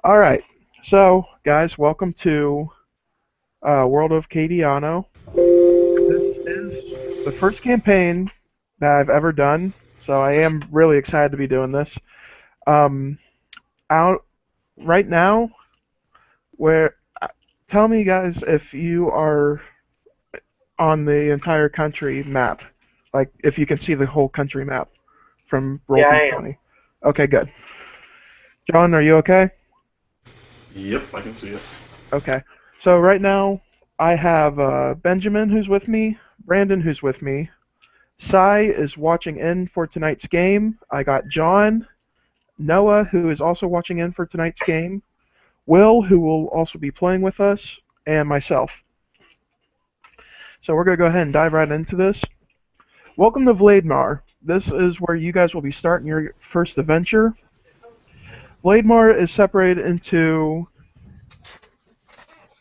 All right, so guys, welcome to World of Caidiano. This is the first campaign that I've ever done, so I am really excited to be doing this. Um, out right now, where tell me, guys, if you are on the entire country map, like if you can see the whole country map from Roll Yeah, I am. D20. Okay, good. John, are you okay? Yep, I can see it. Okay. So right now, I have Benjamin who's with me, Brandon who's with me, Sai is watching in for tonight's game. I got John, Noah, who is also watching in for tonight's game, Will, who will also be playing with us, and myself. So we're going to go ahead and dive right into this. Welcome to Vlademar. This is where you guys will be starting your first adventure. Vlademar is separated into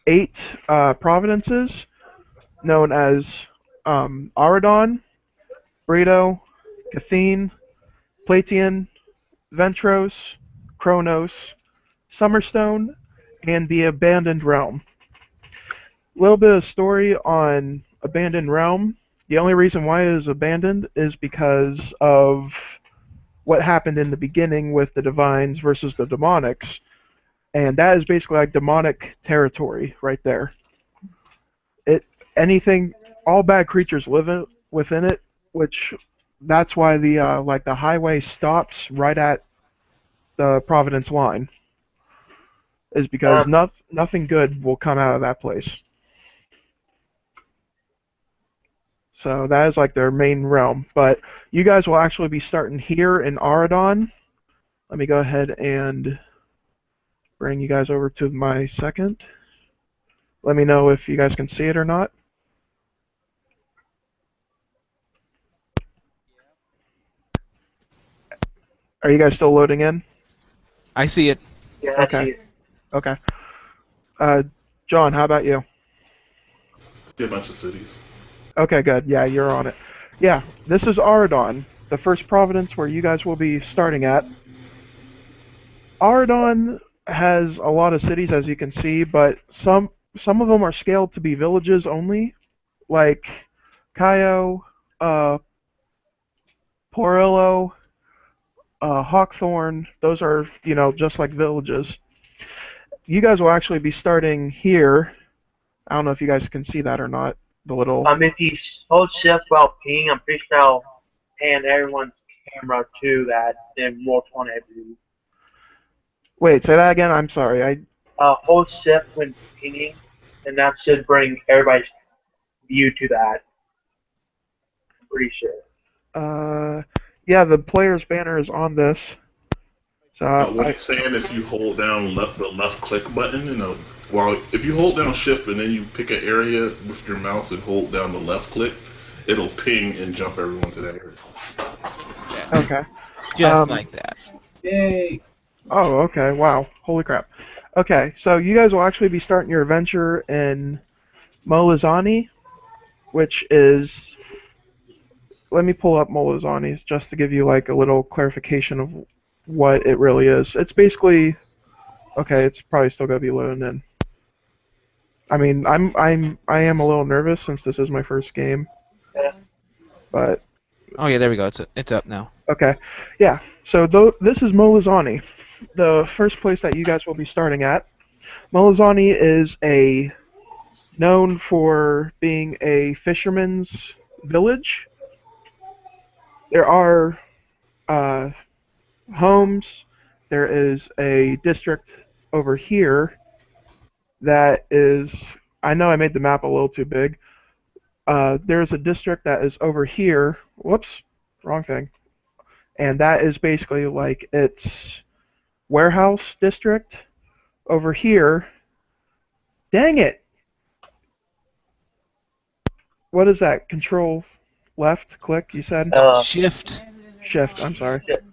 8 provinces, known as Auridon, Brito, Cathene, Platian, Ventros, Kronos, Summerstone, and the Abandoned Realm. A little bit of story on Abandoned Realm. The only reason why it is abandoned is because of what happened in the beginning with the divines versus the demonics, and that is basically like demonic territory right there. It anything, all bad creatures live within it, which that's why the highway stops right at the Providence line, is because Um, nothing good will come out of that place. So that is like their main realm. But you guys will actually be starting here in Auridon. Let me go ahead and bring you guys over to my second. Let me know if you guys can see it or not. Are you guys still loading in? I see it. yeah, I see Okay. it. Okay. Uh, John, how about you? See a bunch of cities. Okay, good. Yeah, you're on it. Yeah, this is Auridon, the first province where you guys will be starting at. Auridon has a lot of cities, as you can see, but some of them are scaled to be villages only, like Cayo, uh, Porillo, Hawkthorne. Those are just like villages. You guys will actually be starting here. I don't know if you guys can see that or not. The little If you hold shift while peeing, I'm pretty sure I'll pan everyone's camera to that in roll 20, I believe. wait, say that again. I'm sorry. I Hold shift when peeing, and that should bring everybody's view to that. I'm pretty sure. uh yeah, the player's banner is on this. So What he's saying, if you hold down the left click button, well, if you hold down shift and then you pick an area with your mouse and hold down the left click, it'll ping and jump everyone to that area. Yeah, okay. just Um. like that. Yay! Oh, okay. Wow. Holy crap. Okay, so you guys will actually be starting your adventure in Molizani, which is. Let me pull up Molizani's just to give you like a little clarification of what it really is. It's basically okay. It's probably still gonna be loading in. I mean, I am a little nervous since this is my first game, Yeah. but Oh yeah, there we go. It's up now. okay, yeah. So this is Molizani, the first place that you guys will be starting at. Molizani is a known for being a fisherman's village. There are uh, homes. There is a district over here that is. I know I made the map a little too big. There's a district that is over here. Whoops, wrong thing. And that is basically like its warehouse district. Over here, dang it! What is that? Control left click, you said? Uh, Shift. Shift, I'm sorry. Shit.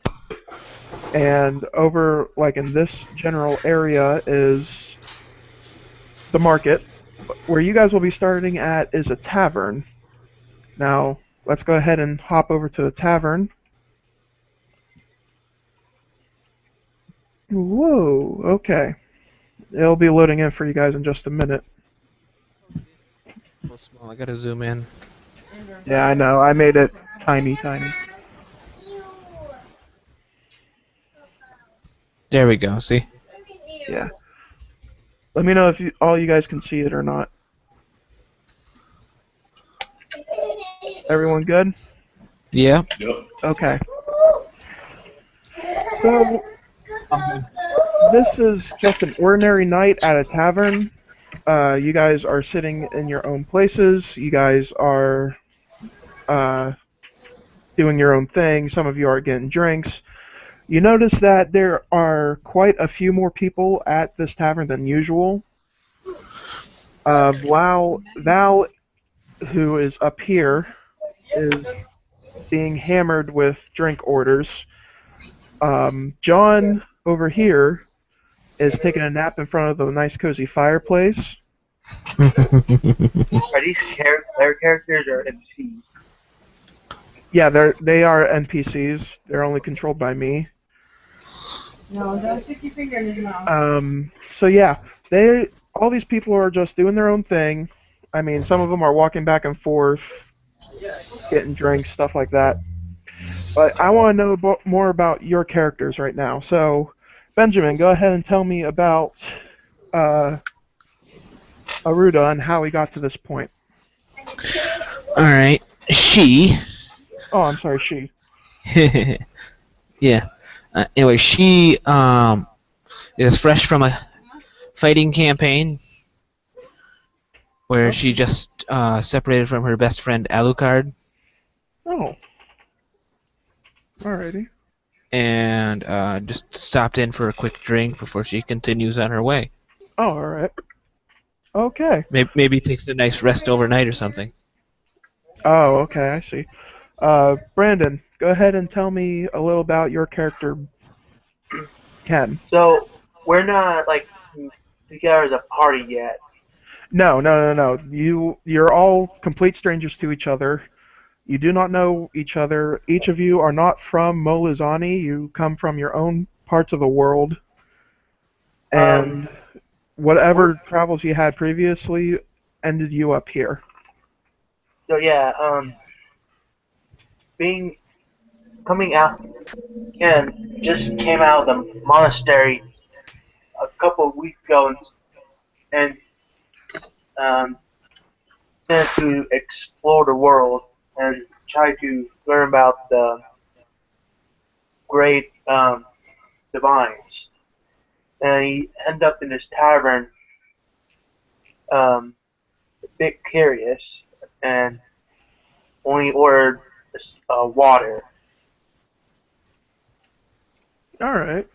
And over, like in this general area, is the market. Where you guys will be starting at is a tavern. Now, let's go ahead and hop over to the tavern. Whoa, okay. It'll be loading in for you guys in just a minute. So small. I gotta zoom in. Yeah, I know. I made it tiny, tiny. There we go. See? Yeah. Let me know if all you guys can see it or not. Everyone good? Yeah. Yep. Okay. So, this is just an ordinary night at a tavern. You guys are sitting in your own places. You guys are uh, doing your own thing. Some of you are getting drinks. You notice that there are quite a few more people at this tavern than usual. Val, who is up here, is being hammered with drink orders. John over here is taking a nap in front of the nice cozy fireplace. Are these player characters or NPCs? Yeah, they are NPCs. They're only controlled by me. No, don't stick your finger in his mouth. So yeah, all these people are just doing their own thing. I mean, some of them are walking back and forth, getting drinks, stuff like that. But I want to know more about your characters right now. So, Benjamin, go ahead and tell me about uh, Aruda and how he got to this point. All right. She. Oh, I'm sorry, she. Yeah. Anyway, she is fresh from a fighting campaign where she just separated from her best friend Alucard Oh. Alrighty. and just stopped in for a quick drink before she continues on her way. Oh, alright. Okay. Maybe takes a nice rest overnight or something. Oh, okay, I see. Brandon, go ahead and tell me a little about your character, Ken. So we're not like together as a party yet. No. You're all complete strangers to each other. You do not know each other. Each of you are not from Molizani. You come from your own parts of the world. And whatever travels you had previously ended you up here. So yeah, coming out, Ken just came out of the monastery a couple of weeks ago and um, sent to explore the world and try to learn about the great divines. And he ended up in this tavern, a bit curious, and only ordered water. Alright.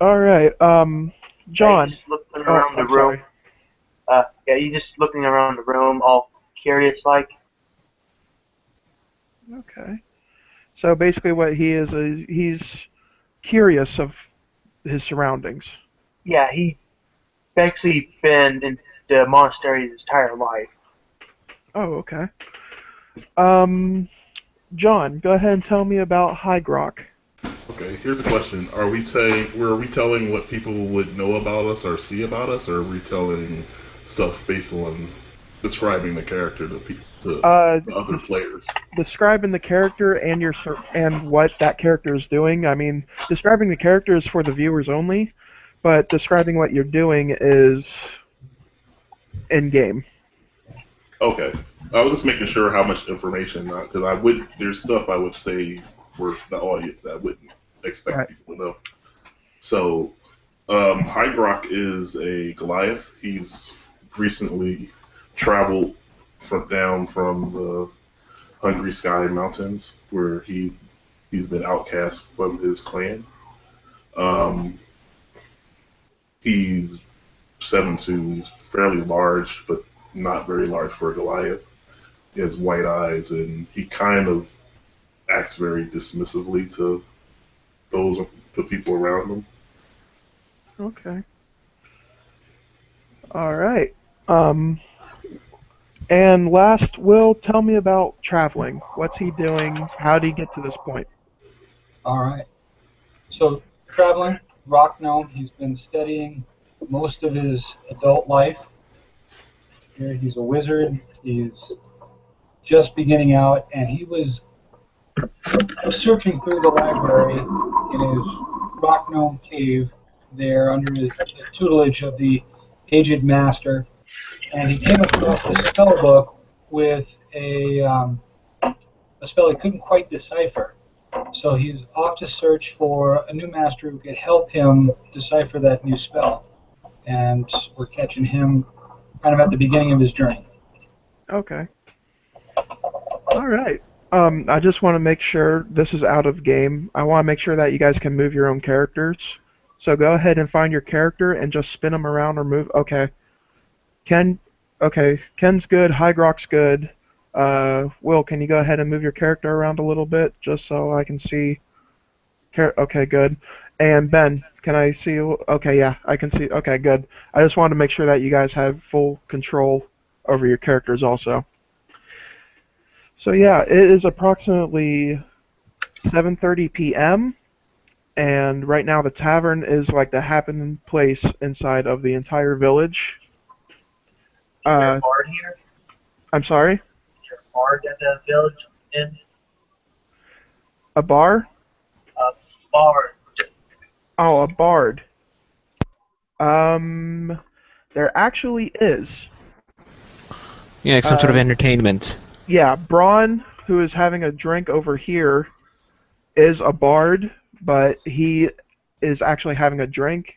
Alright, Yeah, John. he's just looking Oh, around the I'm room. sorry. Yeah, he's just looking around the room, all curious like. Okay. So basically what he is he's curious of his surroundings. Yeah, he basically been in the monastery his entire life. Oh, okay. John, go ahead and tell me about High Grok. Okay, here's a question. Were we telling what people would know about us or see about us, or are we telling stuff based on describing the character to the other players? Describing the character and and what that character is doing. I mean, describing the character is for the viewers only, but describing what you're doing is in game. Okay, I was just making sure how much information, because there's stuff I would say for the audience that I wouldn't expect Right. people to know. So, Hydrock is a Goliath. He's recently traveled down from the Hungry Sky Mountains, where he's been outcast from his clan. Um, he's 7'2". He's fairly large, but not very large for a Goliath. He has white eyes, and he kind of acts very dismissively to the people around him. Okay. All right. And last, Will, tell me about traveling. What's he doing? How did he get to this point? All right. So traveling, rock gnome. He's been studying most of his adult life. Here, he's a wizard. He's just beginning out, and he was searching through the library in his rock gnome cave there under the tutelage of the aged master, and he came across a spell book with a spell he couldn't quite decipher. So he's off to search for a new master who could help him decipher that new spell. And we're catching him kind of at the beginning of his journey. Okay. All right. I just want to make sure this is out of game. I want to make sure that you guys can move your own characters. So go ahead and find your character and just spin them around or move. Okay. Okay. Ken's good. Hygrock's good. Will, can you go ahead and move your character around a little bit just so I can see? Okay, good. And Ben, can I see you? Okay, yeah, I can see. Okay, good. I just wanted to make sure that you guys have full control over your characters also. So yeah, it is approximately 7:30 p.m. and right now the tavern is like the happening place inside of the entire village. Is there a bard here? I'm sorry? Is there a bard at the village inn? A bar? A bard. Oh, a bard. There actually is. Yeah, like some sort of entertainment. Yeah, Braun, who is having a drink over here, is a bard, but he is actually having a drink,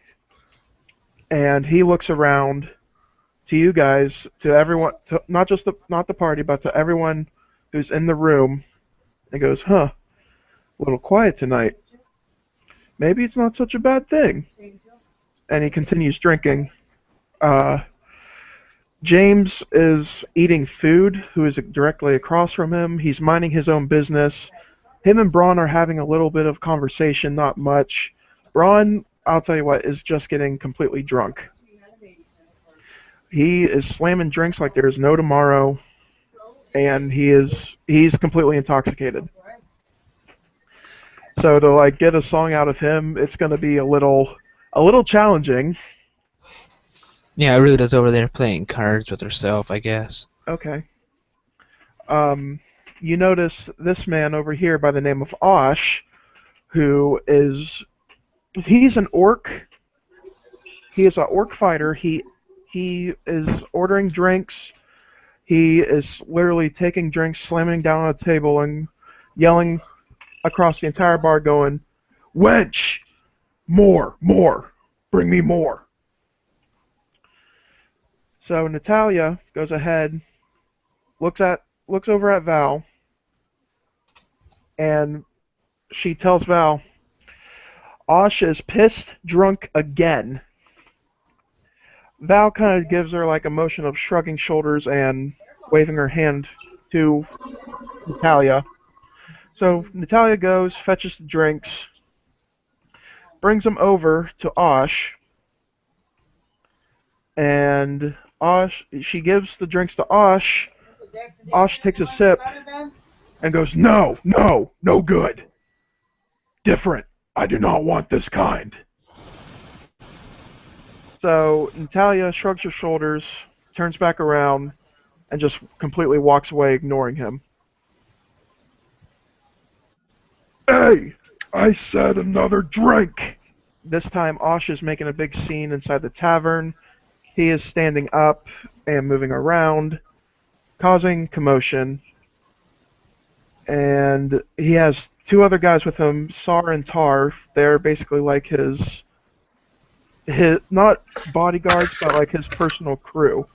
and he looks around to you guys, to everyone, to not the party, but to everyone who's in the room, and goes, "Huh, a little quiet tonight. Maybe it's not such a bad thing." And he continues drinking. James is eating food, who is directly across from him. He's minding his own business. Him and Braun are having a little bit of conversation, not much. Braun, I'll tell you what, is just getting completely drunk. He is slamming drinks like there's no tomorrow, and he's completely intoxicated. So to like get a song out of him, it's going to be a little challenging. Yeah, Auridon's over there playing cards with herself, I guess. Okay. You notice this man over here by the name of Osh, he's an orc. He is an orc fighter. He is ordering drinks. He is literally taking drinks, slamming down on a table, and yelling across the entire bar, going, "Wench! More! Bring me more!" So Natalia goes ahead, looks over at Val, and she tells Val, "Osh is pissed drunk again." Val kind of gives her like a motion of shrugging shoulders and waving her hand to Natalia. So Natalia goes, fetches the drinks, brings them over to Osh, and she gives the drinks to Osh. Osh takes a sip and goes, "No good. Different. I do not want this kind." So Natalia shrugs her shoulders, turns back around, and just completely walks away, ignoring him. "Hey, I said another drink!" This time Osh is making a big scene inside the tavern. He is standing up and moving around, causing commotion. And he has two other guys with him, Sar and Tar. They're basically like his not bodyguards, but like his personal crew.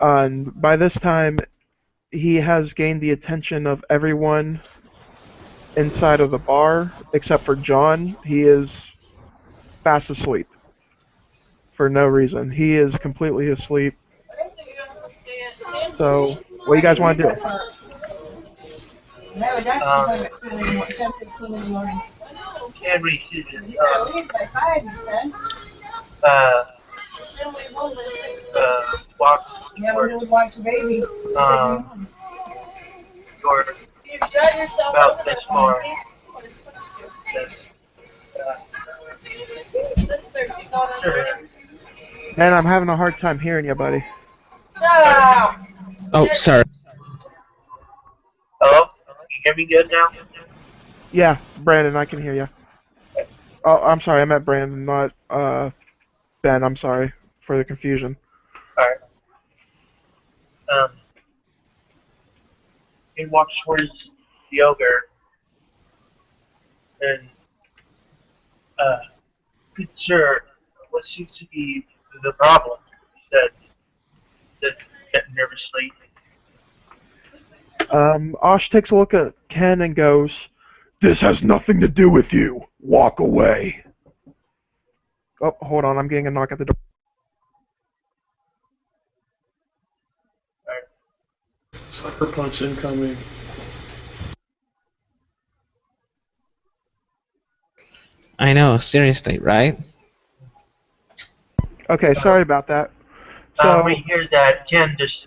And by this time, he has gained the attention of everyone inside of the bar, except for John. He is fast asleep for no reason. He is completely asleep. So, what do you guys want to do? No, that's really 10:15 in the morning. Can't reach it. Leave by 5, you said. Walk. Yeah, we would watch the baby. Or about this far. Yes. Sure. Man, I'm having a hard time hearing you, buddy. Oh, sorry. Hello? Can you hear me good now? Yeah, Brandon, I can hear you. Oh, I'm sorry, I meant Brandon, not Ben. I'm sorry for the confusion. Alright. He walks towards the ogre and, good sir, what seems to be the problem? He said nervously. Osh takes a look at Ken and goes, "This has nothing to do with you. Walk away." Oh, hold on, I'm getting a knock at the door. Sucker punch incoming. I know, seriously, right? Okay, sorry about that. So, We hear that Ken just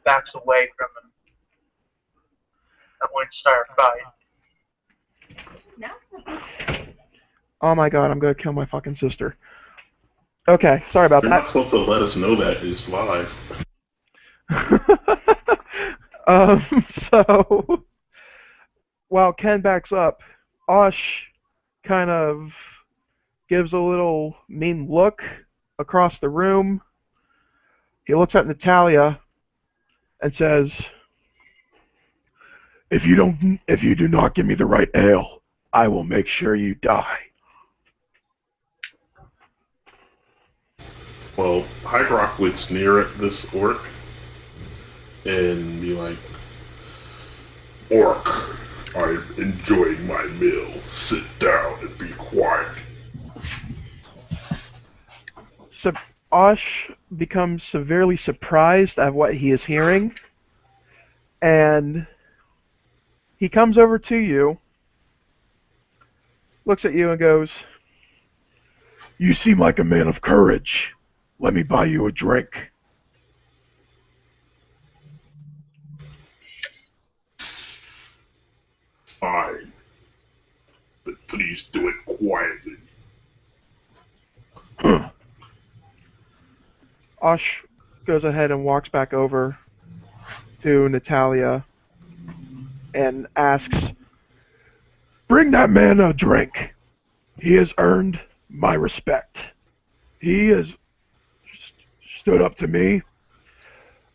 backs away from him. I'm going to start a fight. oh my god, I'm gonna kill my fucking sister. Okay, sorry about You're not that. supposed to let us know that it's live. So, while Ken backs up, Osh kind of gives a little mean look across the room. He looks at Natalia and says, if you do not give me the right ale, I will make sure you die." Well, Hydrock would sneer at this orc and be like, "Orc, I'm enjoying my meal. Sit down and be quiet." So Osh becomes severely surprised at what he is hearing, and he comes over to you, looks at you and goes, "You seem like a man of courage. Let me buy you a drink." Fine, but please do it quietly. Osh goes ahead and walks back over to Natalia and asks, "Bring that man a drink. He has earned my respect. He has stood up to me,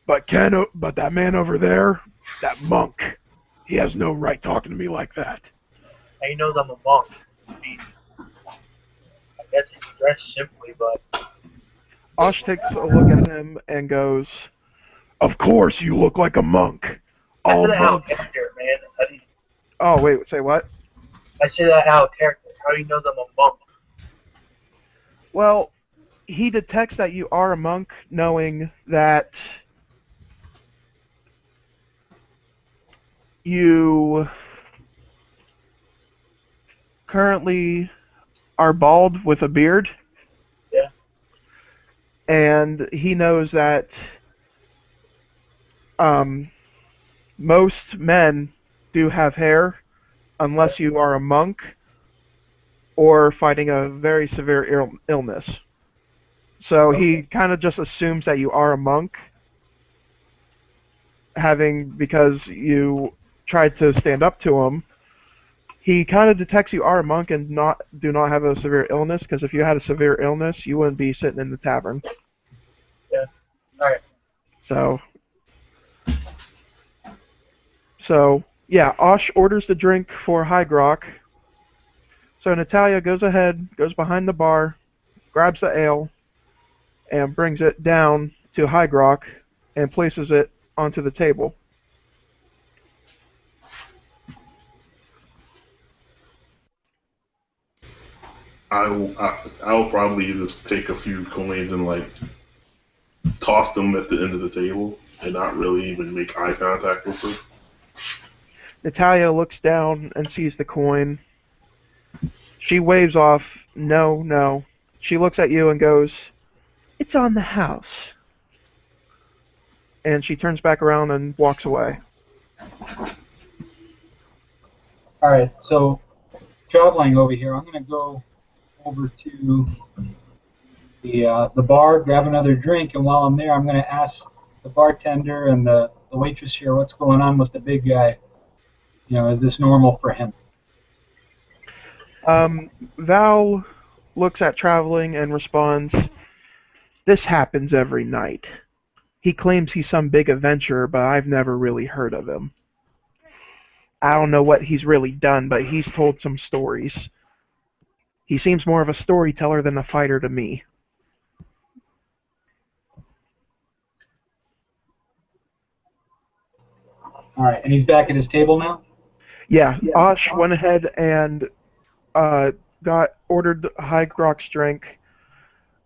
but that man over there, that monk, he has no right talking to me like that." I know I'm a monk. I mean, I guess he dress simply, but Osh takes a look at him and goes, "Of course you look like a monk. I All said that out of monks." character, man. Oh, wait, say what? I said that out of character. How do you know I'm a monk? Well, he detects that you are a monk, knowing that you currently are bald with a beard, Yeah. and he knows that most men do have hair, unless you are a monk or fighting a very severe illness. So he kind of just assumes that you are a monk, because you tried to stand up to him. He kind of detects you are a monk and do not have a severe illness, because if you had a severe illness, you wouldn't be sitting in the tavern. Yeah. Alright. So yeah, Osh orders the drink for Hygrok. So Natalia goes ahead, goes behind the bar, grabs the ale, and brings it down to Hygrok and places it onto the table. I'll probably just take a few coins and like toss them at the end of the table and not really even make eye contact with her. Natalia looks down and sees the coin. She waves off, "No, no." She looks at you and goes, "It's on the house." And she turns back around and walks away. Alright, so traveling over here, I'm going to go over to the bar, grab another drink, and while I'm there, I'm going to ask the bartender and the waitress here what's going on with the big guy. You know, is this normal for him? Val looks at traveling and responds, "This happens every night. He claims he's some big adventurer, but I've never really heard of him. I don't know what he's really done, but he's told some stories. He seems more of a storyteller than a fighter to me." All right, and he's back at his table now? Yeah, Osh went ahead and ordered High Grok's drink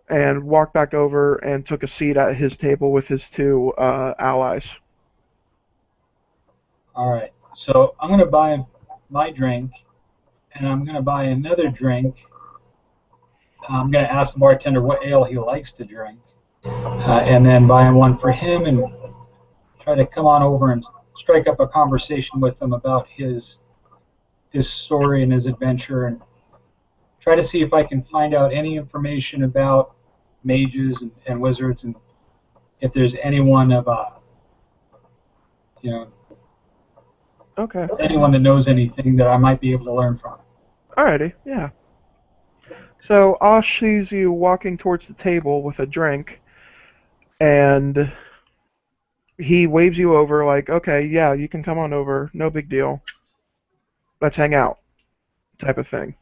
and walked back over and took a seat at his table with his two allies. All right, so I'm going to buy my drink, and I'm going to buy another drink. I'm going to ask the bartender what ale he likes to drink, and then buy one for him and try to come on over and strike up a conversation with him about his story and his adventure, and try to see if I can find out any information about mages and wizards, and if there's anyone of Okay. anyone that knows anything that I might be able to learn from. Alrighty, yeah. So Osh sees you walking towards the table with a drink, and he waves you over like, "Okay, yeah, you can come on over, no big deal. Let's hang out," type of thing.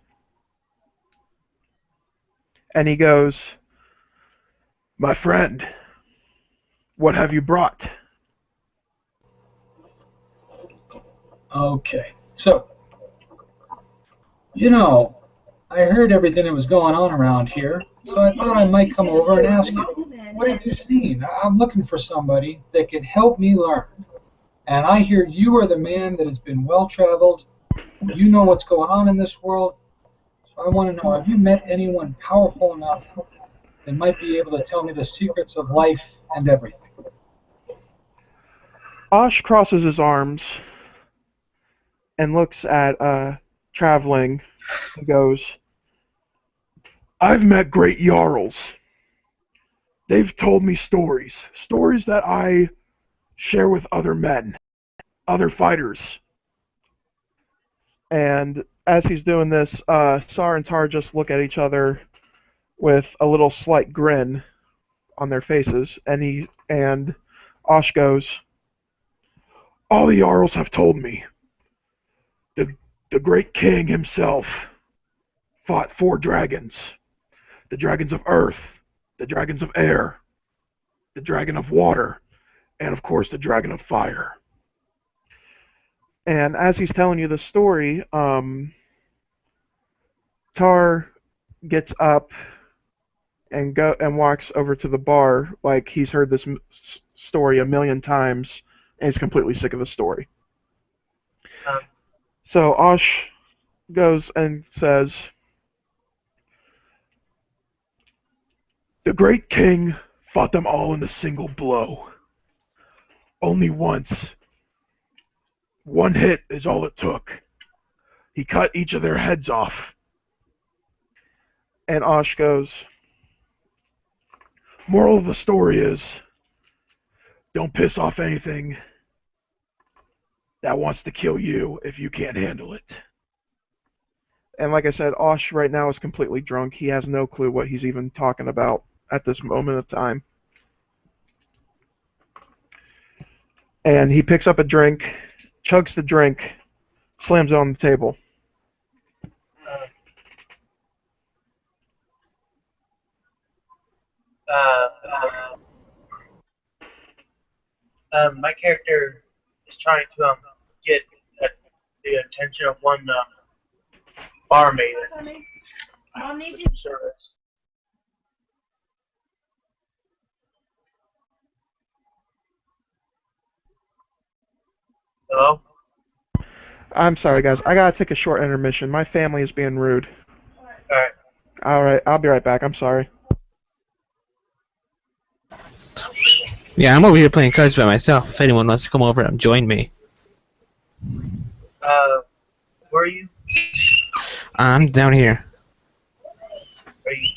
And he goes, "My friend, what have you brought?" Okay, so, I heard everything that was going on around here, so I thought I might come over and ask you, what have you seen? I'm looking for somebody that can help me learn. And I hear you are the man that has been well-traveled. You know what's going on in this world. So I want to know, have you met anyone powerful enough that might be able to tell me the secrets of life and everything? Osh crosses his arms and looks at Traveling and goes, "I've met great Jarls. They've told me stories that I share with other men, other fighters." And as he's doing this, Sar and Tar just look at each other with a little slight grin on their faces, and Osh goes, "All the Jarls have told me. The great king himself fought 4 dragons. The dragons of earth, the dragons of air, the dragon of water, and of course the dragon of fire." And as he's telling you the story, Tar gets up and walks over to the bar like he's heard this story a million times and he's completely sick of the story. So Osh goes and says, "The great king fought them all in a single blow. Only once. One hit is all it took. He cut each of their heads off." And Osh goes, "Moral of the story is, don't piss off anything that wants to kill you if you can't handle it." And like I said, Osh right now is completely drunk. He has no clue what he's even talking about at this moment of time. And he picks up a drink, chugs the drink, slams it on the table. My character is trying to get the attention of one barmaid Mom needs you. service. Hello? I'm sorry, guys. I gotta take a short intermission. My family is being rude. Alright. Alright, I'll be right back. I'm sorry. Yeah, I'm over here playing cards by myself. If anyone wants to come over and join me. Where are you? I'm down here. Are you,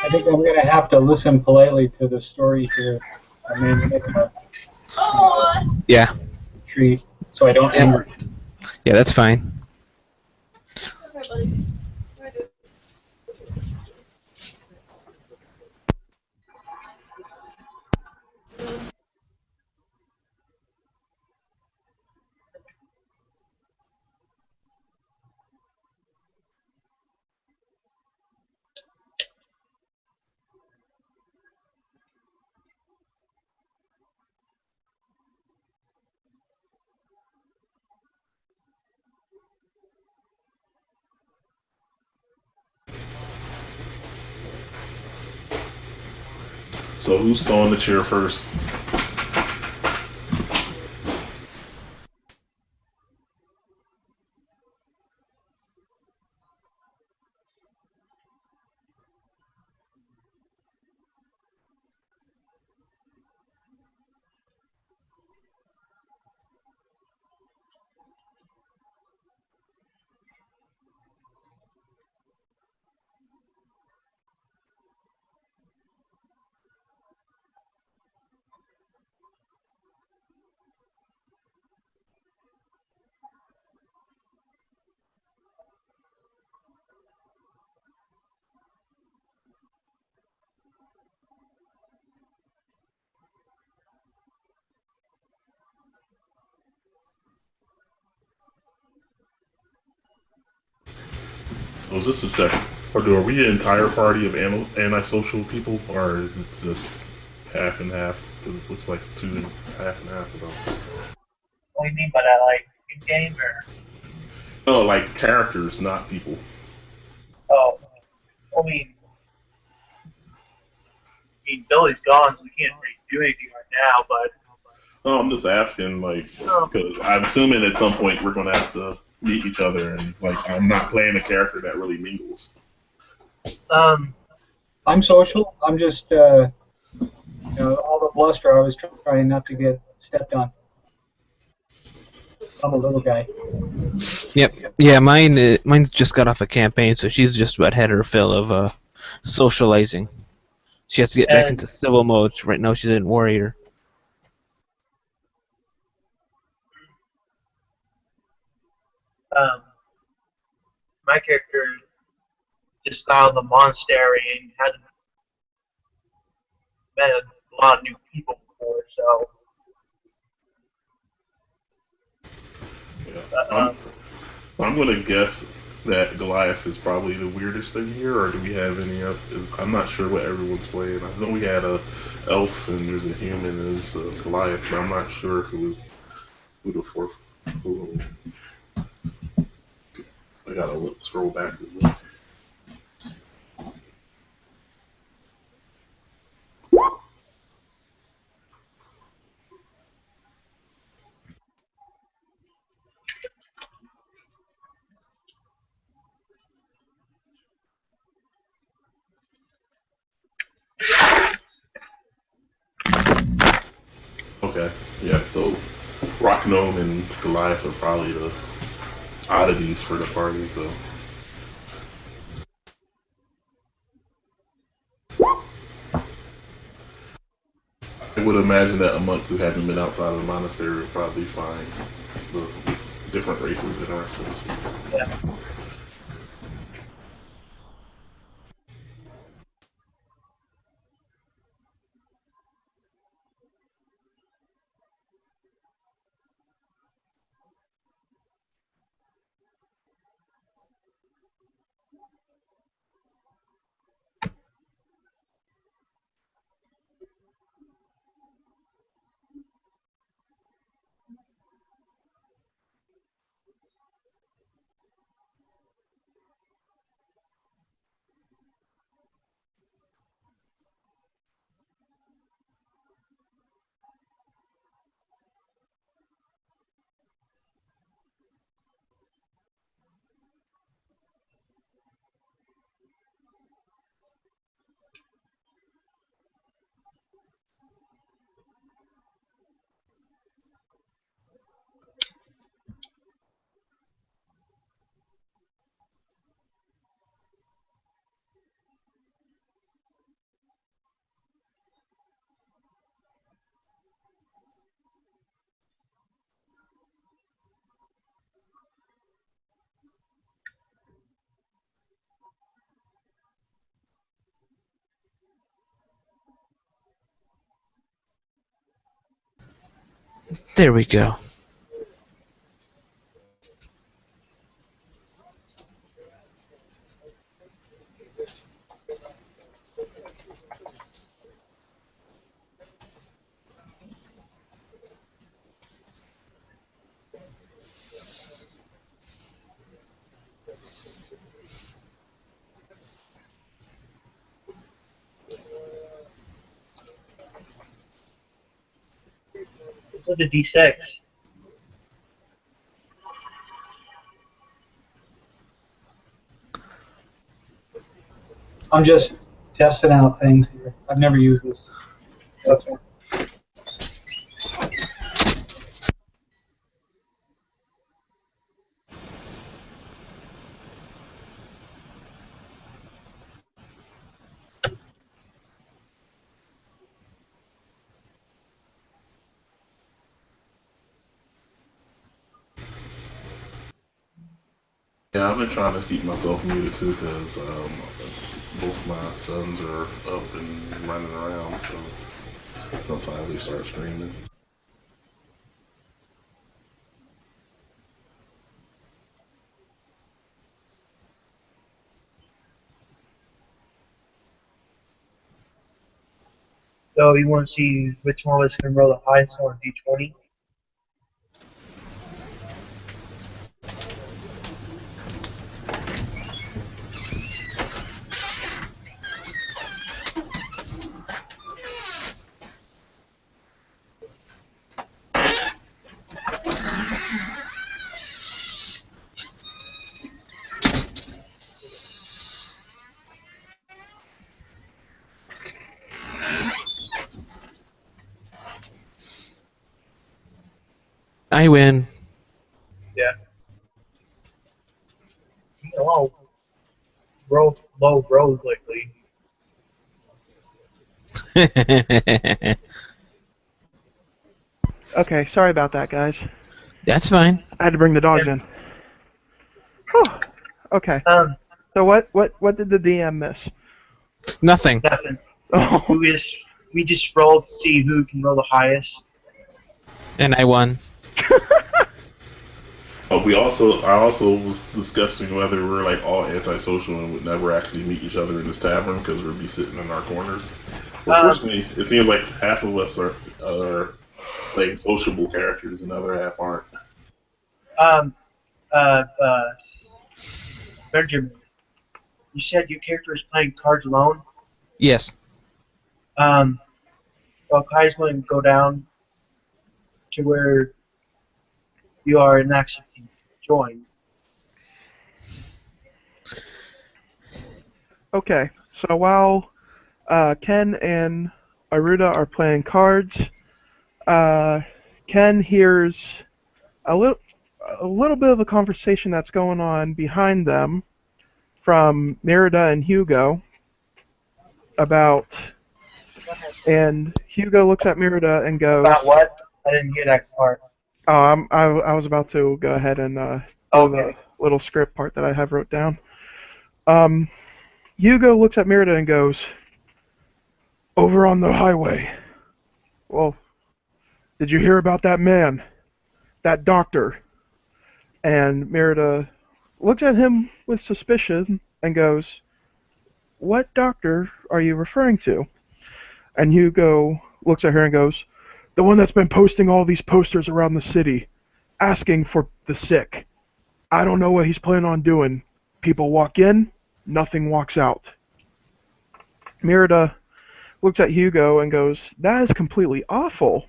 I think I'm going to have to listen politely to the story here. I may make a Yeah. retreat so I don't Yep. anger. Yeah, that's fine. So who's throwing the chair first? So is this a check? Or are we an entire party of antisocial people, or is it just half and half? Because it looks like two and half and half. About. what do you mean by that? Like in game or? Oh, like characters, not people. Oh, Billy's gone, so we can't really do anything right now. But Oh, I'm just asking, like, um, because I'm assuming at some point we're gonna have to meet each other, and like, I'm not playing a character that really mingles. um, I'm social. I'm just, all the bluster, I was trying not to get stepped on. I'm a little guy. Yep. Yeah, mine's just got off a campaign, so she's just about had her fill of socializing. She has to get back and into civil mode. Right now, she's in warrior. um, my character just got out of the monastery and hasn't met a lot of new people before. So Yeah, um, I'm gonna guess that Goliath is probably the weirdest thing here, or do we have any? I'm not sure what everyone's playing. I know we had a elf and there's a human and there's a Goliath, but I'm not sure if it was who the fourth. Who, I gotta scroll back and look. Okay, yeah. So Rock Gnome and Goliath are probably the oddities for the party. So I would imagine that a monk who hasn't been outside of the monastery would probably find the different races interesting. yeah, There we go. What's the D6? I'm just testing out things here. I've never used this. Okay. Yeah, I've been trying to keep myself muted too because both my sons are up and running around, so sometimes they start screaming. So you want to see which one was going to roll the highest on D20? I win. Yeah. Oh, roll low rolls lately. Okay, sorry about that, guys. That's fine. I had to bring the dogs in. Whew. Okay. So what did the DM miss? Nothing. Nothing. Oh, We just rolled to see who can roll the highest. And I won. I also was discussing whether we're like all antisocial and would never actually meet each other in this tavern because we'd be sitting in our corners. Well, fortunately, it seems like half of us are like sociable characters and the other half aren't. Benjamin, you said your character is playing cards alone. Yes. Well, Kai's going to go down to where you are and actually join. okay. So while Ken and Aruda are playing cards, Ken hears a little bit of a conversation that's going on behind them from Merida and Hugo about, and Hugo looks at Merida and goes, About what? I didn't hear that part. "Oh, I was about to go ahead and do Okay. the little script part that I have wrote down." Hugo looks at Merida and goes, "Over on the highway. Well, did you hear about that man? That doctor?" And Merida looks at him with suspicion and goes, "What doctor are you referring to?" And Hugo looks at her and goes, "The one that's been posting all these posters around the city, asking for the sick. I don't know what he's planning on doing. People walk in, nothing walks out." Merida looks at Hugo and goes, "That is completely awful."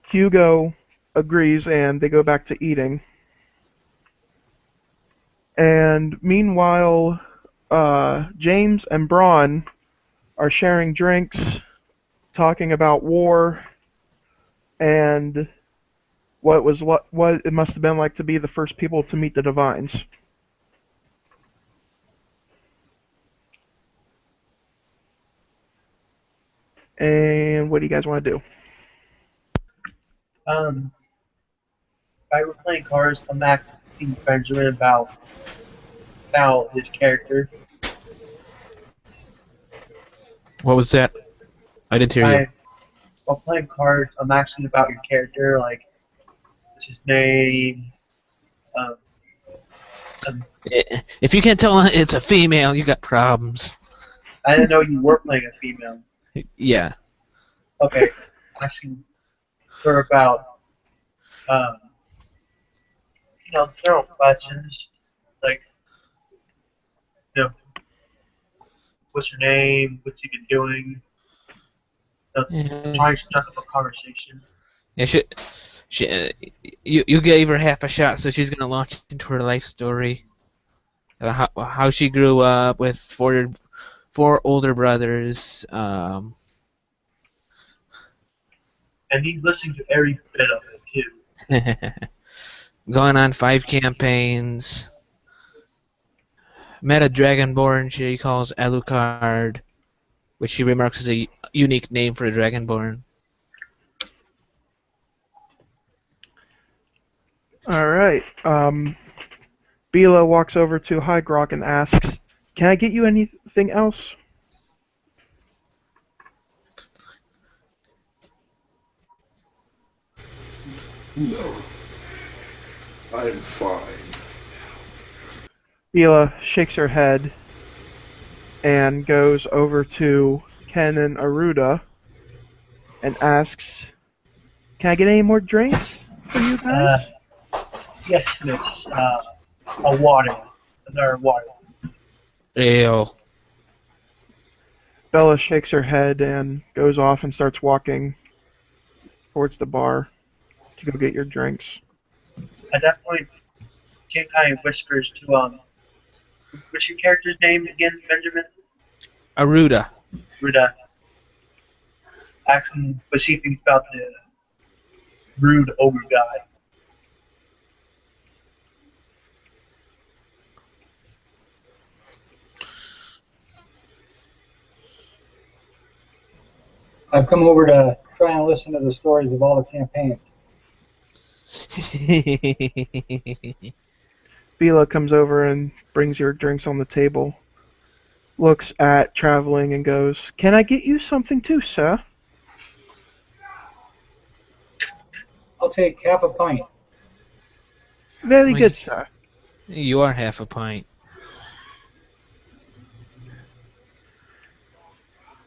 Hugo agrees and they go back to eating. And meanwhile, James and Braun are sharing drinks, talking about war, and what it must have been like to be the first people to meet the Divines. And what do you guys want to do? If I were playing cards, I'm asking Benjamin about his character. What was that? I didn't hear you. while playing cards, I'm asking about your character, like what's his name. Um, If you can't tell it's a female, you got problems. I didn't know you were playing a female. Yeah. Okay, asking her about um, general questions like, you know, what's your name, what's he been doing, Yeah. trying to strike up a conversation. Yeah, you gave her half a shot, so she's gonna launch into her life story. How she grew up with four older brothers. And he's listening to every bit of it too. Gone on 5 campaigns. Met a dragonborn she calls Alucard, which she remarks is a unique name for a dragonborn. All right. Bila walks over to Hygrok and asks, "Can I get you anything else?" No, I am fine. Bila shakes her head and goes over to Ken and Aruda and asks, "Can I get any more drinks for you guys?" Yes, miss. A water. Another water. Ale. Bella shakes her head and goes off and starts walking towards the bar to go get your drinks. At that point, King kind of whispers to what's your character's name again, Benjamin? Aruda. Ruda. Asking what she thinks about the rude ogre guy. I've come over to try and listen to the stories of all the campaigns. Bila comes over and brings your drinks on the table, looks at Traveling and goes, "Can I get you something too, sir?" I'll take half a pint. "Very Wait. good, sir." You are half a pint.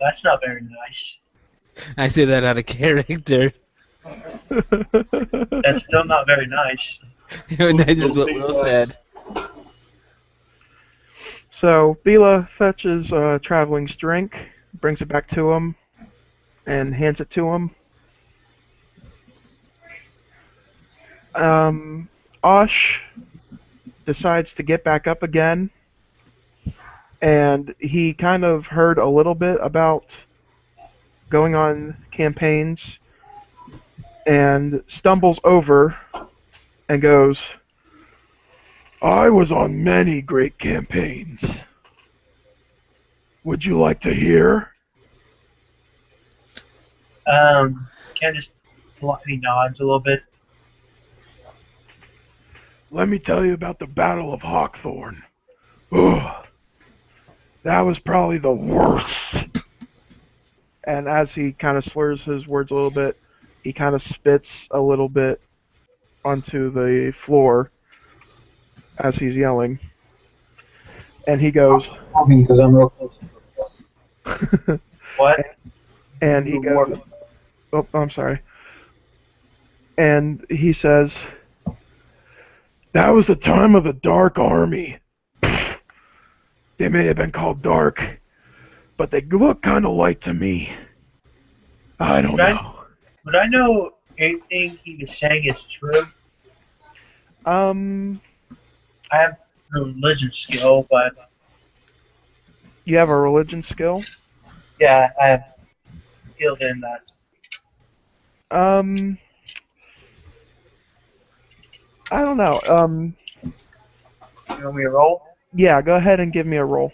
That's not very nice. I say that out of character. That's still not very nice. Neither is what Will said. So Bila fetches Traveling's drink, brings it back to him, and hands it to him. Osh decides to get back up again, and he kind of heard a little bit about going on campaigns, and stumbles over and goes, "I was on many great campaigns. Would you like to hear?" Ken just politely nods a little bit. "Let me tell you about the Battle of Hawkthorne. Ugh, that was probably the worst." And as he kind of slurs his words a little bit, he kind of spits a little bit onto the floor as he's yelling. And he goes, Because I'm real close. What? and he goes, "Oh, I'm sorry." And he says, "That was the time of the Dark Army. They may have been called dark, but they look kind of light to me. I don't know." Would I know anything he was saying is true? I have a religion skill, but You have a religion skill? yeah, I have skill in that. I don't know. You want me to roll? Yeah, go ahead and give me a roll.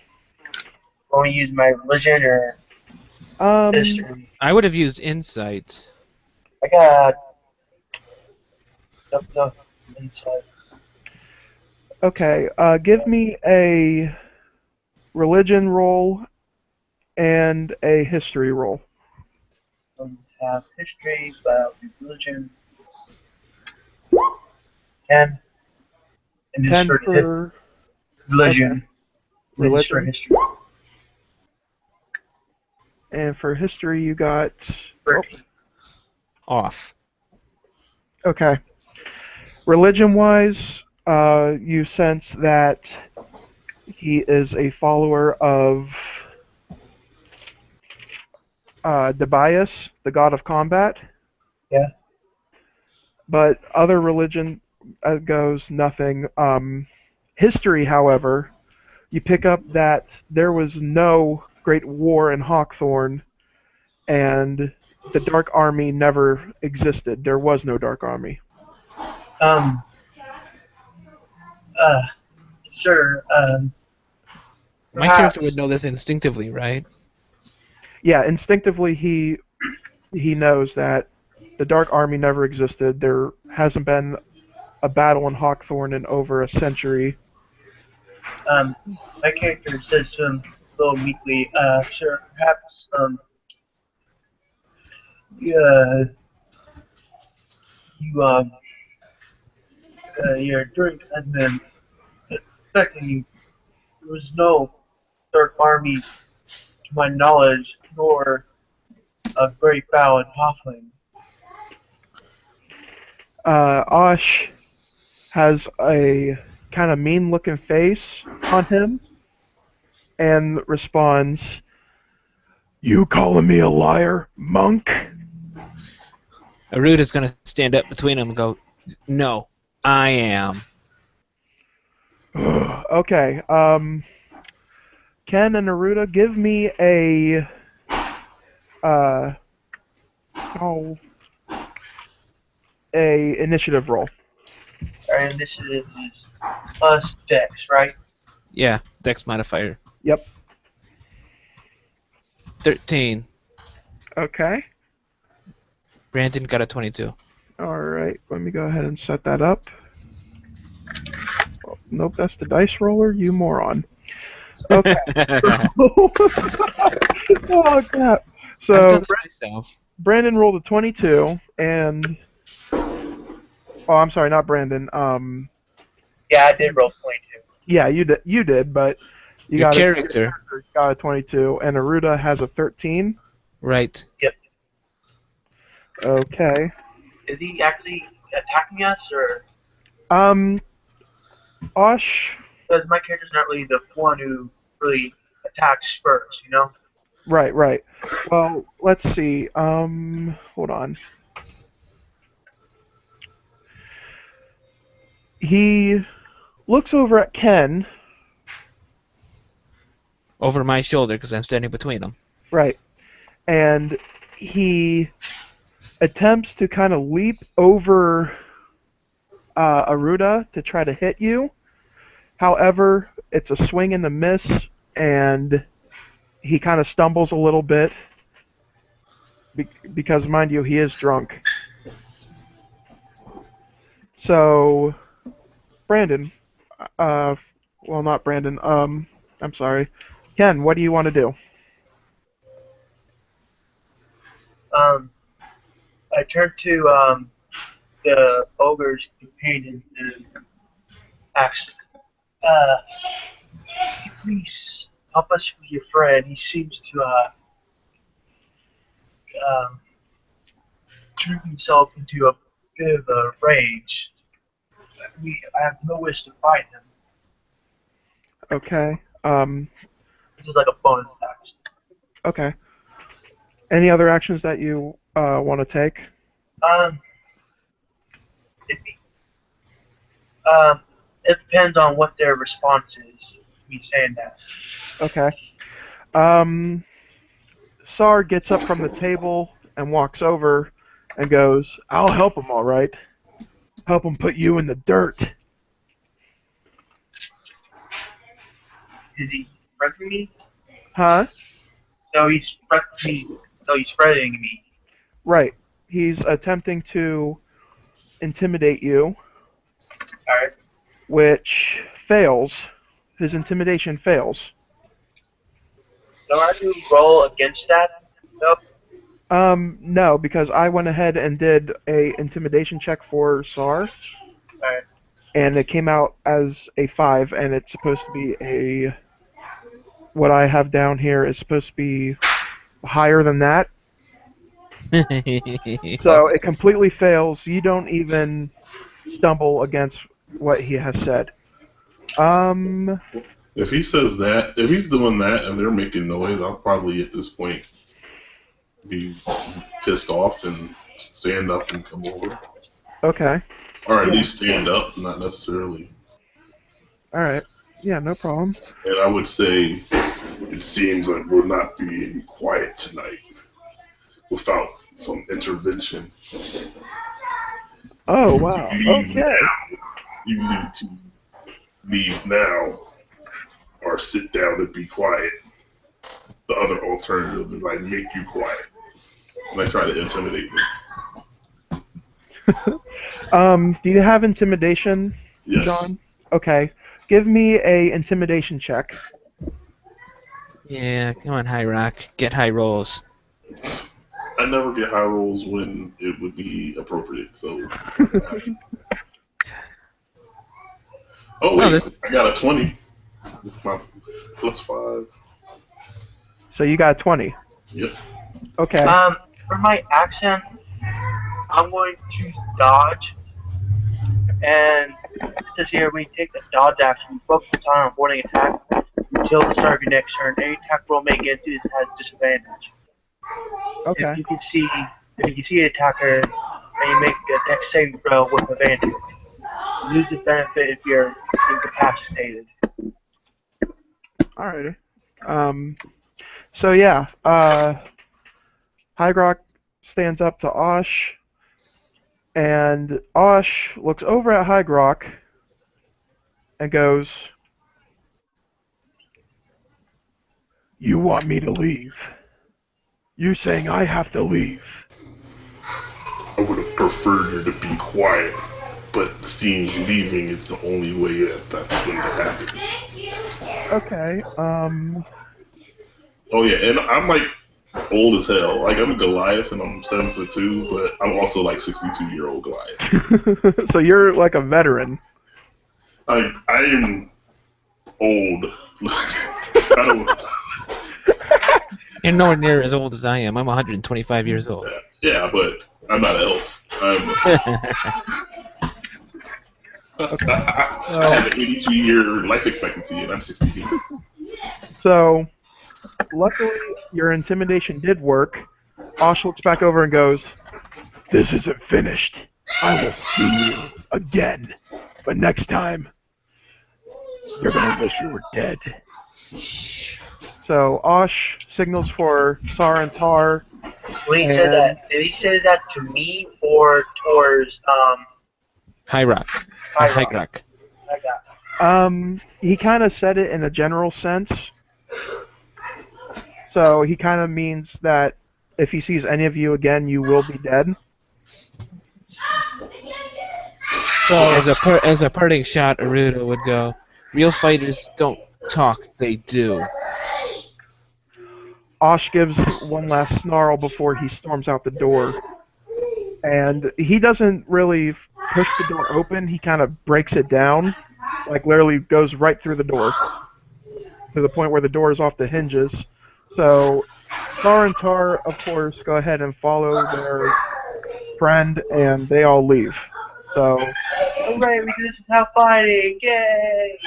Want to use my religion or history? I would have used insight. I got no insight. Okay, give me a religion roll and a history roll. have history, religion, 10, and just 10 for for okay, religion, and just for religion. history. And for history, you got. Oh, 13. Off. okay. Religion-wise, you sense that he is a follower of Debaius, the god of combat. Yeah. But other religion goes nothing. History, however, you pick up that there was no great war in Hawkthorne, and the Dark Army never existed. There was no Dark Army. Um. Sure. My character would Perhaps. know this instinctively, right? Yeah, instinctively he knows that the Dark Army never existed. There hasn't been a battle in Hawkthorne in over a century. My character says to him a little meekly, "Sir, perhaps you, you your during sentiment expecting you. There was no Dark Army, to my knowledge, nor a great battle in Hoffling." Osh has a kind of mean-looking face on him and responds, "You calling me a liar, monk?" Aruda's gonna stand up between them and go, "No, I am." Okay. Ken and Naruto, give me a uh oh a initiative roll. Our initiative is plus Dex, right? Yeah, Dex modifier. Yep. 13. Okay. Brandon got a 22. All right. Let me go ahead and set that up. Oh, nope, that's the dice roller. You moron. Okay. Oh crap. I've So done this myself. Brandon rolled a 22, and I'm sorry, not Brandon. Yeah, I did roll 22. Yeah, you did. You did, but you Your got character, got a 22, and Aruda has a 13. right? Yep. Okay. Is he actually attacking us, or Um, Osh. because my character's not really the one who really attacks first, you know? Right, right. Well, let's see. Hold on. He looks over at Ken. Over my shoulder because I'm standing between them. Right, and he attempts to kind of leap over Aruda to try to hit you. However, it's a swing and a miss, and he kind of stumbles a little bit because, mind you, he is drunk. So, Brandon, well, not Brandon. I'm sorry, Ken. What do you want to do? I turned to the ogre's companion and asked, "Can you please help us with your friend? He seems to um, drink himself into a bit of a rage. I have no wish to fight him. Okay. This is like a bonus action." Okay. Any other actions that you want to take? Um, it, um, it depends on what their response is. Me saying that. Okay. Um, Sar gets up from the table and walks over and goes, "I'll help him, all right. Help him put you in the dirt." Is he threatening me? Huh? So he's threatening me. So he's threatening me. Right. He's attempting to intimidate you, All right. which fails. His intimidation fails. So I do roll against that. Nope. No, because I went ahead and did a intimidation check for SAR, Alright. and it came out as a 5, and it's supposed to be a... What I have down here is supposed to be higher than that. So it completely fails. You don't even stumble against what he has said. If he says that, if he's doing that and they're making noise, I'll probably at this point be pissed off and stand up and come over. Okay. Or at least stand up, not necessarily. Alright. Yeah, no problem. And I would say, it seems like we're not being quiet tonight without some intervention. Oh, wow. Leave Okay. now. You need to leave now or sit down and be quiet. The other alternative is I make you quiet. And I try to intimidate them. Do you have intimidation, Yes. John? Okay. Give me a intimidation check. Yeah, come on, High Rock. Get high rolls. I never get high rolls when it would be appropriate, so... Oh, wait, this- I got a 20 with my +5. So you got a 20. Yep. Okay. For my action, I'm going to dodge. And it says here, when you take the dodge action, focus on avoiding attack until the start of your next turn. Any attack roll made against it has disadvantage. Okay. If you can see the attacker and you make a dex saving throw with advantage, you lose the benefit if you're incapacitated. Alrighty. So yeah, Hygrock stands up to Osh, and Osh looks over at Hygrock and goes, "You want me to leave? You saying I have to leave?" I would have preferred you to be quiet, but it seems leaving is the only way that's going to happen. Okay. Oh yeah, and I'm like old as hell. Like I'm a Goliath and I'm 7'2", but I'm also like 62-year-old Goliath. So you're like a veteran. I am old. I don't. You're nowhere near as old as I am. I'm 125 years old. Yeah, but I'm not an elf. I have an 82-year life expectancy and I'm 62. So, luckily, your intimidation did work. Osh looks back over and goes, "This isn't finished. I will see you again. But next time, you're gonna wish you were dead." So, Osh signals for Sar and Tar. When he said that, did he say that to me or towards High Rock. High Rock. I got He kind of said it in a general sense. So, he kind of means that if he sees any of you again, you will be dead. So, As a parting shot, Auridon would go, "Real fighters don't talk, they do." Osh gives one last snarl before he storms out the door. And he doesn't really push the door open, he kind of breaks it down. Like literally goes right through the door. To the point where the door is off the hinges. So Sar and Tar, of course, go ahead and follow their friend and they all leave. So hooray, we do this without fighting! Yay!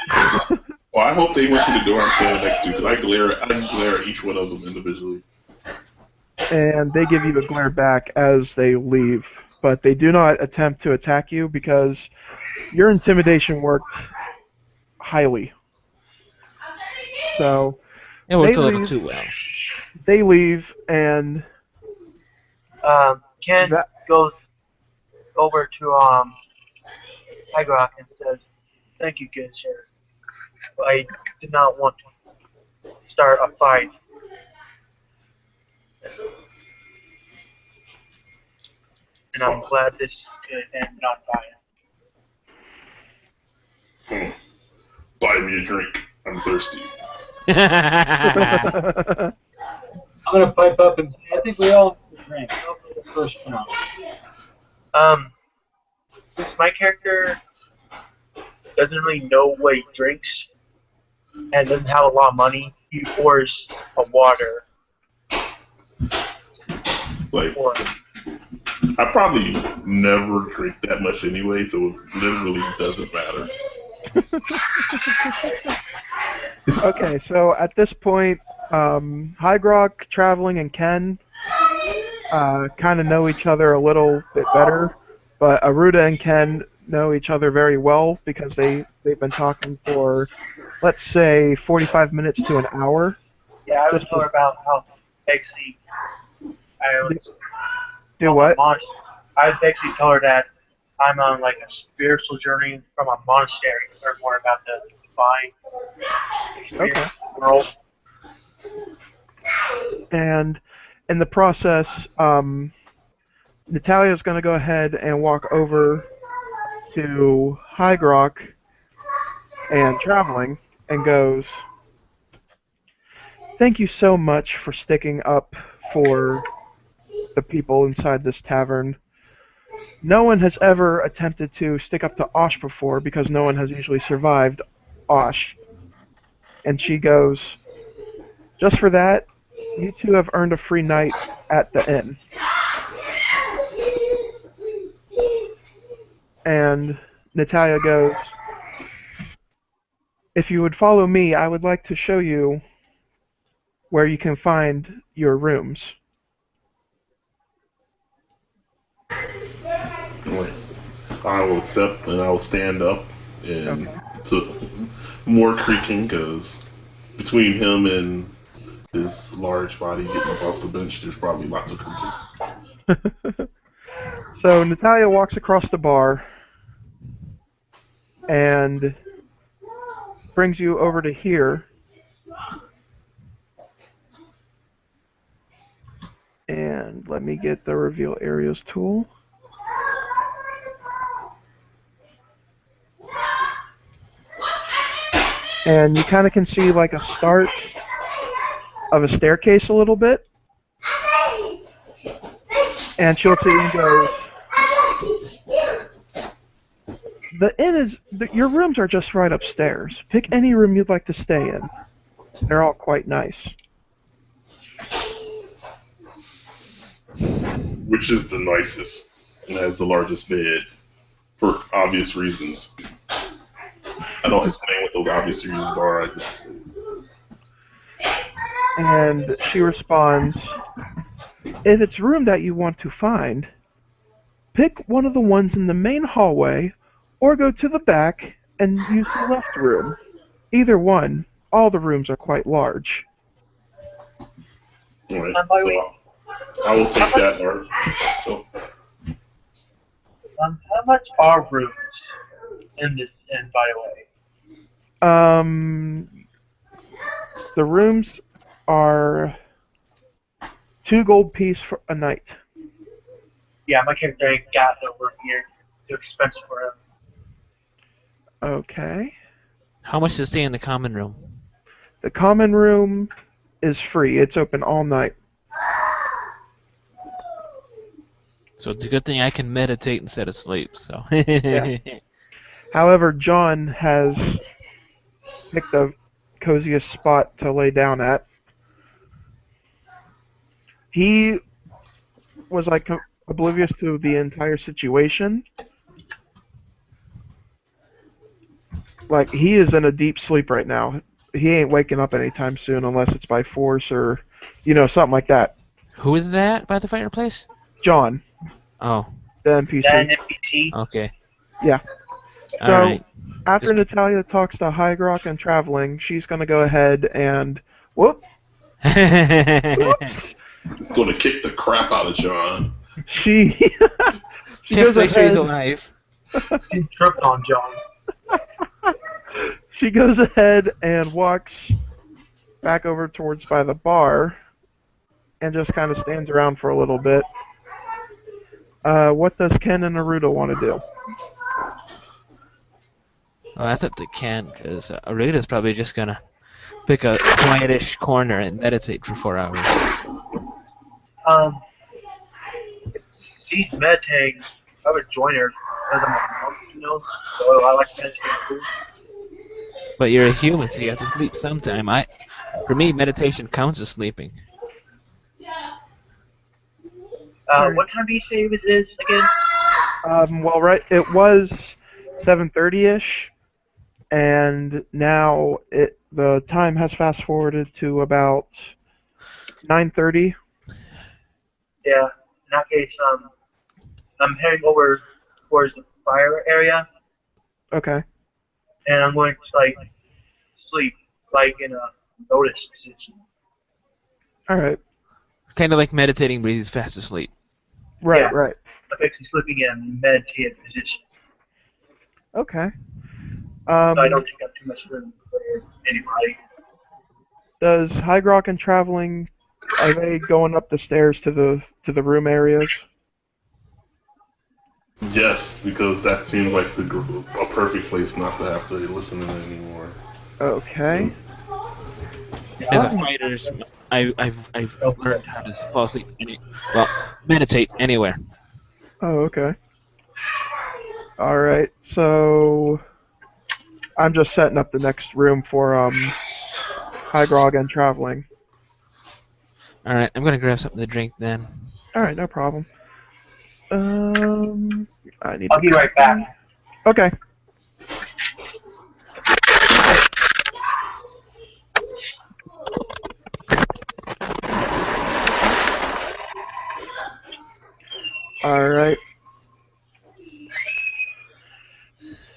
Well, I hope they went through the door I'm standing next to because I glare at each one of them individually. and they give you a glare back as they leave. But they do not attempt to attack you because your intimidation worked highly. So It worked they a little leave. too well. They leave, and Ken That- goes over to Hygrock and says, "Thank you, good sir. I did not want to start a fight." And I'm glad this could end on violence. Buy me a drink. I'm thirsty. I'm gonna pipe up and say, I think we all drink? Go for the first round. Since my character doesn't really know what he drinks and doesn't have a lot of money, he pours a water Like, for him. I probably never drink that much anyway, so it literally doesn't matter. Okay, so at this point, Hygrok, Traveling, and Ken kind of know each other a little bit better, but Aruda and Ken know each other very well because they've been talking for, let's say, 45 minutes to an hour. Yeah, I was Just told to- about how Bexy. I was Do on what? I basically told her that I'm on like a spiritual journey from a monastery to learn more about the divine experience Okay. of the world. And in the process, Natalia's going to go ahead and walk over to Hygrok and Traveling and goes, "Thank you so much for sticking up for the people inside this tavern. No one has ever attempted to stick up to Osh before because no one has usually survived Osh." And she goes, "Just for that, you two have earned a free night at the inn." And Natalia goes, "If you would follow me, I would like to show you where you can find your rooms." Like, I will accept and I will stand up and Okay. to more creaking because between him and his large body getting up off the bench, there's probably lots of creaking. So Natalia walks across the bar and brings you over to here. And let me get the reveal areas tool. And you kind of can see like a start of a staircase a little bit. And she looks at you and goes, "The inn is, your rooms are just right upstairs. Pick any room you'd like to stay in. They're all quite nice." Which is the nicest and has the largest bed for obvious reasons. I don't explain what those obvious reasons are. I just And she responds, "If it's room that you want to find, pick one of the ones in the main hallway or go to the back and use the left room. Either one, all the rooms are quite large." all right. By the So way, I will take that. Or so how much are rooms in this inn, by the way? The rooms are 2 gold piece for a night. Yeah, my character ain't got no room here. Too expensive for him. Okay. How much to stay in the common room? The common room is free. It's open all night. So it's a good thing I can meditate instead of sleep. So. Yeah. However, John has picked the coziest spot to lay down at. He was like oblivious to the entire situation. Like, he is in a deep sleep right now. He ain't waking up anytime soon unless it's by force or, something like that. Who is that by the fireplace? John, Oh, the That NPC. an NPC? okay. Yeah. All So, right. after Just- Natalia talks to Hygrok and Traveling, she's going to go ahead and... Whoops! it's going to kick the crap out of John. She Just goes make sure he's ahead. alive. He tripped on John. She goes ahead and walks back over towards by the bar and just kind of stands around for a little bit. What does Ken and Naruto want to do? Well, that's up to Ken, because Auridon's probably just gonna pick a quietish corner and meditate for 4 hours. she's meditating, I would join her because I'm a monk, so I like meditating too. But you're a human, so you have to sleep sometime. For me, meditation counts as sleeping. Alright. What time do you say it is again? Well, right, it was 7:30ish, and now the time has fast forwarded to about 9:30. Yeah. In that case, I'm heading over towards the fire area, Okay. and I'm going to sleep in a lotus position. All right. Kind of like meditating, but he's fast asleep. Right. Yeah. Right. I'm basically sleeping in a meditative position, Okay. so I don't take up too much room for anybody. Does Hygrock and traveling, are they going up the stairs to the room areas? Yes, because that seems like a perfect place not to have to listen in anymore. Okay. As a fighter, I've learned how to fall asleep meditate anywhere. Oh, okay. All right. So I'm just setting up the next room for Hygrog and traveling. All right, I'm gonna grab something to drink then. All right, no problem. I need. I'll be right back. Okay. All right.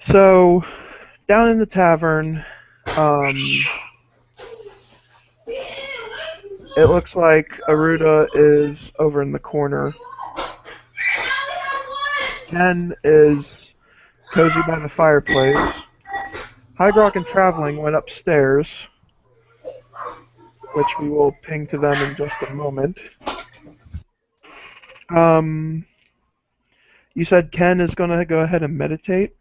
So, down in the tavern, it looks like Aruda is over in the corner. Ken is cozy by the fireplace. Hygrock and Traveling went upstairs, which we will ping to them in just a moment. You said Ken is going to go ahead and meditate?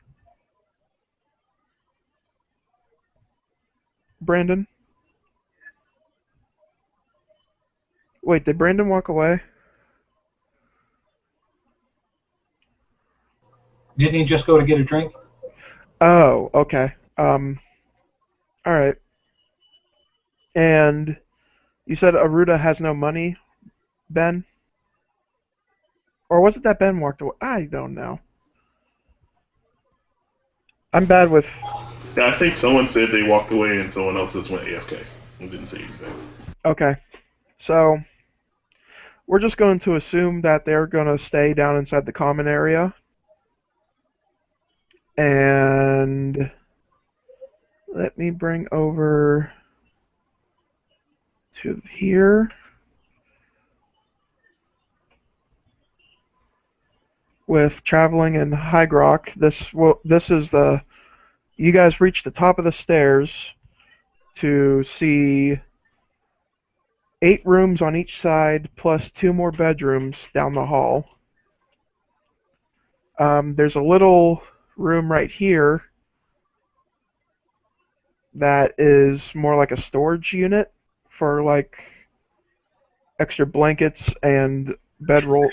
Brandon? Wait, did Brandon walk away? Didn't he just go to get a drink? Oh, okay. Alright. And you said Aruda has no money, Ben? Or was it that Ben walked away? I don't know. I'm bad with... Yeah, I think someone said they walked away and someone else just went AFK and didn't say anything. Okay. So, we're just going to assume that they're going to stay down inside the common area. And let me bring over to here. With Traveling and Hygrock, this is the... You guys reach the top of the stairs to see 8 rooms on each side, plus 2 more bedrooms down the hall. There's a little room right here that is more like a storage unit for like extra blankets and bedrolls.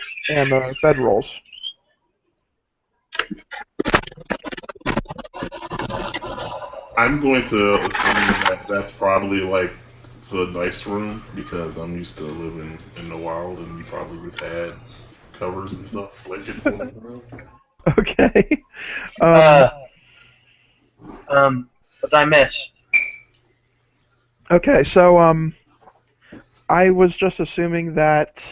I'm going to assume that that's probably like the nice room because I'm used to living in the wild and you probably just had covers and stuff, blankets in the room. Okay. What I missed? Okay, so I was just assuming that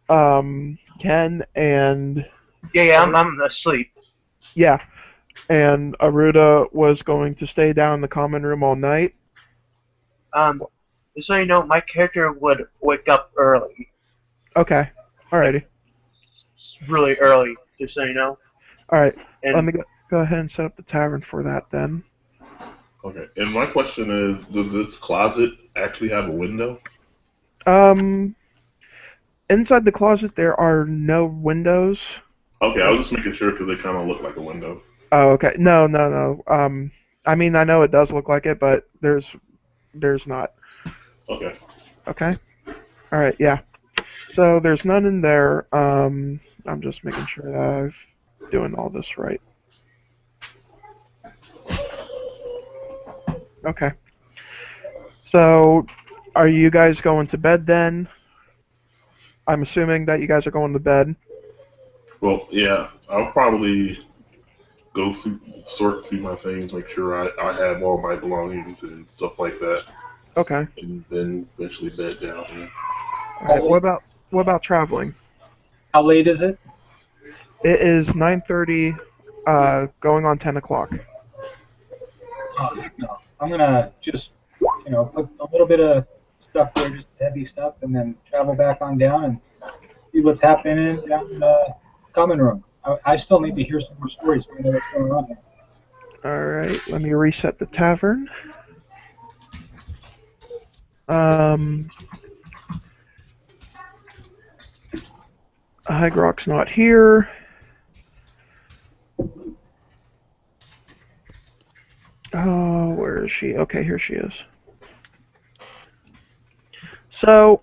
Ken and Yeah, I'm asleep. yeah, and Aruda was going to stay down in the common room all night. Just so you know, my character would wake up early. Okay, alrighty. Really early, just so you know. Alright, And let me go ahead and set up the tavern for that then. Okay, and my question is, does this closet actually have a window? Inside the closet there are no windows. Okay, I was just making sure because they kind of look like a window. Oh, okay. No. I mean, I know it does look like it, but there's not. Okay. Okay. All right. Yeah. So there's none in there. I'm just making sure that I'm doing all this right. Okay. So, are you guys going to bed then? I'm assuming that you guys are going to bed. Well, yeah, I'll probably go through, sort through my things, make sure I have all my belongings and stuff like that, Okay. and then eventually bed down. Yeah. All right. What about traveling? How late is it? It is 9:30, going on 10 o'clock. Oh, heck no. I'm gonna just, put a little bit of stuff there, just heavy stuff, and then travel back on down and see what's happening down in the common room. I still need to hear some more stories to know what's going on here. All right. Let me reset the tavern. Hygrock's not here. Oh, where is she? Okay, here she is. So,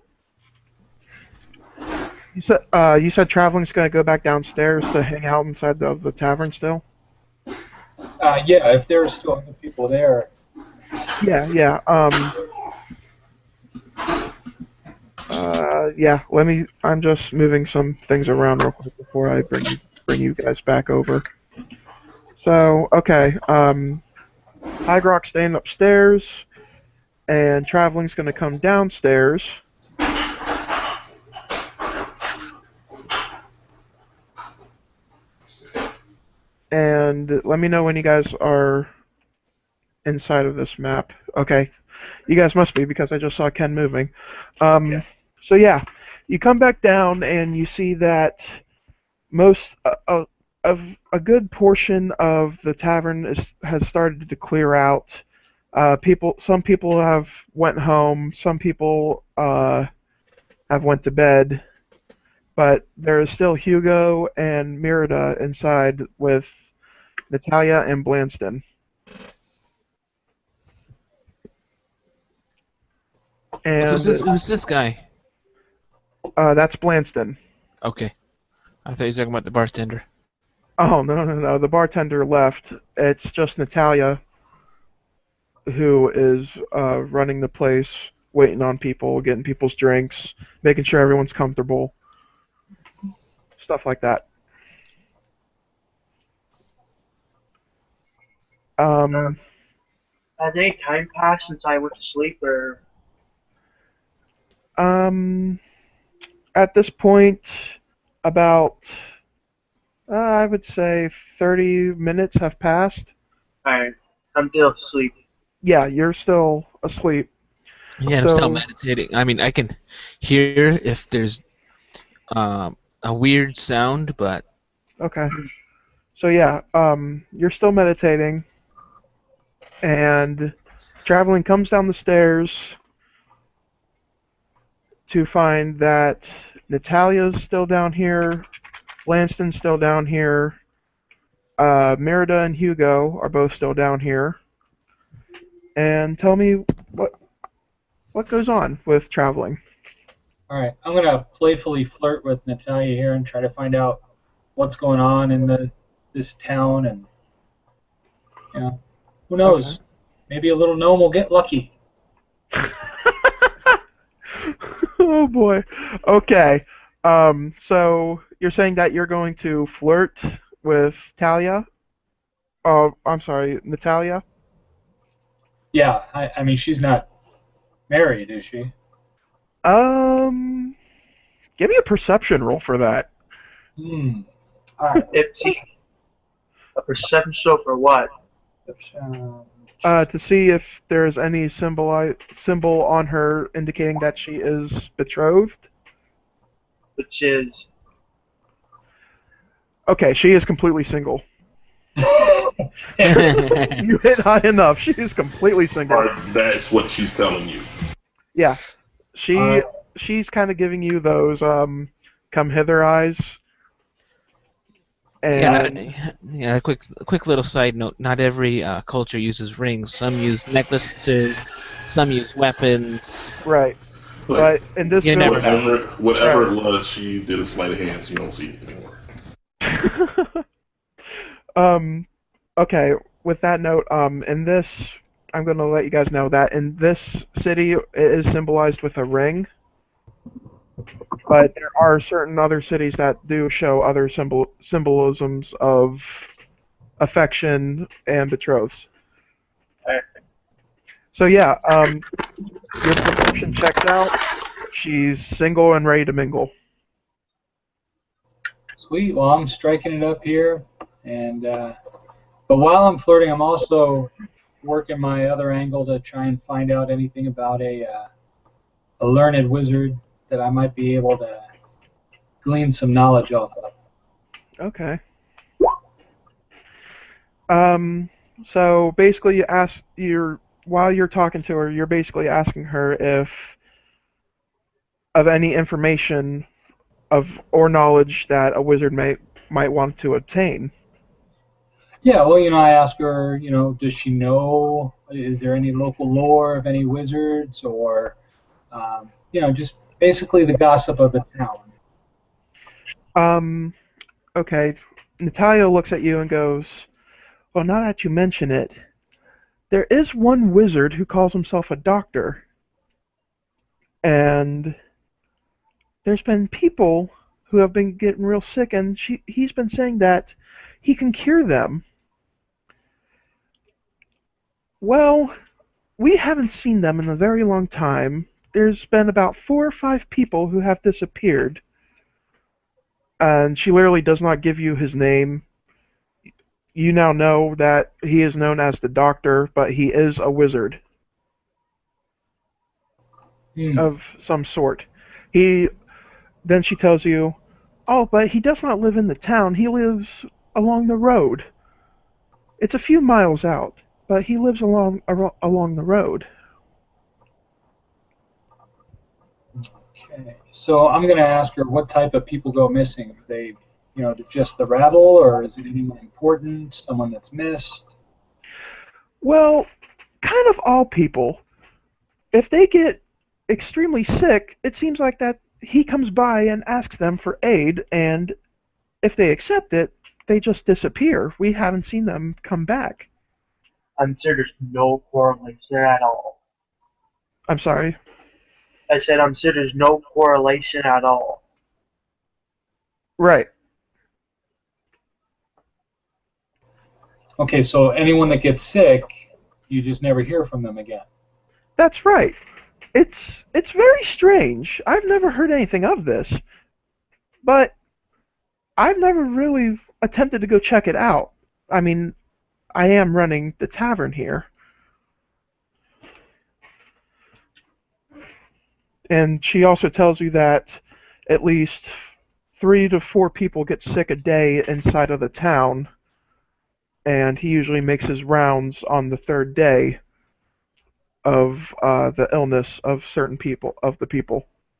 you said traveling's gonna go back downstairs to hang out inside of the tavern still? Yeah, if there are still other people there. Yeah. Yeah. I'm just moving some things around real quick before I bring you guys back over. So, okay. Hygrock's staying upstairs, and traveling's gonna come downstairs. And let me know when you guys are inside of this map. Okay, you guys must be because I just saw Ken moving. Yeah. So yeah, you come back down and you see that most of a good portion of the tavern has started to clear out. Some people have went home. Some people have went to bed. But there is still Hugo and Merida inside with Natalia and Blanston. And Who's this guy? that's Blanston. Okay. I thought you were talking about the bartender. Oh, no. The bartender left. It's just Natalia who is running the place, waiting on people, getting people's drinks, making sure everyone's comfortable. Stuff like that. Has any time passed since I went to sleep, or At this point, about I would say 30 minutes have passed. alright, I'm still asleep. Yeah, you're still asleep. Yeah, I'm still meditating. I mean, I can hear if there's a weird sound, but Okay. So yeah, you're still meditating, and traveling comes down the stairs to find that Natalia's still down here, Lanston's still down here, Merida and Hugo are both still down here. And tell me what goes on with traveling. All right, I'm gonna playfully flirt with Natalia here and try to find out what's going on in this town, and who knows? Okay. Maybe a little gnome will get lucky. Oh boy. Okay. So you're saying that you're going to flirt with Talia? Oh, I'm sorry, Natalia? Yeah, I mean she's not married, is she? Give me a perception roll for that. Hmm. All right. A perception show for what? To see if there's any symbol on her indicating that she is betrothed. Which is Okay, she is completely single. You hit high enough. She is completely single. Or that's what she's telling you. Yeah, she's kind of giving you those come hither eyes. And yeah. Quick little side note: not every culture uses rings. Some use necklaces. Some use weapons. right, but in this You never village, know. Whatever Right. it was, she did a sleight of hand, so you don't see it anymore. um, okay. With that note, in this, I'm going to let you guys know that in this city, it is symbolized with a ring. But there are certain other cities that do show other symbolisms of affection and betroths. Alright. So yeah, your perception checks out. She's single and ready to mingle. Sweet. Well, I'm striking it up here, and but while I'm flirting, I'm also working my other angle to try and find out anything about a learned wizard that I might be able to glean some knowledge off of. Okay. So basically, while you're talking to her, you're basically asking her if of any information or knowledge that a wizard might want to obtain. Yeah, well, I ask her, does she know? Is there any local lore of any wizards, or just basically the gossip of the town? Okay. Natalia looks at you and goes, "Well, now that you mention it, there is one wizard who calls himself a doctor, and there's been people who have been getting real sick, and he's been saying that he can cure them. Well, we haven't seen them in a very long time. There's been about 4 or 5 people who have disappeared, and she literally does not give you his name. You now know that he is known as the Doctor, but he is a wizard of some sort. Then she tells you, oh, but he does not live in the town. He lives along the road. It's a few miles out, but he lives along the road." Okay. So I'm going to ask her what type of people go missing. Are they, just the rabble, or is it anyone important, someone that's missed? Well, kind of all people. If they get extremely sick, it seems like that he comes by and asks them for aid, and if they accept it, they just disappear. We haven't seen them come back. I'm sure there's no correlation at all. I'm sorry. I said I'm sure there's no correlation at all. Right. Okay, so anyone that gets sick, you just never hear from them again. That's right. It's very strange. I've never heard anything of this, but I've never really attempted to go check it out. I mean, I am running the tavern here. And she also tells you that at least 3 to 4 people get sick a day inside of the town, and he usually makes his rounds on the 3rd day of the illness of certain people,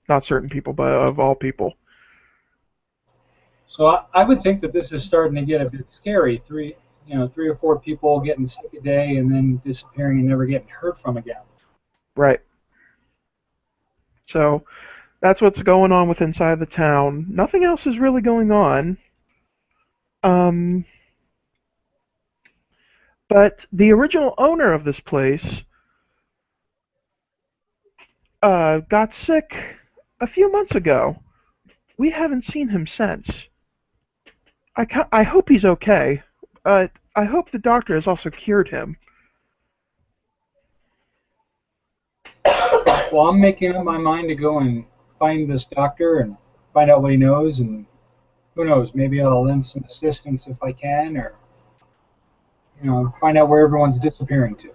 not certain people, but of all people. So I would think that this is starting to get a bit scary. 3 or 4 people getting sick a day and then disappearing and never getting heard from again. Right. So that's what's going on with inside the town. Nothing else is really going on. But the original owner of this place got sick a few months ago. We haven't seen him since. I hope he's okay. I hope the doctor has also cured him. Well, I'm making up my mind to go and find this doctor and find out what he knows, and who knows, maybe I'll lend some assistance if I can, or find out where everyone's disappearing to.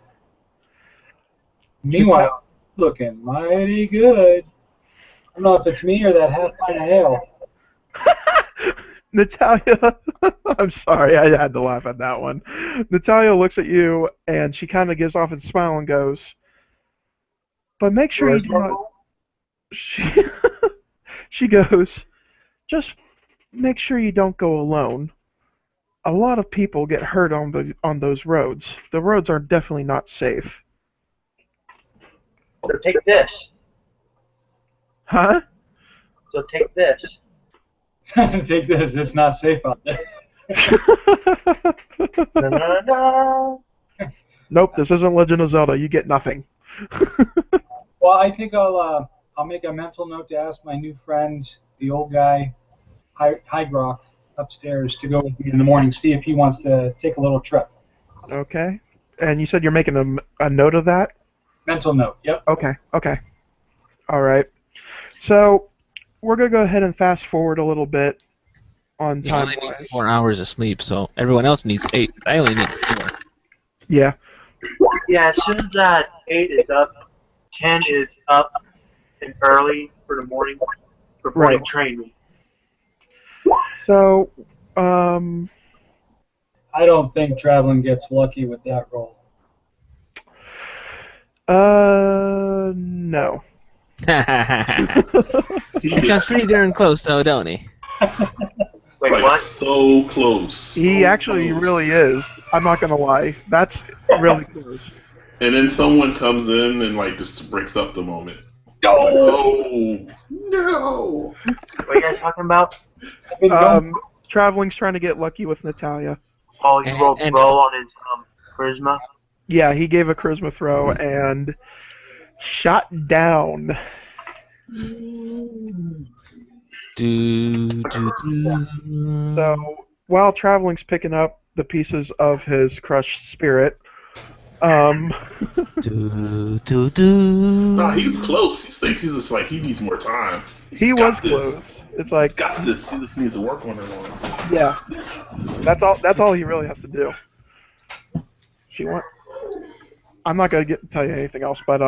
Meanwhile, looking mighty good. I don't know if it's me or that half pint of ale. Natalia, I'm sorry, I had to laugh at that one. Natalia looks at you and she kind of gives off a smile and goes, "But make sure you do not." She goes, "Just make sure you don't go alone. A lot of people get hurt on those roads. The roads are definitely not safe." So take this. Huh? So take this. Take this. It's not safe out there. Da-da-da. Nope, this isn't Legend of Zelda. You get nothing. Well, I think I'll make a mental note to ask my new friend, the old guy, Hydrock, upstairs to go with me in the morning, see if he wants to take a little trip. Okay. And you said you're making a note of that? Mental note. Yep. Okay. All right. So we're going to go ahead and fast forward a little bit on You only time-wise. need 4 hours of sleep, so everyone else needs 8. I only need 4. Yeah. Yeah, as soon as that 8 is up, Ken is up and early for the morning for morning Right. training. So, I don't think traveling gets lucky with that role. no. He comes pretty darn close, though, don't he? Wait, Like, what? so close. He so actually close. really is. I'm not gonna lie. That's really close. And then someone comes in and like just breaks up the moment. No. Oh no! What are you guys talking about? Traveling's trying to get lucky with Natalia. Oh, he rolled And- low on his charisma. Yeah, he gave a charisma throw and shot down. So while Traveling's picking up the pieces of his crushed spirit, Nah, he was close. He's just like he needs more time. he He's was got this. close. It's He's like, got this. He just needs to work on it more. yeah, that's all he really has to do. I'm not gonna tell you anything else, but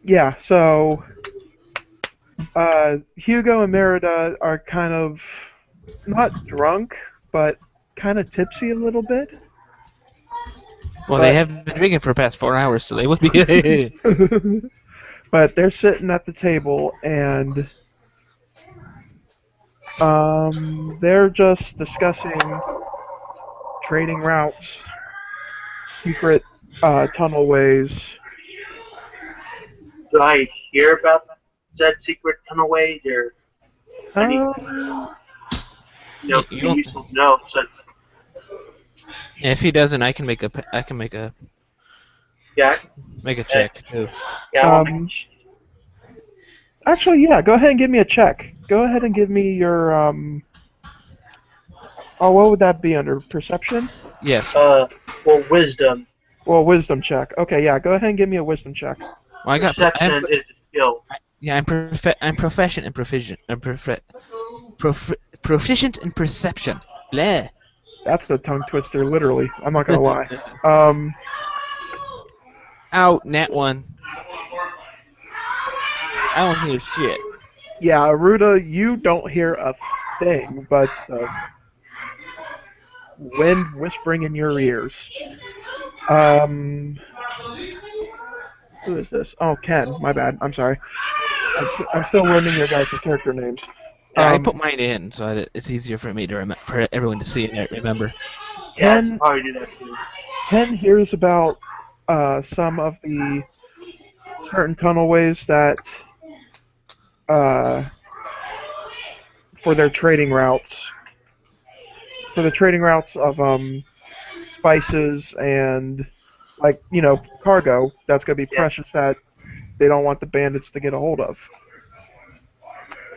yeah. So Hugo and Merida are kind of not drunk, but kind of tipsy a little bit. Well, they have been drinking for the past 4 hours, so they would be. But they're sitting at the table and they're just discussing trading routes, secret tunnel ways. Do I hear about said secret tunnel ways or Um, you You don't- useful to know? So, If he doesn't, I can make a yeah, check too. yeah. I'll Um, actually, yeah. Go ahead and give me a check. Go ahead and give me your Oh, what would that be under? Perception? Yes. well, wisdom. Well, wisdom check. Okay, yeah. Go ahead and give me a wisdom check. Well, I got. Perception is a skill. I'm proficient in proficient. Proficient in perception. Bleh. That's the tongue twister, literally. I'm not gonna lie. Out, nat 1. I don't hear shit. Yeah, Aruda, you don't hear a thing, but wind whispering in your ears. Who is this? Oh, Ken. My bad. I'm sorry. I'm still learning your guys' character names. Yeah, I put mine in, so that it's easier for me to for everyone to see and remember. Yeah, I Ken, should probably do that too. Ken hears about some of the certain tunnelways that for their trading routes. For the trading routes of spices and cargo that's gonna be precious that they don't want the bandits to get a hold of.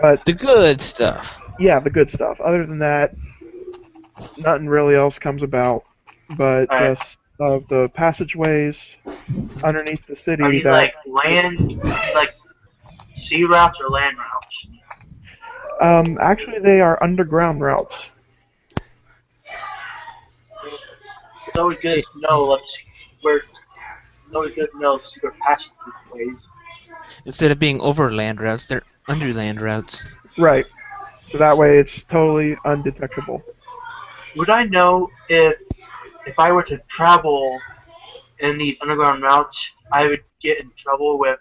But The good stuff. yeah, the good stuff. Other than that, nothing really else comes about, but Alright. just of the passageways underneath the city Are these that like sea routes or land routes? actually they are underground routes. It's always good to know it's always good to know secret passageways. Instead of being overland routes, they're underland routes. Right. So that way it's totally undetectable. Would I know if I were to travel in these underground routes, I would get in trouble with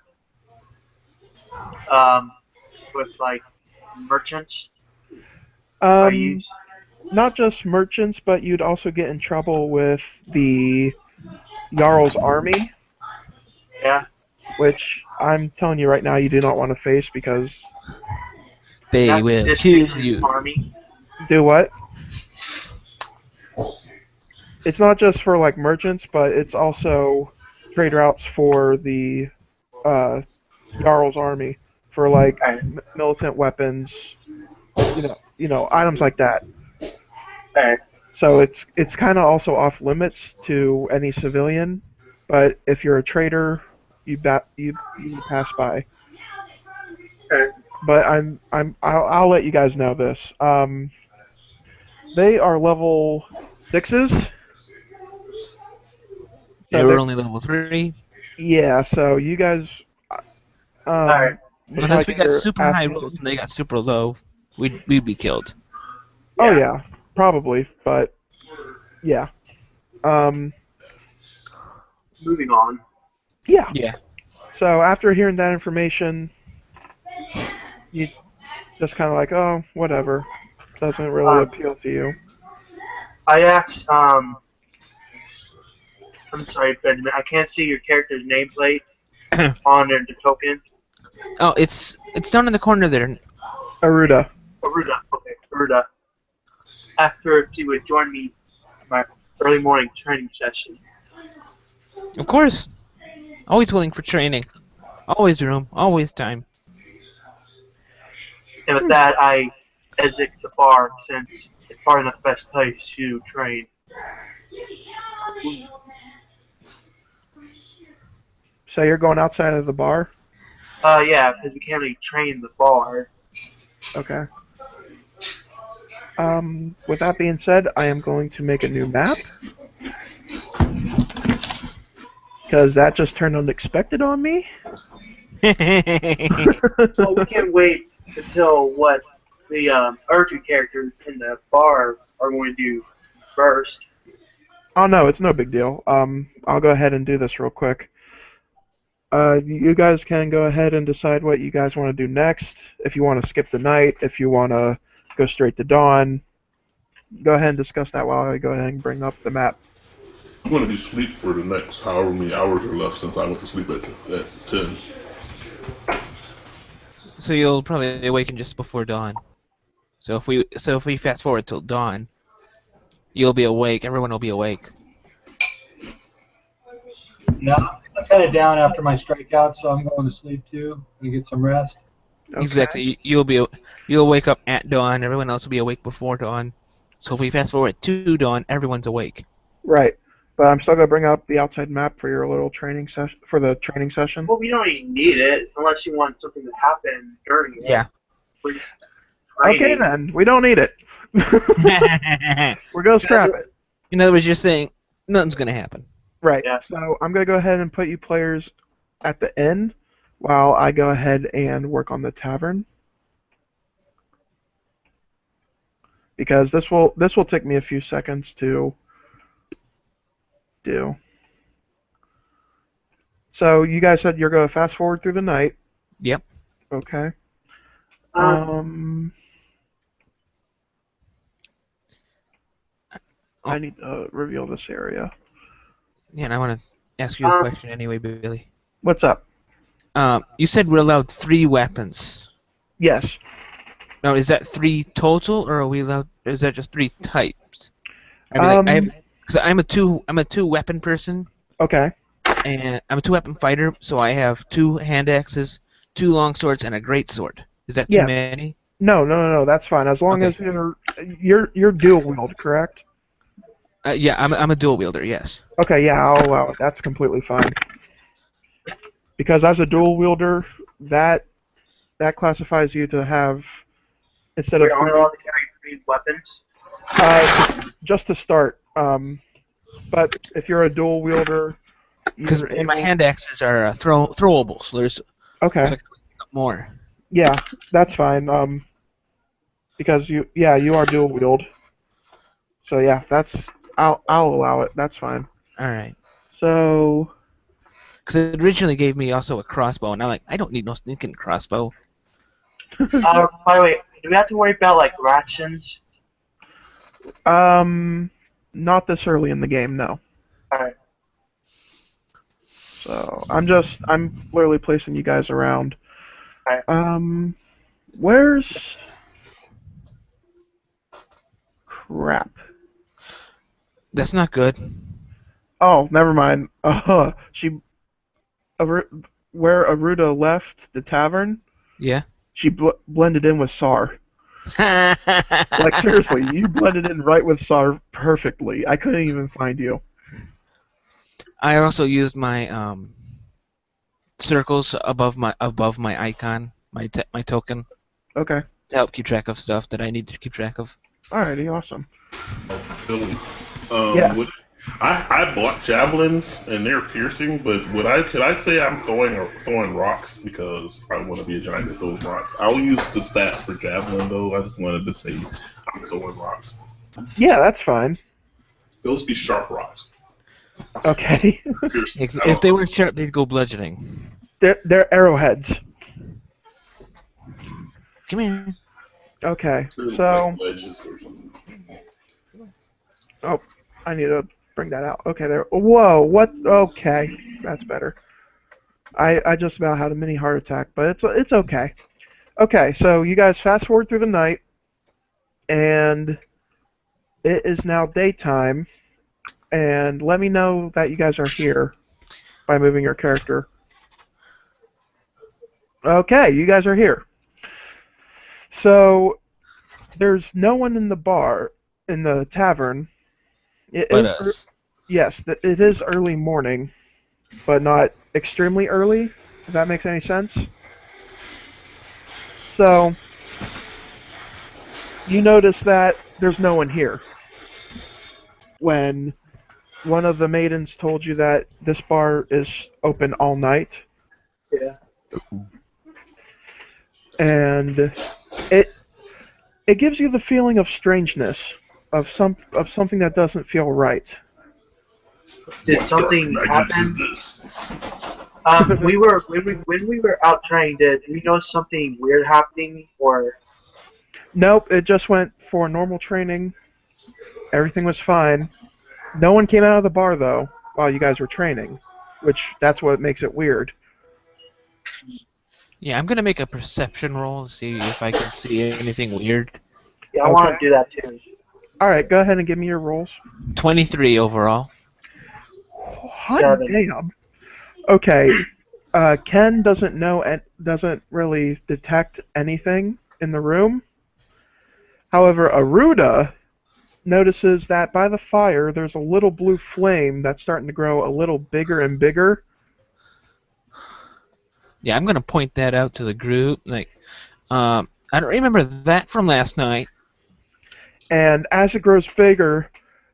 like merchants? Not just merchants, but you'd also get in trouble with the Jarl's army, Yeah. which I'm telling you right now you do not want to face because They That's will this kill nation's you. Army. Do what? It's not just for like merchants, but it's also trade routes for the Jarl's army for like Alright. militant weapons, items like that. Alright. So it's kind of also off limits to any civilian, but if you're a trader, you pass by. Alright. But I'll let you guys know this. They are level 6s. They So were they're only level 3. yeah. So you guys, Alright. would Unless probably we get got your super ass high handed. rolls and they got super low, we'd be killed. Oh yeah, probably. But yeah. Moving on. Yeah. Yeah. So after hearing that information, you just kind of like, oh, whatever. Doesn't really appeal to you. I asked, I'm sorry, Benjamin, I can't see your character's nameplate on the token. Oh, it's down in the corner there. Aruda. Auridon. Okay, Auridon. After she would join me in my early morning training session. Of course. Always willing for training. Always room. Always time. And with that, I exit the bar since it's probably not the best place to train. So you're going outside of the bar? Yeah, because we can't really train in the bar. Okay. With that being said, I am going to make a new map. Because that just turned unexpected on me. Well, we can wait until what the other two characters in the bar are going to do first. Oh no, it's no big deal. I'll go ahead and do this real quick. You guys can go ahead and decide what you guys want to do next. If you want to skip the night, if you want to go straight to dawn, go ahead and discuss that while I go ahead and bring up the map. I'm going to do sleep for the next however many hours are left since I went to sleep at 10. So you'll probably awaken just before dawn. So if we fast forward till dawn, you'll be awake. Everyone will be awake. No, I'm kind of down after my strikeout, so I'm going to sleep too and get some rest. Okay. Exactly. You'll wake up at dawn. Everyone else will be awake before dawn. So if we fast forward to dawn, everyone's awake. Right. But I'm still gonna bring up the outside map for your little training session for the training session. Well, we don't even need it unless you want something to happen during it. Yeah. We're just Okay training. then, we don't need it. We're gonna scrap it. In other words, you're saying nothing's gonna happen. Right. Yeah. So I'm gonna go ahead and put you players at the end while I go ahead and work on the tavern. Because this will take me a few seconds to do. So you guys said you're gonna fast forward through the night. Yep. Okay. Um, I need to reveal this area. Yeah, and I want to ask you a question anyway, Billy. What's up? You said we're allowed 3 weapons. Yes. Now, is that 3 total, or are we allowed? Or is that just 3 types? I mean, because I'm a two weapon person, Okay. and I'm a 2 weapon fighter, so I have 2 hand axes, 2 long swords, and a great sword. Is that too Yeah. many? No. That's fine. As long Okay. as you're dual wield, correct? Yeah, I'm a dual wielder. Yes. Okay. Yeah, I'll allow it. That's completely fine. Because as a dual wielder, that classifies you to have instead of we're only allowed to carry 3 weapons. just to start. But if you're a dual wielder, Because you're my able- hand axes are throwable, so there's Okay. so I can pick up more. Yeah, that's fine. Because you are dual wield. So yeah, I'll allow it. That's fine. All right. So Because it originally gave me also a crossbow, and I'm like, I don't need no stinking crossbow. By the way, do we have to worry about like rations? not this early in the game, no. Alright. So I'm literally placing you guys around. Alright. Where's crap. That's not good. Oh, never mind. She where Aruda left the tavern, Yeah. she blended in with Sar. Like seriously, you blended in right with Sar perfectly. I couldn't even find you. I also used my circles above my icon, my token, Okay. to help keep track of stuff that I need to keep track of. Alrighty, awesome. Billy. Yeah. I bought javelins and they're piercing, but could I say I'm throwing rocks because I want to be a giant that throws rocks? I'll use the stats for javelin though. I just wanted to say I'm throwing rocks. Yeah, that's fine. Those be sharp rocks. Okay. Piercing. If they weren't sharp, they'd go bludgeoning. They're arrowheads. Come here. Okay. They're So like wedges or something. oh, I need to bring that out. Okay, there. Whoa, what? Okay, that's better. I just about had a mini heart attack, but it's okay. Okay, so you guys fast forward through the night, and it is now daytime. And let me know that you guys are here by moving your character. Okay, you guys are here. So there's no one in the bar, in the tavern. It But is us. yes, it is early morning, but not extremely early. If that makes any sense. So you notice that there's no one here. When one of the maidens told you that this bar is open all night, Yeah. and it gives you the feeling of strangeness, of something that doesn't feel right. Did What something dark magic happen? is this? When we were out trying, did we notice something weird happening, or Nope, it just went for normal training. Everything was fine. No one came out of the bar though while you guys were training, which that's what makes it weird. Yeah, I'm gonna make a perception roll to see if I can see anything weird. yeah, I Okay. want to do that too. All right, go ahead and give me your rolls. 23 overall. Hot 7. damn. Okay, Ken doesn't know and doesn't really detect anything in the room. However, Aruda notices that by the fire there's a little blue flame that's starting to grow a little bigger and bigger. Yeah, I'm gonna point that out to the group. Like, I don't remember that from last night. And as it grows bigger,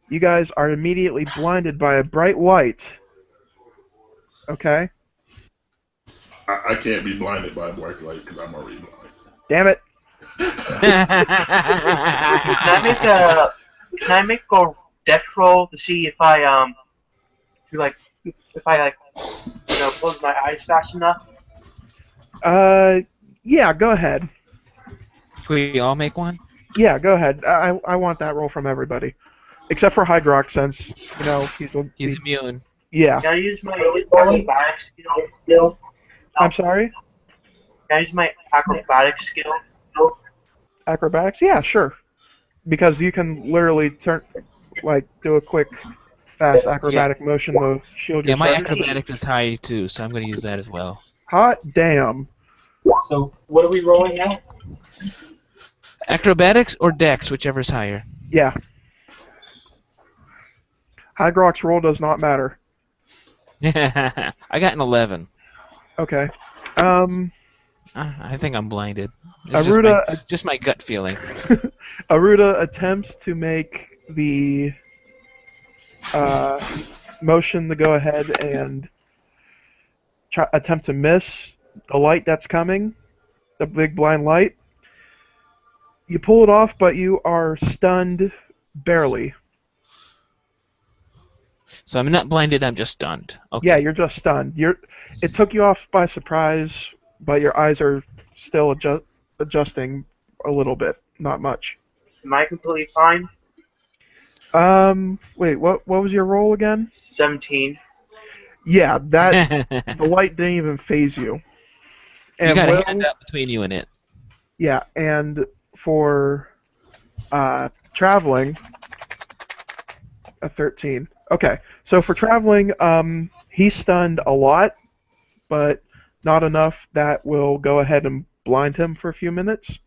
you guys are immediately blinded by a bright light. Okay? I can't be blinded by a black light because I'm already blind. Damn it. Can I make a dex roll to see if I close my eyes fast enough? Yeah, go ahead. Can we all make one? Yeah, go ahead. I want that roll from everybody. Except for Hydrox, since, He's immune. yeah. Can I use my acrobatic skill? I'm sorry? Can I use my acrobatic skill? Acrobatics? Yeah, sure. Because you can literally do a quick, fast acrobatic motion to shield Yeah, my yourself. acrobatics is high too, so I'm gonna use that as well. Hot damn. So what are we rolling now? Acrobatics or dex, whichever's higher. Yeah. Hydrox roll does not matter. I got an 11. Okay. I think I'm blinded. It's Aruda, just my gut feeling. Aruda attempts to make the motion to go ahead and attempt to miss the light that's coming, the big blind light. You pull it off, but you are stunned barely. So I'm not blinded, I'm just stunned. Okay. Yeah, you're just stunned. It took you off by surprise, but your eyes are still adjusting a little bit, not much. Am I completely fine? Wait, what was your roll again? 17. Yeah, that the light didn't even phase you. And you got a Will, hand up between you and it. yeah, and for traveling, a 13. Okay, so for traveling, he's stunned a lot, but not enough that will go ahead and blind him for a few minutes.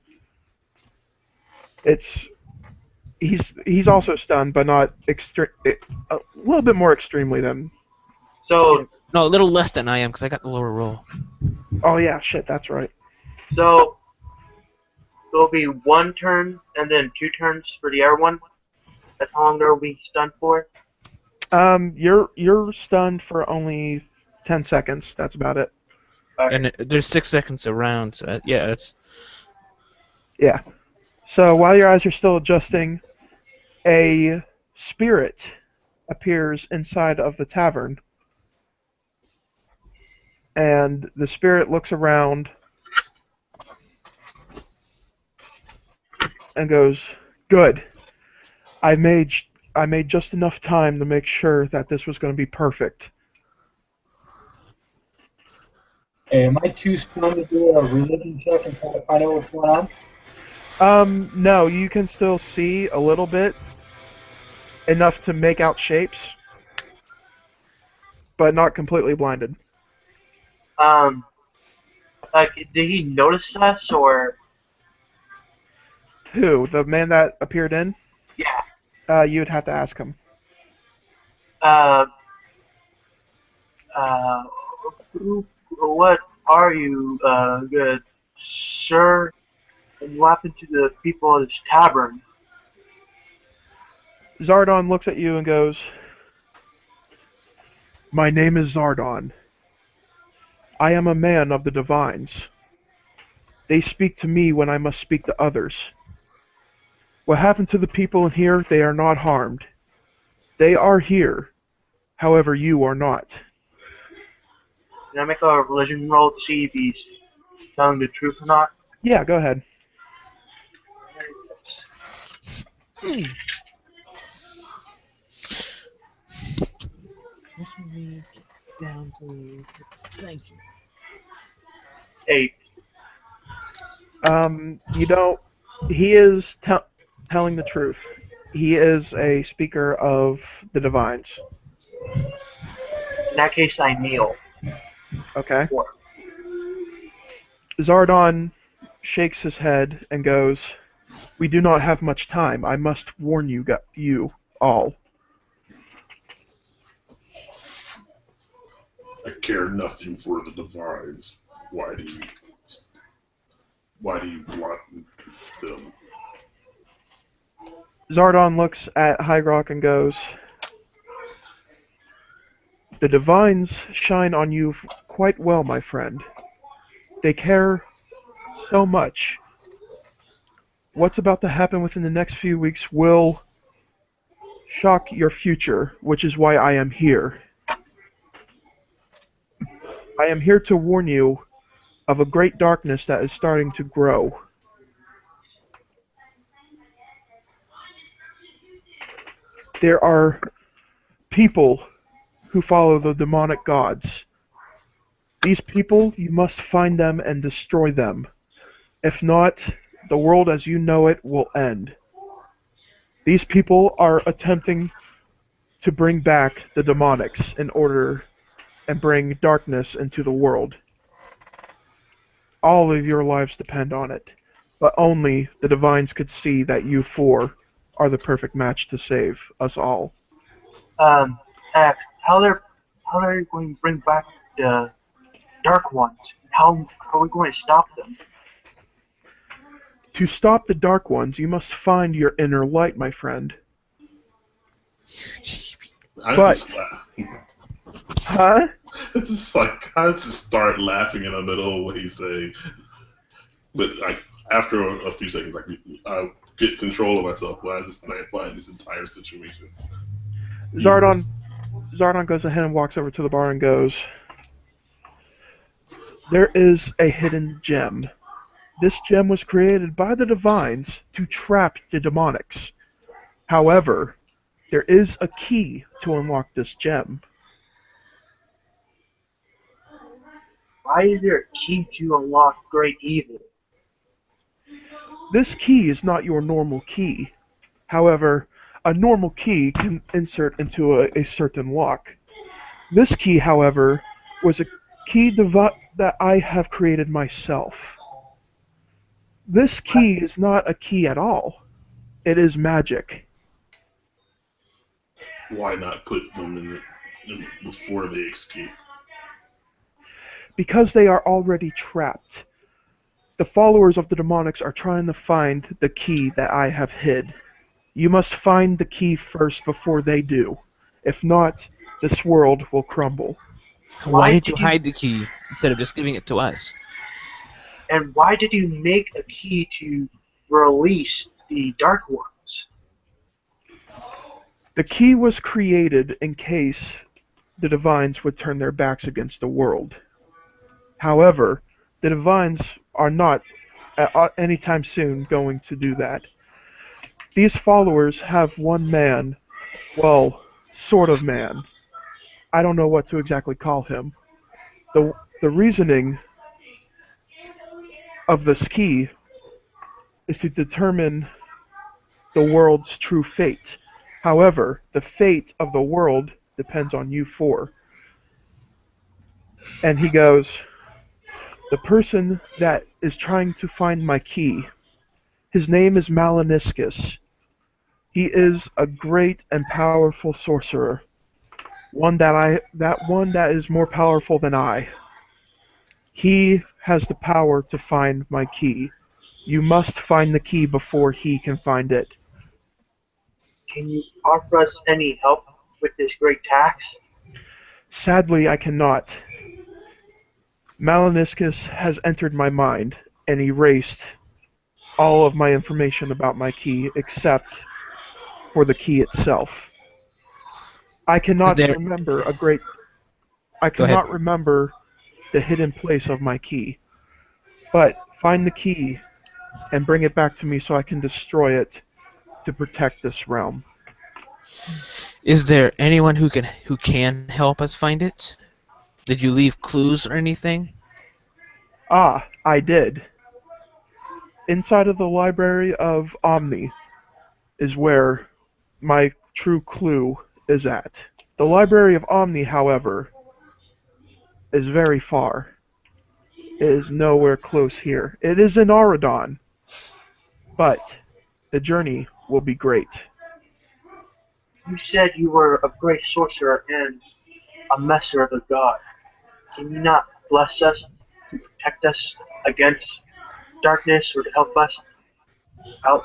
He's also stunned, but not a little bit more extremely than. So, No, a little less than I am because I got the lower roll. Oh yeah, shit, that's right. so there'll be one turn and then 2 turns for the air one. That's how long they'll be stunned for. You're stunned for only 10 seconds. That's about it. And there's 6 seconds around. So yeah, it's Yeah. So while your eyes are still adjusting, a spirit appears inside of the tavern, and the spirit looks around and goes, "Good. I made I made just enough time to make sure that this was going to be perfect." Hey, am I too stunned to do a religion check and try to find out what's going on? No, you can still see a little bit, enough to make out shapes, but not completely blinded. Like, did he notice us or? Who? The man that appeared in? Yeah. You'd have to ask him. Uh, uh, what are you, good sir? And what happened to the people of this tavern? Zardon looks at you and goes, "My name is Zardon. I am a man of the divines. They speak to me when I must speak to others. What happened to the people in here? They are not harmed. They are here. However, you are not." Can I make a religion roll to see if he's telling the truth or not? Yeah, go ahead. push me down, please. Thank you. 8. You don't. He is telling the truth. He is a speaker of the divines. In that case, I kneel. Okay. 4. Zardon shakes his head and goes, "We do not have much time. I must warn you all. I care nothing for the divines. Why do you want them? Zardon looks at Hygrock and goes, "The divines shine on you quite well, my friend. They care so much. What's about to happen within the next few weeks will shock your future, which is why I am here. I am here to warn you of a great darkness that is starting to grow. There are people who follow the demonic gods. These people, you must find them and destroy them. If not, the world as you know it will end. These people are attempting to bring back the demonics in order and bring darkness into the world. All of your lives depend on it, but only the divines could see that you four are the perfect match to save us all." Ask, how are you going to bring back the Dark Ones? How are we going to stop them? To stop the Dark Ones, you must find your inner light, my friend. Huh? It's just like I just start laughing in the middle of what he's saying, but like after a few seconds, like I get control of myself. But I just find this entire situation. Zardon goes ahead and walks over to the bar and goes, "There is a hidden gem. This gem was created by the divines to trap the demonics. However, there is a key to unlock this gem." Why is there a key to unlock great evil? "This key is not your normal key. However, a normal key can insert into a certain lock. This key, however, was a key that I have created myself. This key is not a key at all. It is magic. Why not put them before they escape? Because they are already trapped. The followers of the demonics are trying to find the key that I have hid. You must find the key first before they do. If not, this world will crumble. Why did you hide the key instead of just giving it to us? And why did you make a key to release the Dark Ones? The key was created in case the Divines would turn their backs against the world. However, the Divines are not anytime soon going to do that. These followers have one man, well, sort of man. I don't know what to exactly call him. The reasoning of this key is to determine the world's true fate. However, the fate of the world depends on you four. And he goes, the person that is trying to find my key, his name is Maliniscus. He is a great and powerful sorcerer. One that is more powerful than I. He has the power to find my key. You must find the key before he can find it. Can you offer us any help with this great task? Sadly, I cannot. Maliniscus has entered my mind and erased all of my information about my key except for the key itself. I cannot remember I cannot remember the hidden place of my key. But find the key and bring it back to me so I can destroy it to protect this realm. Is there anyone who can help us find it? Did you leave clues or anything? Ah, I did. Inside of the library of Omni is where my true clue is at. The library of Omni, however, is very far. It is nowhere close here. It is in Auridon, but the journey will be great. You said you were a great sorcerer and a messer of the god. Can you not bless us to protect us against darkness or to help us out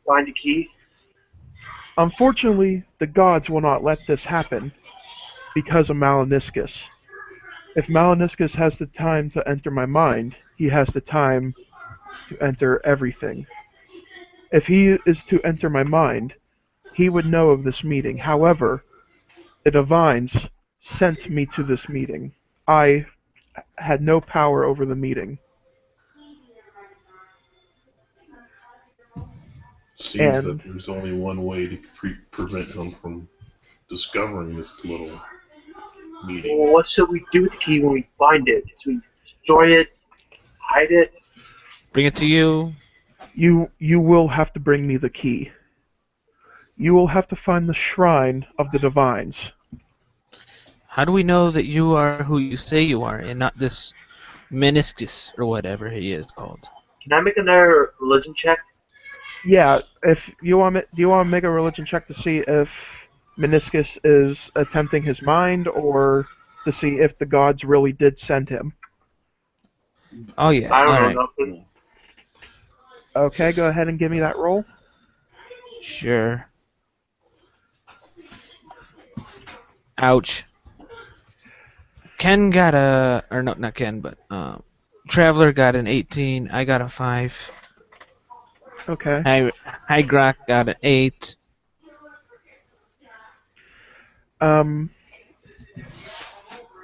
find a key? Unfortunately, the gods will not let this happen because of Maliniscus. If Maliniscus has the time to enter my mind, he has the time to enter everything. If he is to enter my mind, he would know of this meeting. However, the Divines sent me to this meeting. I had no power over the meeting. Seems that there's only one way to prevent him from discovering this little meeting. Well, what should we do with the key when we find it? Should we destroy it? Hide it? Bring it to you? You will have to bring me the key. You will have to find the shrine of the Divines. How do we know that you are who you say you are and not this meniscus or whatever he is called? Can I make another religion check? Yeah, if you want, do you want to make a religion check to see if Meniscus is attempting his mind, or to see if the gods really did send him? Oh yeah. I don't all know right. nothing. Okay, go ahead and give me that roll. Sure. Ouch. Ken got or no, not Ken, but Traveler got an 18. I got a 5. Okay. High Grok got an 8.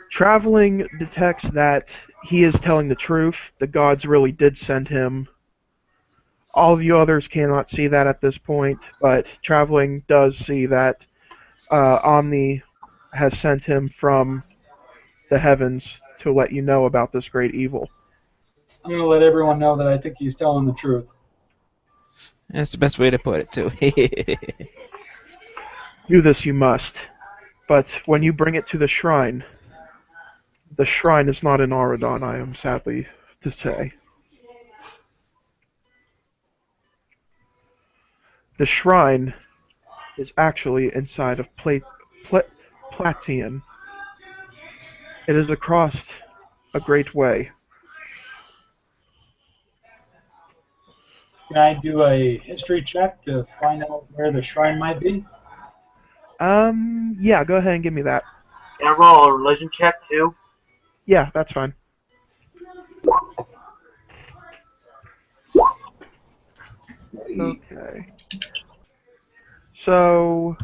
Traveling detects that he is telling the truth. The gods really did send him. All of you others cannot see that at this point, but Traveling does see that Omni has sent him from the heavens to let you know about this great evil. I'm going to let everyone know that I think he's telling the truth. That's the best way to put it, too. Do this you must, but when you bring it to the shrine is not in Auridon, I am sadly to say. The shrine is actually inside of Platian. It is across a great way. Can I do a history check to find out where the shrine might be? Yeah, go ahead and give me that. Can I roll a religion check too? Yeah, that's fine. Okay. So,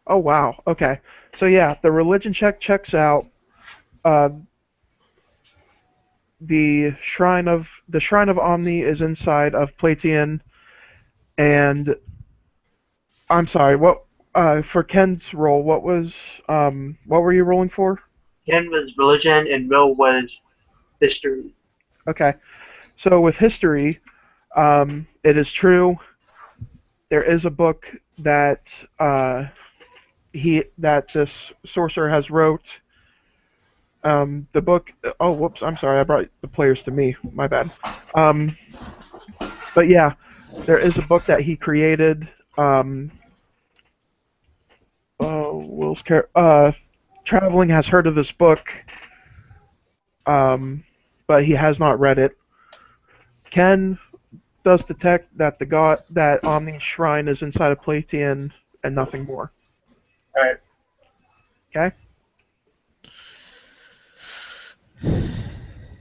oh wow. Okay. So yeah, the religion check checks out. Uh, the shrine of Omni is inside of Platian, and I'm sorry. What for Ken's roll? What were you rolling for? Ken was religion and Will was history. Okay. So with history, it is true. There is a book that this sorcerer has wrote. The book. Oh, whoops! I'm sorry. I brought the players to me. My bad. Um, but yeah, there is a book that he created. Traveling has heard of this book, but he has not read it. Ken does detect that that Omni Shrine is inside of Platian and nothing more. Alright. Okay.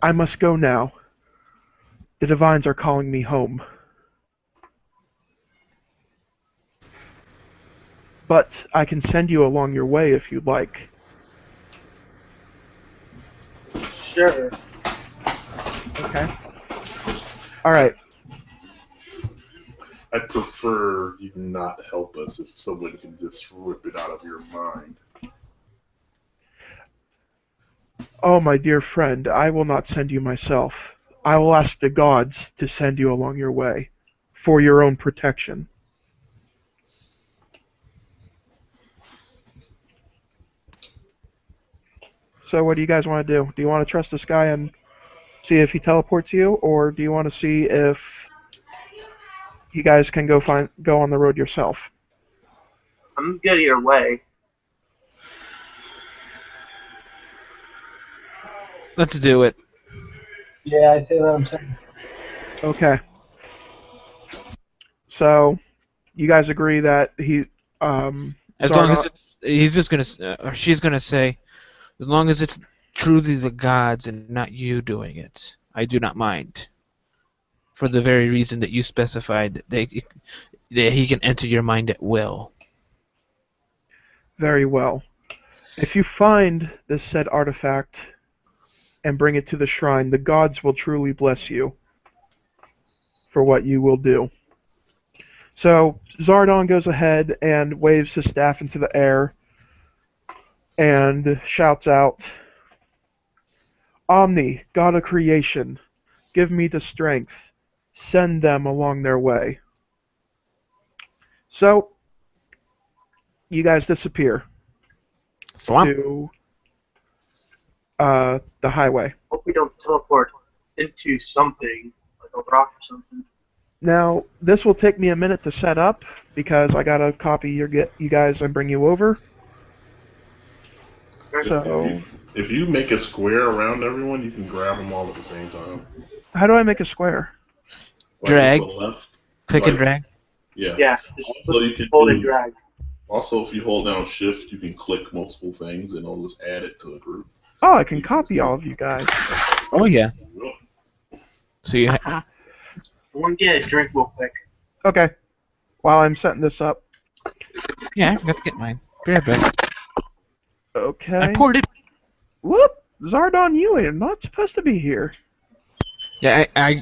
I must go now. The divines are calling me home. But I can send you along your way if you'd like. Sure. Okay. All right. I'd prefer you not help us if someone can just rip it out of your mind. Oh, my dear friend, I will not send you myself. I will ask the gods to send you along your way, for your own protection. So what do you guys want to do? Do you want to trust this guy and see if he teleports you, or do you want to see if you guys can go on the road yourself? I'm good either way. Let's do it. Yeah, I say let him send. Okay. So you guys agree that As long as Zardon. he's just gonna, or she's gonna say, as long as it's truly the gods and not you doing it, I do not mind. For the very reason that you specified, that he can enter your mind at will. Very well. If you find this said artifact and bring it to the shrine, the gods will truly bless you for what you will do. So Zardon goes ahead and waves his staff into the air and shouts out, Omni, God of creation, give me the strength. Send them along their way. So, you guys disappear Thwomp. to the highway. Hope we don't teleport into something, like a rock or something. Now, this will take me a minute to set up because I gotta copy you guys and bring you over. So, If you make a square around everyone, you can grab them all at the same time. how do I make a square? Like Drag. to the left. Click and Like- drag. Yeah. Yeah, just So you can hold and do- drag. Also, if you hold down Shift, you can click multiple things, and it'll just add it to a group. Oh, I can copy all of you guys. Oh yeah. Yep. So you. I want to get a drink real quick. Okay. While I'm setting this up. Yeah, I forgot to get mine. Be right back. Okay. I poured it. Whoop! Zardon, you are not supposed to be here. Yeah, I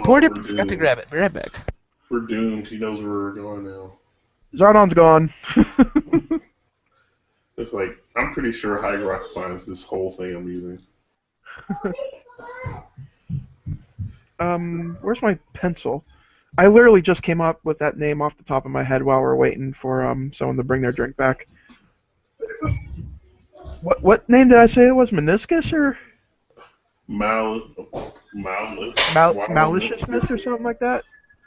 poured it. But forgot to grab it. Be right back. We're doomed. He knows where we're going now. Zardon's gone. It's like, I'm pretty sure High Rock finds this whole thing I'm using. Where's my pencil? I literally just came up with that name off the top of my head while we're waiting for someone to bring their drink back. What name did I say it was? Meniscus or maliciousness or something like that?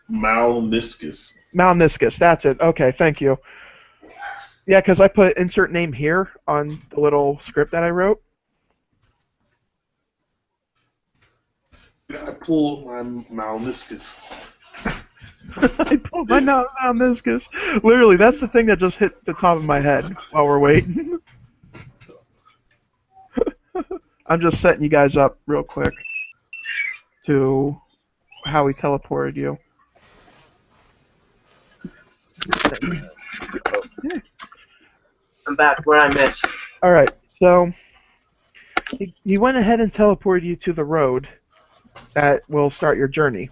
Malniscus. Malniscus. That's it. Okay, thank you. Yeah, because I put insert name here on the little script that I wrote. I pulled my Malniscus. I pulled my Malniscus. Literally, that's the thing that just hit the top of my head while we're waiting. I'm just setting you guys up real quick to how we teleported you. I'm back where I missed. Alright, so he went ahead and teleported you to the road that will start your journey.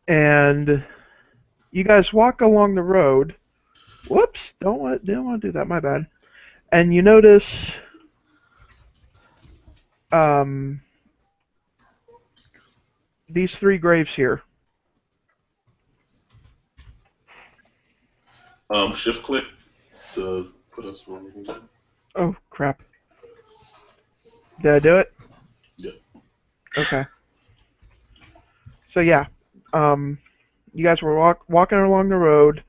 And you guys walk along the road. Whoops, didn't want to do that, my bad. And you notice these 3 graves here. Shift click to put us where we can go. Oh, crap. Did I do it? Yep. Okay. So yeah, you guys were walking along the road,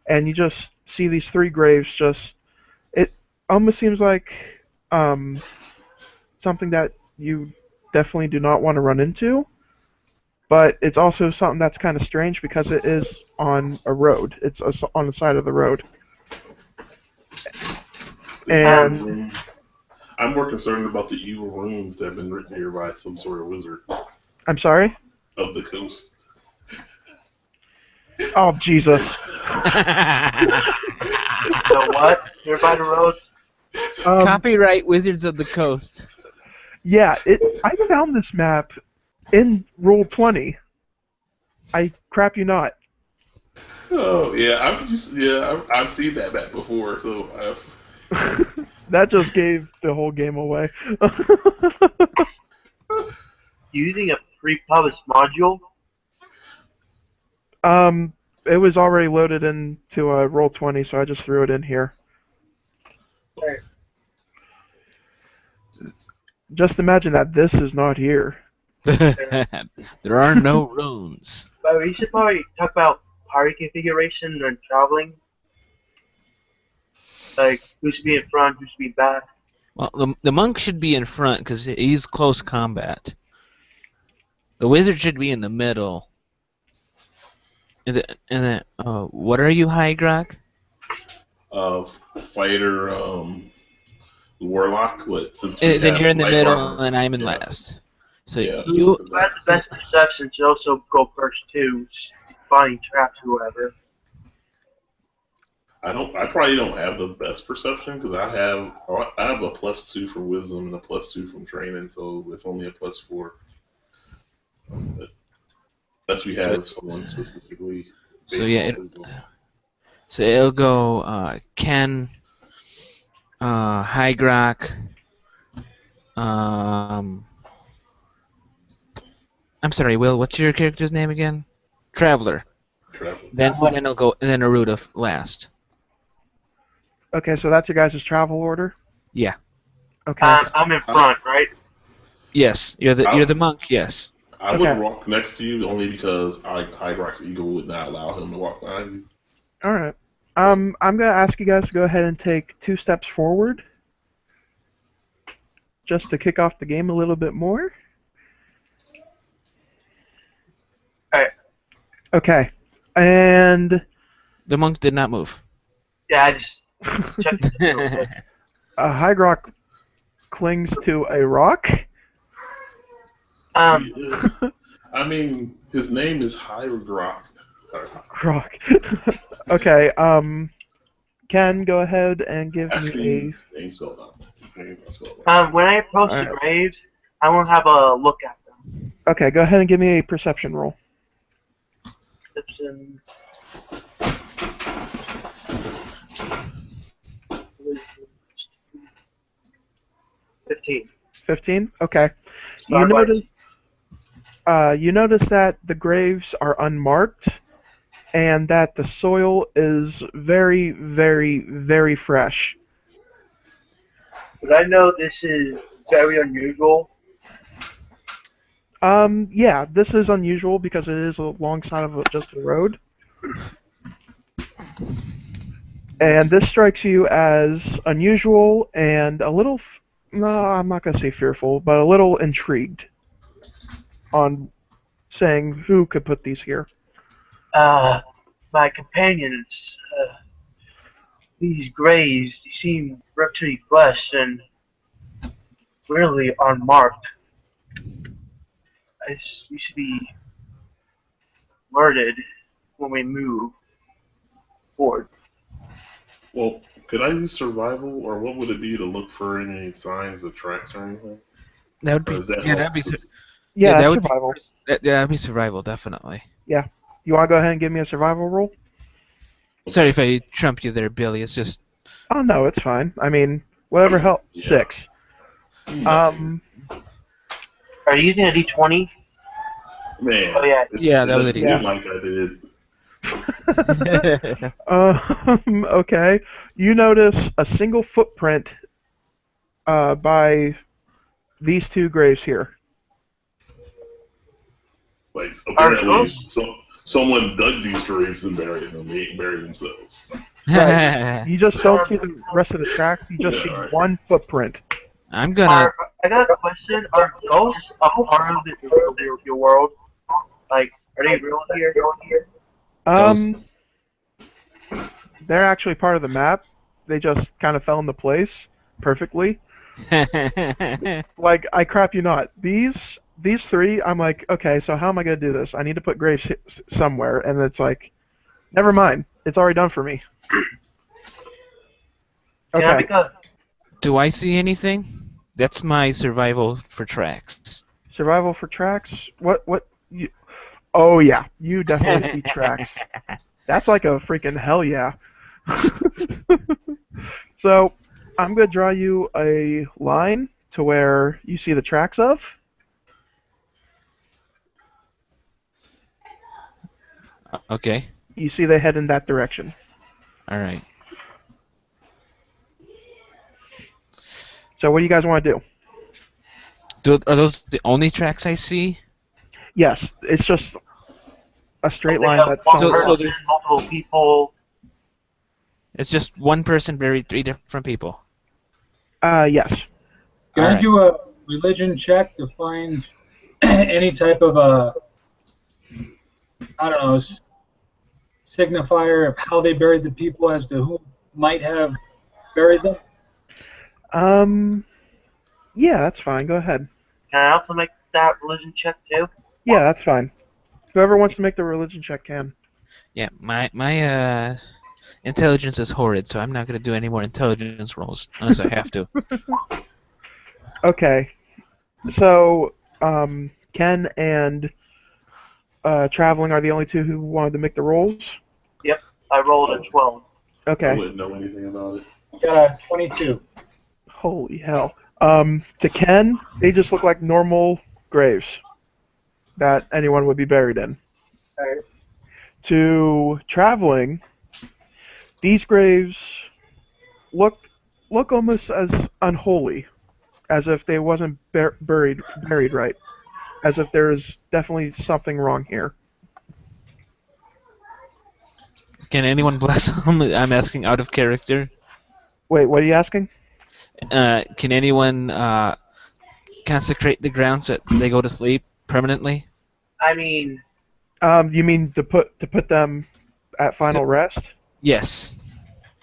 and you just see these 3 graves. It almost seems like something that you definitely do not want to run into, but it's also something that's kind of strange because it is on a road. It's on the side of the road. And I'm more concerned about the evil runes that have been written here by some sort of wizard I'm sorry? of the coast. Oh, Jesus. So what? You're by the road? Copyright Wizards of the Coast. Yeah, I found this map in Roll20. I crap you not. Oh yeah, I've seen that map before, so I've. That just gave the whole game away. Using a pre-published module? It was already loaded into a Roll20, so I just threw it in here. Right. Just imagine that this is not here. There are no runes. But we should probably talk about party configuration and traveling. Like, who should be in front, who should be back. Well, the monk should be in front because he's close combat. The wizard should be in the middle. And then, what are you, Hygrak? Fighter, warlock. What? Since Then you're in the middle, armor. and I'm in last. So Yeah. you. Who has the best perception should also go first too, finding traps or whatever. I probably don't have the best perception because I have a +2 for wisdom and a +2 from training, so it's only a +4. But unless we have someone specifically. So yeah, so it'll go Ken, Hygrak, I'm sorry, Will. What's your character's name again? Traveler. Then it'll go, and then Aruda last. Okay, so that's your guys' travel order? Yeah. Okay. I'm in front, right? Yes, you're the monk. Yes. I would walk next to you only because Hydrox Eagle would not allow him to walk behind you. Alright. I'm going to ask you guys to go ahead and take 2 steps forward. Just to kick off the game a little bit more. Alright. Okay. And... The monk did not move. Yeah, I just checked it real quick. Hygrock clings to a rock. I mean, his name is Hydrock. Rock. Okay, Ken, go ahead and give me a... Name spelled out. When I approach the graves, I want to have a look at them. Okay, go ahead and give me a perception roll. Perception. 15. 15? Okay. Sorry, You notice... You notice that the graves are unmarked, and that the soil is very, very, very fresh. But I know this is very unusual. Yeah, this is unusual because it is alongside of just a road. And this strikes you as unusual and a little, no, I'm not going to say fearful, but a little intrigued on saying who could put these here. My companions, these graves seem virtually fresh and really unmarked. We should be alerted when we move forward. Well, could I use survival, or what would it be to look for any signs of tracks or anything? That would Or be does that yeah, help? Yeah, that that's would be survival. that'd be survival definitely. Yeah. You want to go ahead and give me a survival roll? Sorry if I trump you there, Billy. It's just Oh, no, it's fine. I mean, whatever helps. Yeah. 6. Nothing. Are you using a D20? Man, Oh yeah. Yeah, that was it it. Yeah. like I did. Okay. You notice a single footprint by these two graves here. Like, Are apparently, ghosts? someone dug these graves and buried them. They ain't buried themselves. Right. You just don't see the rest of the tracks. You just Yeah, see right. one footprint. I'm gonna. I got a question. Are ghosts a part of your world? Like, are they real here? Um, they're actually part of the map. They just kind of fell into place perfectly. Like, I crap you not. These three, I'm like, okay, so how am I gonna do this? I need to put graves somewhere, and it's like, never mind. It's already done for me. Yeah, Okay. because Do I see anything? That's my survival for tracks. Survival for tracks. What? Oh yeah, you definitely see tracks. That's like a freaking hell yeah. So I'm gonna draw you a line to where you see the tracks of. Okay. You see they head in that direction. All right. So what do you guys want to do? Are those the only tracks I see? Yes, it's just a straight they line have that one follows so up. person, multiple people. It's just one person buried 3 different people. Yes. Can All I right. do a religion check to find any type of I don't know, signifier of how they buried the people as to who might have buried them? Yeah, that's fine. Go ahead. Can I also make that religion check too? Yeah, that's fine. Whoever wants to make the religion check can. Yeah, my intelligence is horrid, so I'm not gonna do any more intelligence rolls unless I have to. Okay. So, Ken and Traveling are the only two who wanted to make the rolls. Yep, I rolled a 12. I Okay. wouldn't know anything about it. Got a 22. Holy hell. To Ken, they just look like normal graves that anyone would be buried in. Alright. To Traveling, these graves look almost as unholy, as if they wasn't buried right, as if there's definitely something wrong here. Can anyone bless them? I'm asking out of character. Wait, what are you asking? Can anyone consecrate the ground so that they go to sleep permanently? I mean, You mean to put them at final rest? Yes.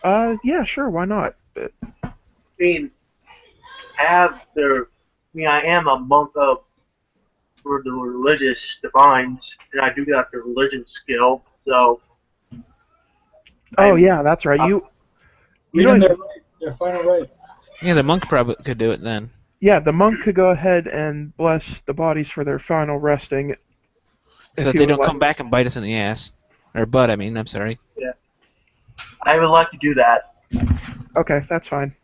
Yeah, sure, why not? I mean, I am a monk of for the religious divines, and I do got the religion skill, so. Oh yeah, that's right. You Read don't them even, their final rites. Yeah, the monk probably could do it then. yeah, the monk could go ahead and bless the bodies for their final resting. So if that he they would don't like. come back and bite us in the ass. Or butt, I mean, I'm sorry. Yeah. I would like to do that. Okay, that's fine.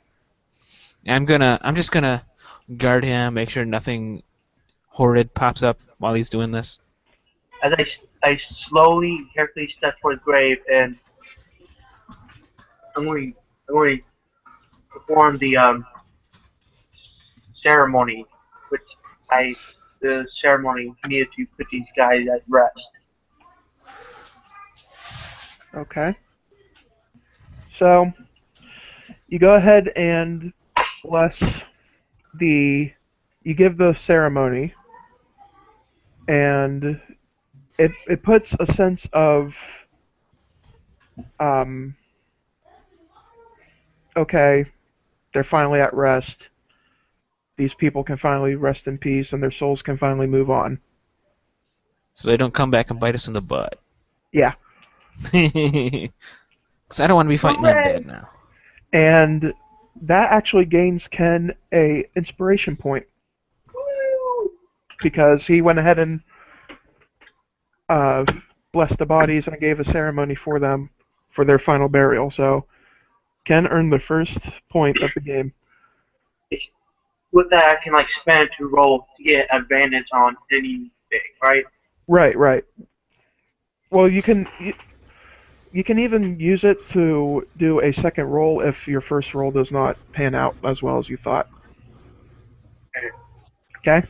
I'm just gonna guard him, make sure nothing horrid pops up while he's doing this? As I slowly, carefully step toward the grave, and I'm going to perform the ceremony, which the ceremony needed to put these guys at rest. Okay. So you go ahead and bless you give the ceremony, and it puts a sense of okay, they're finally at rest. These people can finally rest in peace, and their souls can finally move on. So they don't come back and bite us in the butt. Yeah. Because I don't want to be fighting Hooray! undead now. And that actually gains Ken a inspiration point Woo! because he went ahead and blessed the bodies and gave a ceremony for them for their final burial. So Ken earned the first point of the game. With that, I can like spend it to roll to get advantage on anything, right? Right. Well, you can even use it to do a second roll if your first roll does not pan out as well as you thought. Okay?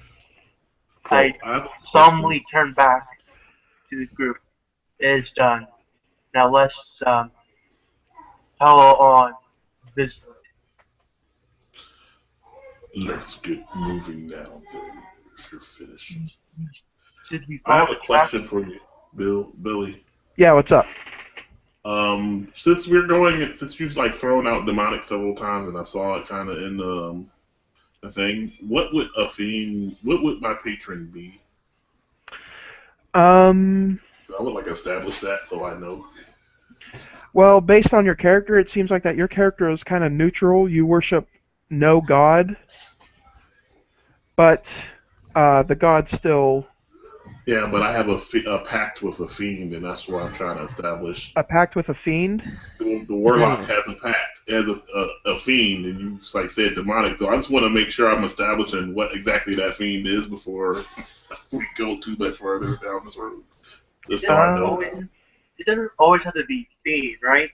So, I I have a solemnly turn back to the group. It is done. Now let's follow on business. Let's get moving now, then, if you're finished. Should we I have follow a the question for you, Billy. Yeah, what's up? Since you've like thrown out demonic several times, and I saw it kind of in the thing, what would my patron be? I would like establish that so I know. Well, based on your character, it seems like that your character is kind of neutral. You worship no god, but the god still... Yeah, but I have a pact with a fiend, and that's what I'm trying to establish. A pact with a fiend? The warlock has a pact as a fiend, and you like said demonic. So I just want to make sure I'm establishing what exactly that fiend is before we go too much further down this road. Just so I know. It doesn't always have to be fiend, right?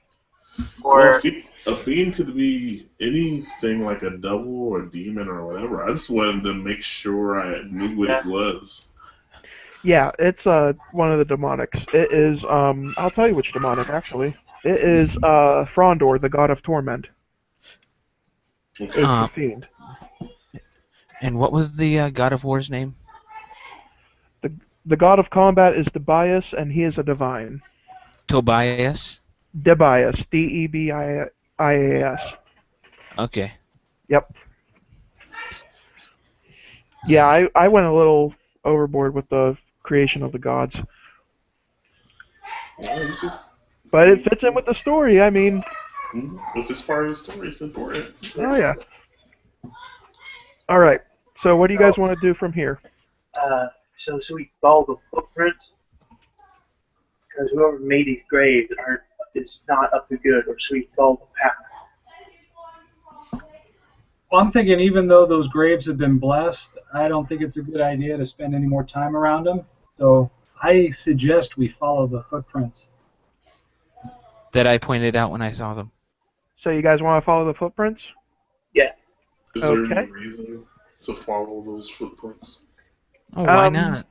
Well, Or a fiend could be anything like a devil or a demon or whatever. I just wanted to make sure I knew what it was. Yeah, it's one of the demonics. It is I'll tell you which demonic actually. It is Frondor, the god of torment. Is the fiend. And what was the god of war's name? The god of combat is Debias, and he is a divine. Tobias? Debias, Debias. Okay. Yep. Yeah, I went a little overboard with the creation of the gods. But it fits in with the story, I mean... If it's part of the story, it's important. Oh, yeah. Alright, so what do you guys want to do from here? so we follow the footprints? Because whoever made these graves is not up to good, or so we follow the path. Well, I'm thinking even though those graves have been blessed, I don't think it's a good idea to spend any more time around them. So I suggest we follow the footprints. That I pointed out when I saw them. So you guys want to follow the footprints? Yeah. Is there any reason to follow those footprints? Oh, why not?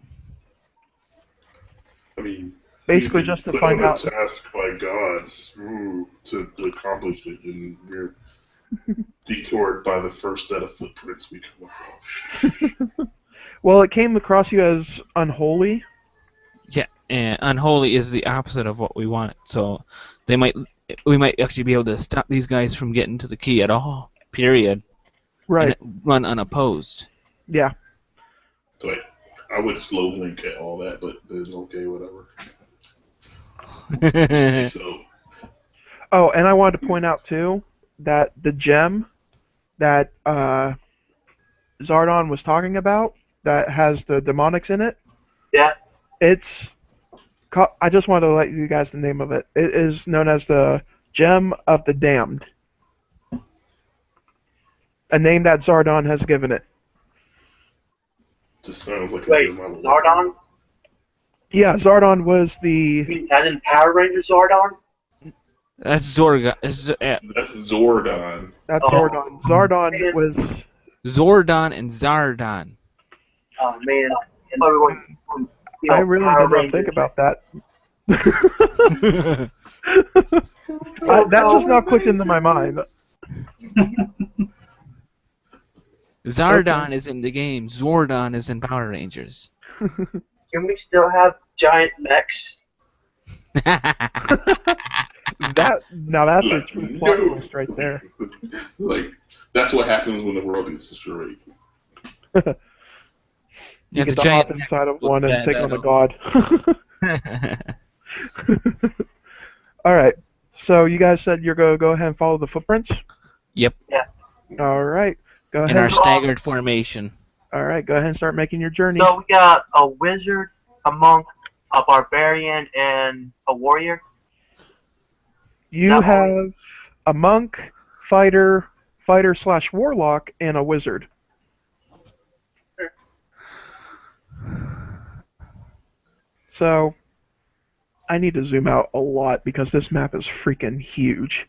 I mean, basically just to find out. Task by gods to accomplish it, and we're detoured by the first set of footprints we come across. Well, it came across you as unholy. Yeah, and unholy is the opposite of what we want. So we might actually be able to stop these guys from getting to the key at all. Period. Right. And run unopposed. Yeah. So I would slow link at all that, but there's okay, whatever. So. Oh, and I wanted to point out too that the gem that Zardon was talking about that has the demonics in it. Yeah. I just wanted to let you guys the name of it. It is known as the Gem of the Damned. A name that Zardon has given it. Just sounds like a Wait, good amount of work. Zardon? Yeah, Zardon was You the. mean as in Power Ranger Zardon? That's Zorga. That's Zordon. That's Oh. Zordon. Zardon Man. was. Zordon and Zardon. Oh man, everyone, I really Power did not Rangers. think about that. Zordon That just now clicked into my mind. is in the game. Zordon is in Power Rangers. Can we still have giant mechs? Now that's a Like, true plot no. twist right there. Like, that's what happens when the world gets destroyed. You Yeah, get the to hop giant inside of with one and that take on a metal. god. All right. So you guys said you're gonna go ahead and follow the footprints. Yep. Yeah. All right. Go In ahead. our staggered formation. All right. Go ahead and start making your journey. So we got a wizard, a monk, a barbarian, and a warrior. You that have a monk, fighter / warlock, and a wizard. So I need to zoom out a lot because this map is freaking huge.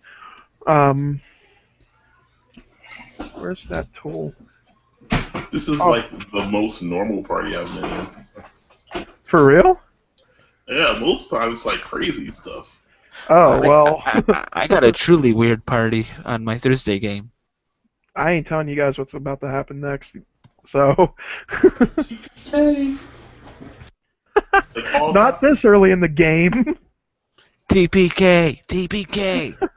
Where's that tool? This is like the most normal party I've been in. For real? Yeah, most times it's like crazy stuff. Oh, well. I got a truly weird party on my Thursday game. I ain't telling you guys what's about to happen next. So. Hey. Not this early in the game. TPK! TPK!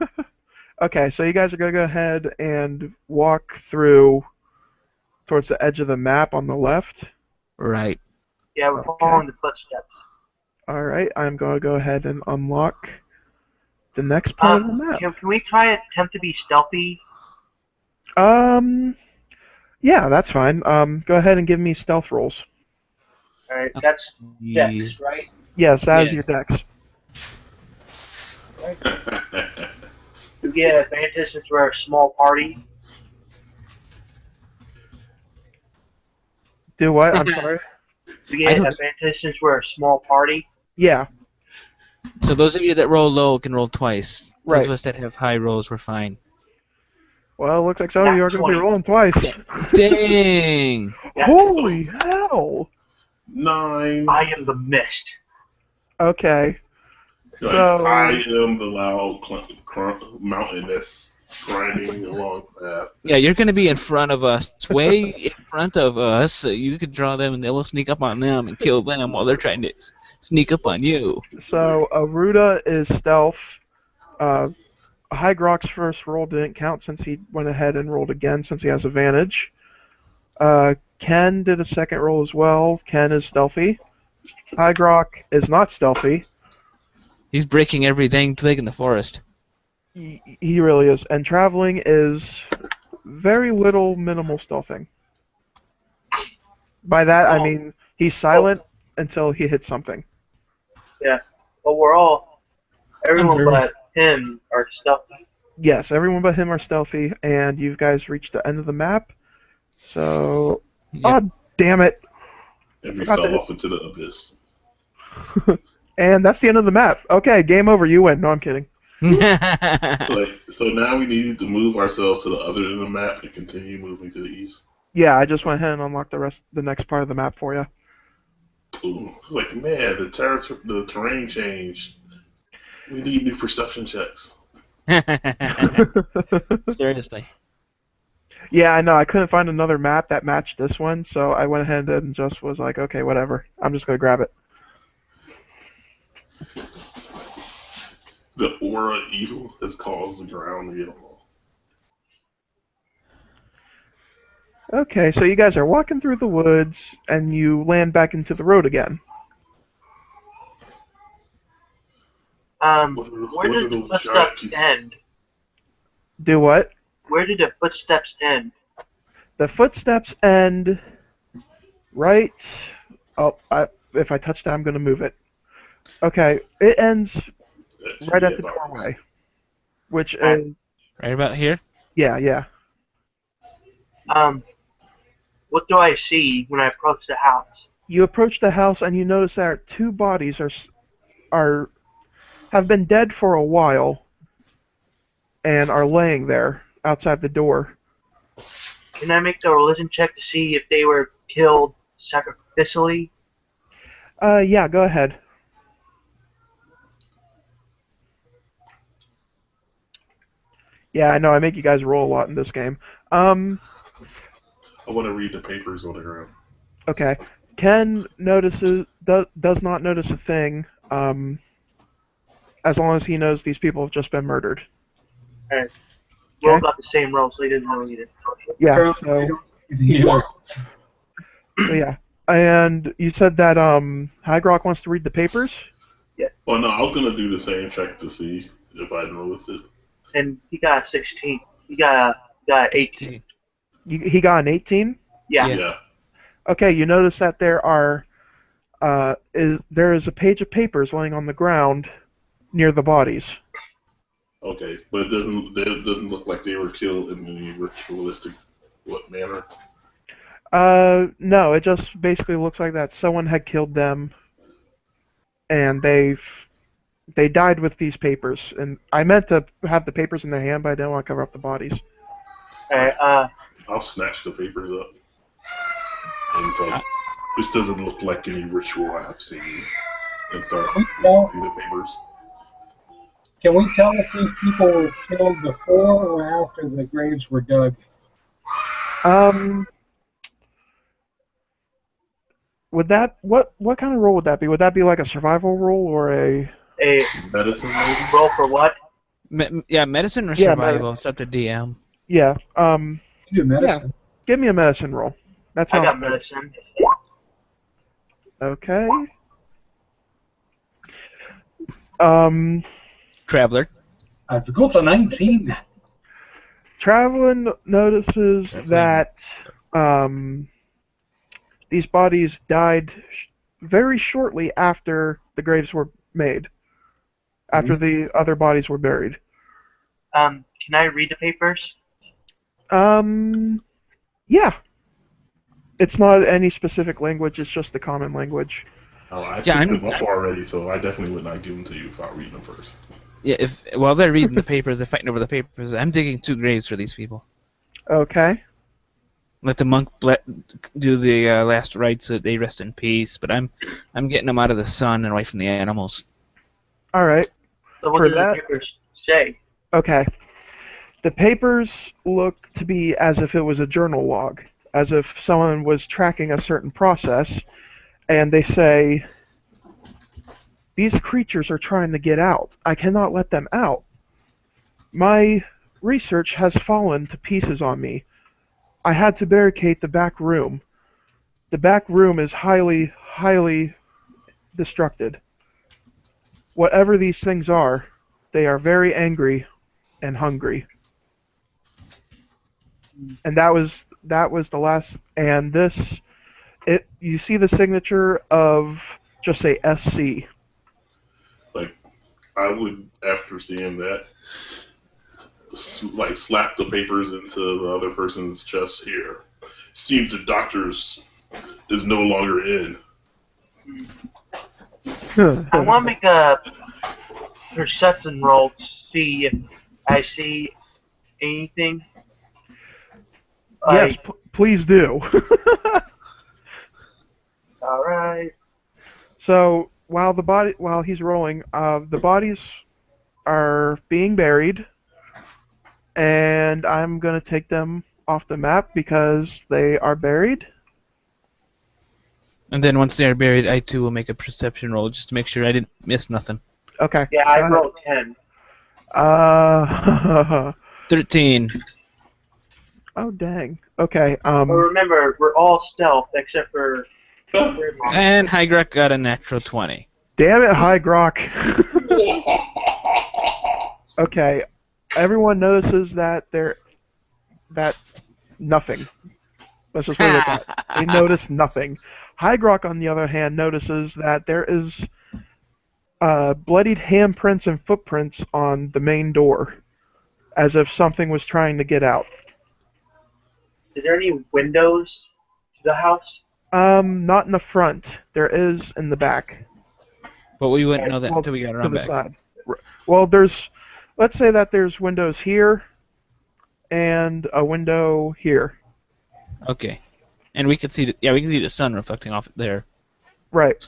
Okay, so you guys are going to go ahead and walk through towards the edge of the map on the left. Right. Yeah, we're Okay. following the footsteps. Alright, I'm going to go ahead and unlock the next part of the map. Can we try attempt to be stealthy? Yeah, that's fine. Go ahead and give me stealth rolls. Alright, that's Dex, right? Yes, as Yes. your dex. You get advantage since we're a small party. Do what? I'm sorry? You get advantage since we're a small party. Yeah, So those of you that roll low can roll twice. Those right. of us that have high rolls, we're fine. Well, it looks like some of you are going to be rolling twice. Dang! Holy hell! 9. I am the mist. Okay. Like, So, I am the loud mountain that's grinding along the path. Yeah, you're going to be in front of us, way in front of us. So you could draw them and they will sneak up on them and kill them while they're trying to sneak up on you. so Auridon is stealth. Hygrox's first roll didn't count since he went ahead and rolled again since he has advantage. Ken did a second roll as well. Ken is stealthy. Hygrox is not stealthy. He's breaking everything twig in the forest. He really is. And traveling is very little minimal stealthing. By that, I mean he's silent until he hits something. Yeah. But everyone very- but him are stealthy. Yes, everyone but him are stealthy, and you guys reached the end of the map. So, Yep. oh damn it! And we Forgot fell to- off into the abyss. And that's the end of the map. Okay, game over. You win. No, I'm kidding. So now we need to move ourselves to the other end of the map and continue moving to the east. Yeah, I just went ahead and unlocked the next part of the map for you. Ooh, it's like, man, the terrain changed. We need new perception checks. Seriously. Yeah, I know. I couldn't find another map that matched this one, so I went ahead and just was like, okay, whatever. I'm just gonna grab it. The aura of evil has caused the ground to get all. Okay, so you guys are walking through the woods, and you land back into the road again. Where did the footsteps end? Do what? Where did the footsteps end? The footsteps end right. Oh, if I touch that, I'm gonna move it. Okay, it ends right at the doorway, which is Right about here? yeah. What do I see when I approach the house? You approach the house and you notice that two bodies are have been dead for a while and are laying there outside the door. Can I make a religion check to see if they were killed sacrificially? Yeah, go ahead. Yeah, I know I make you guys roll a lot in this game. I want to read the papers on the ground. Okay. Ken does not notice a thing, as long as he knows these people have just been murdered. Alright. We all Okay. got the same roll, so he didn't know either. Yeah. Apparently, I don't either. So yeah. And you said that Hygrock wants to read the papers. Well, no, I was going to do the same check to see if I noticed it. And he got a 16. He got a 18. He got an 18. Yeah. Yeah. Okay. You notice that there is a page of papers laying on the ground near the bodies. Okay, but it doesn't look like they were killed in any ritualistic manner. No, it just basically looks like that someone had killed them, and they died with these papers. And I meant to have the papers in their hand, but I didn't want to cover up the bodies. Alright, I'll snatch the papers up. And it's like, this doesn't look like any ritual I have seen. And start reading through the papers. Can we tell if these people were killed before or after the graves were dug? Would that what kind of roll would that be? Would that be like a survival roll or a Medicine, maybe? roll for what? Medicine or Yeah, survival. It's up to DM. yeah? You do medicine. Give me a medicine roll. That I sounds got good. medicine. Okay. Traveler. I've got a 19. Travelin notices that these bodies died very shortly after the graves were made, after the other bodies were buried. Can I read the papers? Yeah. It's not any specific language, it's just the common language. Oh, I Yeah, picked them up already, so I definitely would not give them to you without reading them first. Yeah, if while they're reading the papers, they're fighting over the papers. I'm digging 2 graves for these people. Okay. Let the monk do the last rites so that they rest in peace. But I'm getting them out of the sun and away from the animals. Alright. So what For do that- the papers say? Okay. The papers look to be as if it was a journal log, as if someone was tracking a certain process, and they say, "These creatures are trying to get out. I cannot let them out. My research has fallen to pieces on me. I had to barricade the back room. The back room is highly, highly destructed. Whatever these things are, they are very angry and hungry." And that was the last. And this, you see the signature of just say SC. Like, I would, after seeing that, slap the papers into the other person's chest here. Seems the doctor's is no longer in. I want to make a perception roll to see if I see anything. Yes, please do. Alright. So while he's rolling, the bodies are being buried, and I'm gonna take them off the map because they are buried. And then once they're buried, I too will make a perception roll just to make sure I didn't miss nothing. Okay. Yeah, I rolled 10. 13. Oh dang. Okay. But remember, we're all stealth except for... And Hygrek got a natural 20. Damn it, High Grok. Okay. Everyone notices that nothing. Let's just leave it at that. They notice nothing. High Grok, on the other hand, notices that there is bloodied handprints and footprints on the main door, as if something was trying to get out. Is there any windows the house? Not in the front. There is in the back. But we wouldn't know that Well, until we got to around the back. side. Well, let's say that there's windows here and a window here. Okay. And we can see we can see the sun reflecting off there. Right.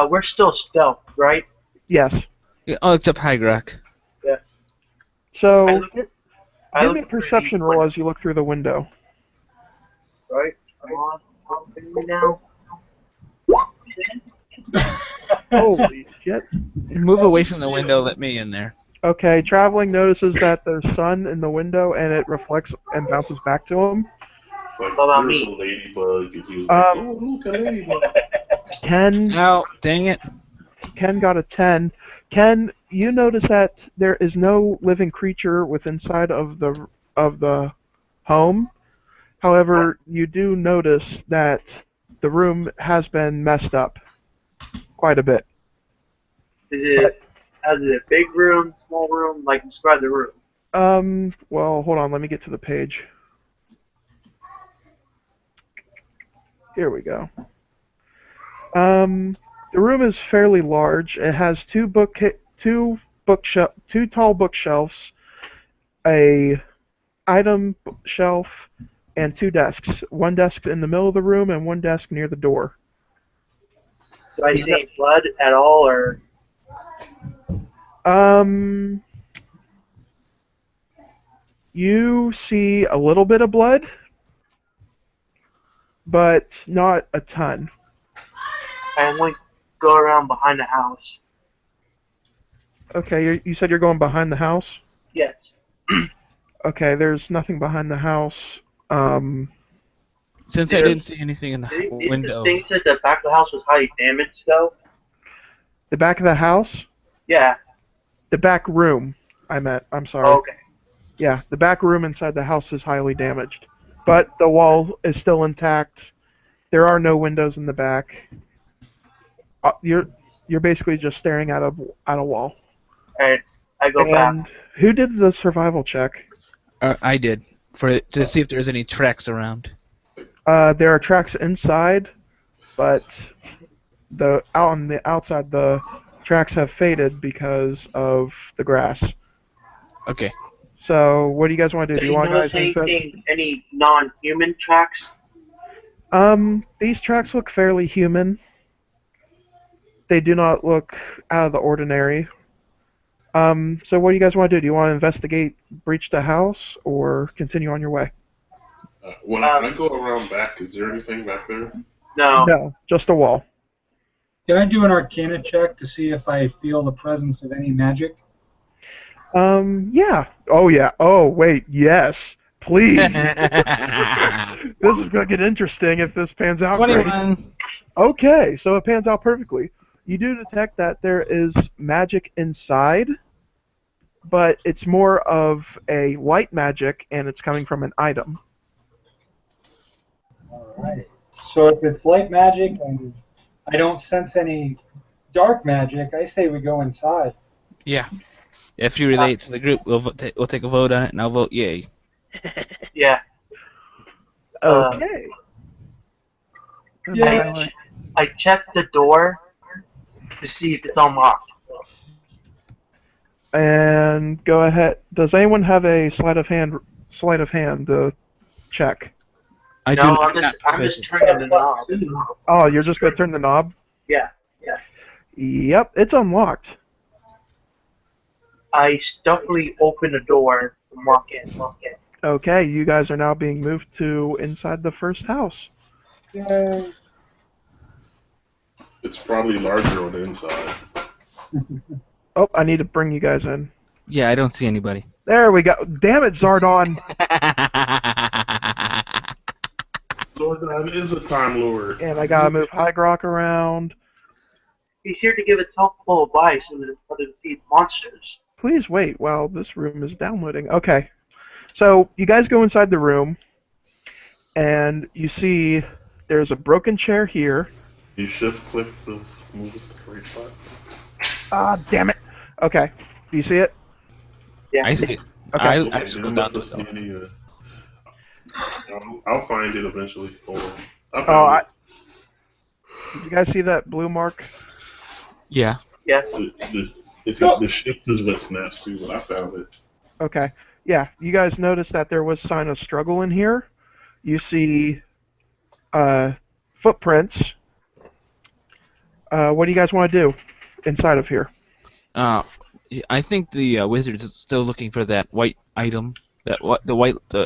We're still stealth, right? Yes. Yeah, oh, except High Rock. So I give look me a through perception the roll window, as you look through the window. right? Come on, helping me now. Holy shit. Move away from the window. Let me in there. Okay, traveling notices that there's sun in the window and it reflects and bounces back to him. Like, What about there was me? a ladybug, and he was like, oh, look, a ladybug. Ken Oh, dang it. got a 10. Ken, you notice that there is no living creature within inside of the home. However, you do notice that the room has been messed up quite a bit. Is it a big room, small room? Like, describe the room. Well, hold on, let me get to the page. Here we go. The room is fairly large. It has two tall bookshelves, a item shelf, and two desks. One desk in the middle of the room and one desk near the door. Do I see any blood at all, or You see a little bit of blood, but not a ton. I only go around behind the house? Okay, you said you're going behind the house? Yes. Okay, there's nothing behind the house. Since I didn't see anything in the Didn't window. the thing said the back of the house was highly damaged, though? The back of the house? Yeah. The back room, I meant. I'm sorry. Oh, okay. Yeah, the back room inside the house is highly damaged. But the wall is still intact. There are no windows in the back. You're basically just staring at a wall. Alright, I go back. And who did the survival check? I did to see if there's any tracks around. There are tracks inside, but out on the outside the tracks have faded because of the grass. Okay. So what do you guys want to do? Did Do you you want notice guys any non-human tracks? These tracks look fairly human. They do not look out of the ordinary. So what do you guys want to do? Do you want to investigate, breach the house, or continue on your way? When I go around back, is there anything back there? No. No, just a wall. Can I do an Arcana check to see if I feel the presence of any magic? Yeah. Oh, yeah. Oh, wait. Yes. Please. This is going to get interesting if this pans out 21. great. Okay, so it pans out perfectly. You do detect that there is magic inside, but it's more of a light magic, and it's coming from an item. Alright. So if it's light magic and I don't sense any dark magic, I say we go inside. Yeah. If you relate to the group, we'll take a vote on it, and I'll vote yay. Yeah. Okay. Yeah. I checked the door to see if it's unlocked. And go ahead. Does anyone have a sleight of hand to check? I No, do. I'm just turning the knob. Oh, you're just gonna turn the knob? Yeah. Yep, it's unlocked. I stealthily open the door and walk in. Okay, you guys are now being moved to inside the first house. Yay. It's probably larger on the inside. Oh, I need to bring you guys in. Yeah, I don't see anybody. There we go. Damn it, Zardon. Zordon is a Time Lord. And I gotta move Hygrok around. He's here to give us helpful advice on how to defeat monsters. Please wait while this room is downloading. Okay. So, you guys go inside the room, and you see there's a broken chair here. You shift click to move us to the right spot. Ah, damn it. Okay. Do you see it? Yeah. I see it. Okay. I Okay, just then go I down must the have stairs. seen any, I'll find it eventually. Hold on. I Oh, found did you guys see that blue mark? Yeah. Yeah. the shift is what snaps too, but I found it. Okay. Yeah, you guys noticed that there was sign of struggle in here. You see footprints. What do you guys want to do inside of here? I think the wizard is still looking for that white item, the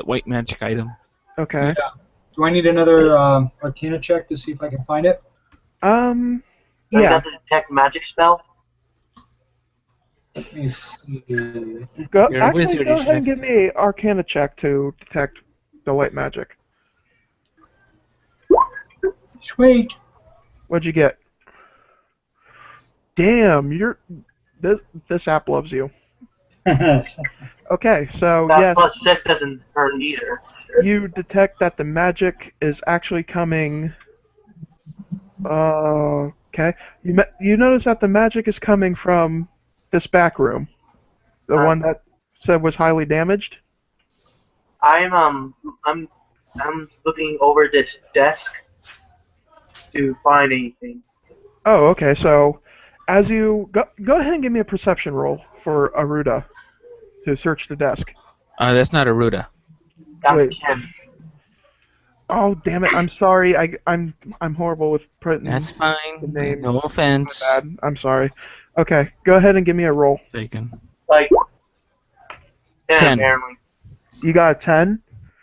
white magic item. Okay. Yeah. Do I need another Arcana check to see if I can find it? I Yeah. got the detect magic spell. Let me see. You're a wizard, Go you ahead and should. give me an Arcana check to detect the white magic. Sweet. What'd you get? Damn, this app loves you. Okay, so That yes, plus 6 doesn't hurt either. you detect that the magic is actually coming. Okay. You notice that the magic is coming from this back room, the one that said was highly damaged. I'm looking over this desk to find anything. Oh, okay. So, as you go ahead and give me a perception roll for Aruda to search the desk. That's not Aruda. That's Wait. Ken. Oh, damn it! I'm sorry. I'm horrible with putting That's the fine. names. No offense. My bad. I'm sorry. Okay, go ahead and give me a roll. Taken. Like 10. apparently. You got a 10.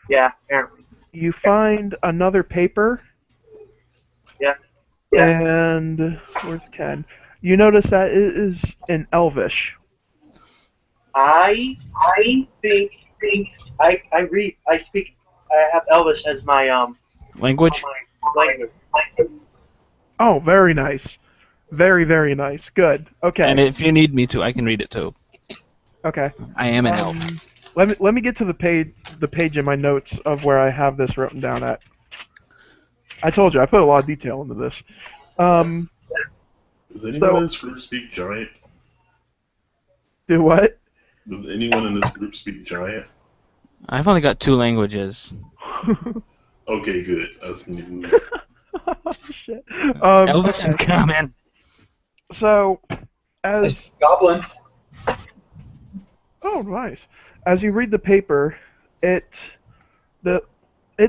Yeah, apparently. You find another paper. Yeah. Yeah. And where's Ken? You notice that it is in Elvish. I think I speak I have Elvis as my Language? language. Oh, very nice. Very, very nice. Good. Okay. And if you need me to, I can read it too. Okay. I am an elf. Let me get to the page in my notes of where I have this written down at. I told you I put a lot of detail into this. Does anyone in this group speak giant? Do what? Does anyone in this group speak giant? I've only got 2 languages. Okay, good. That's new. Oh, shit. Elvish Okay. and Common. So, as Goblin. oh, nice. As you read the paper, it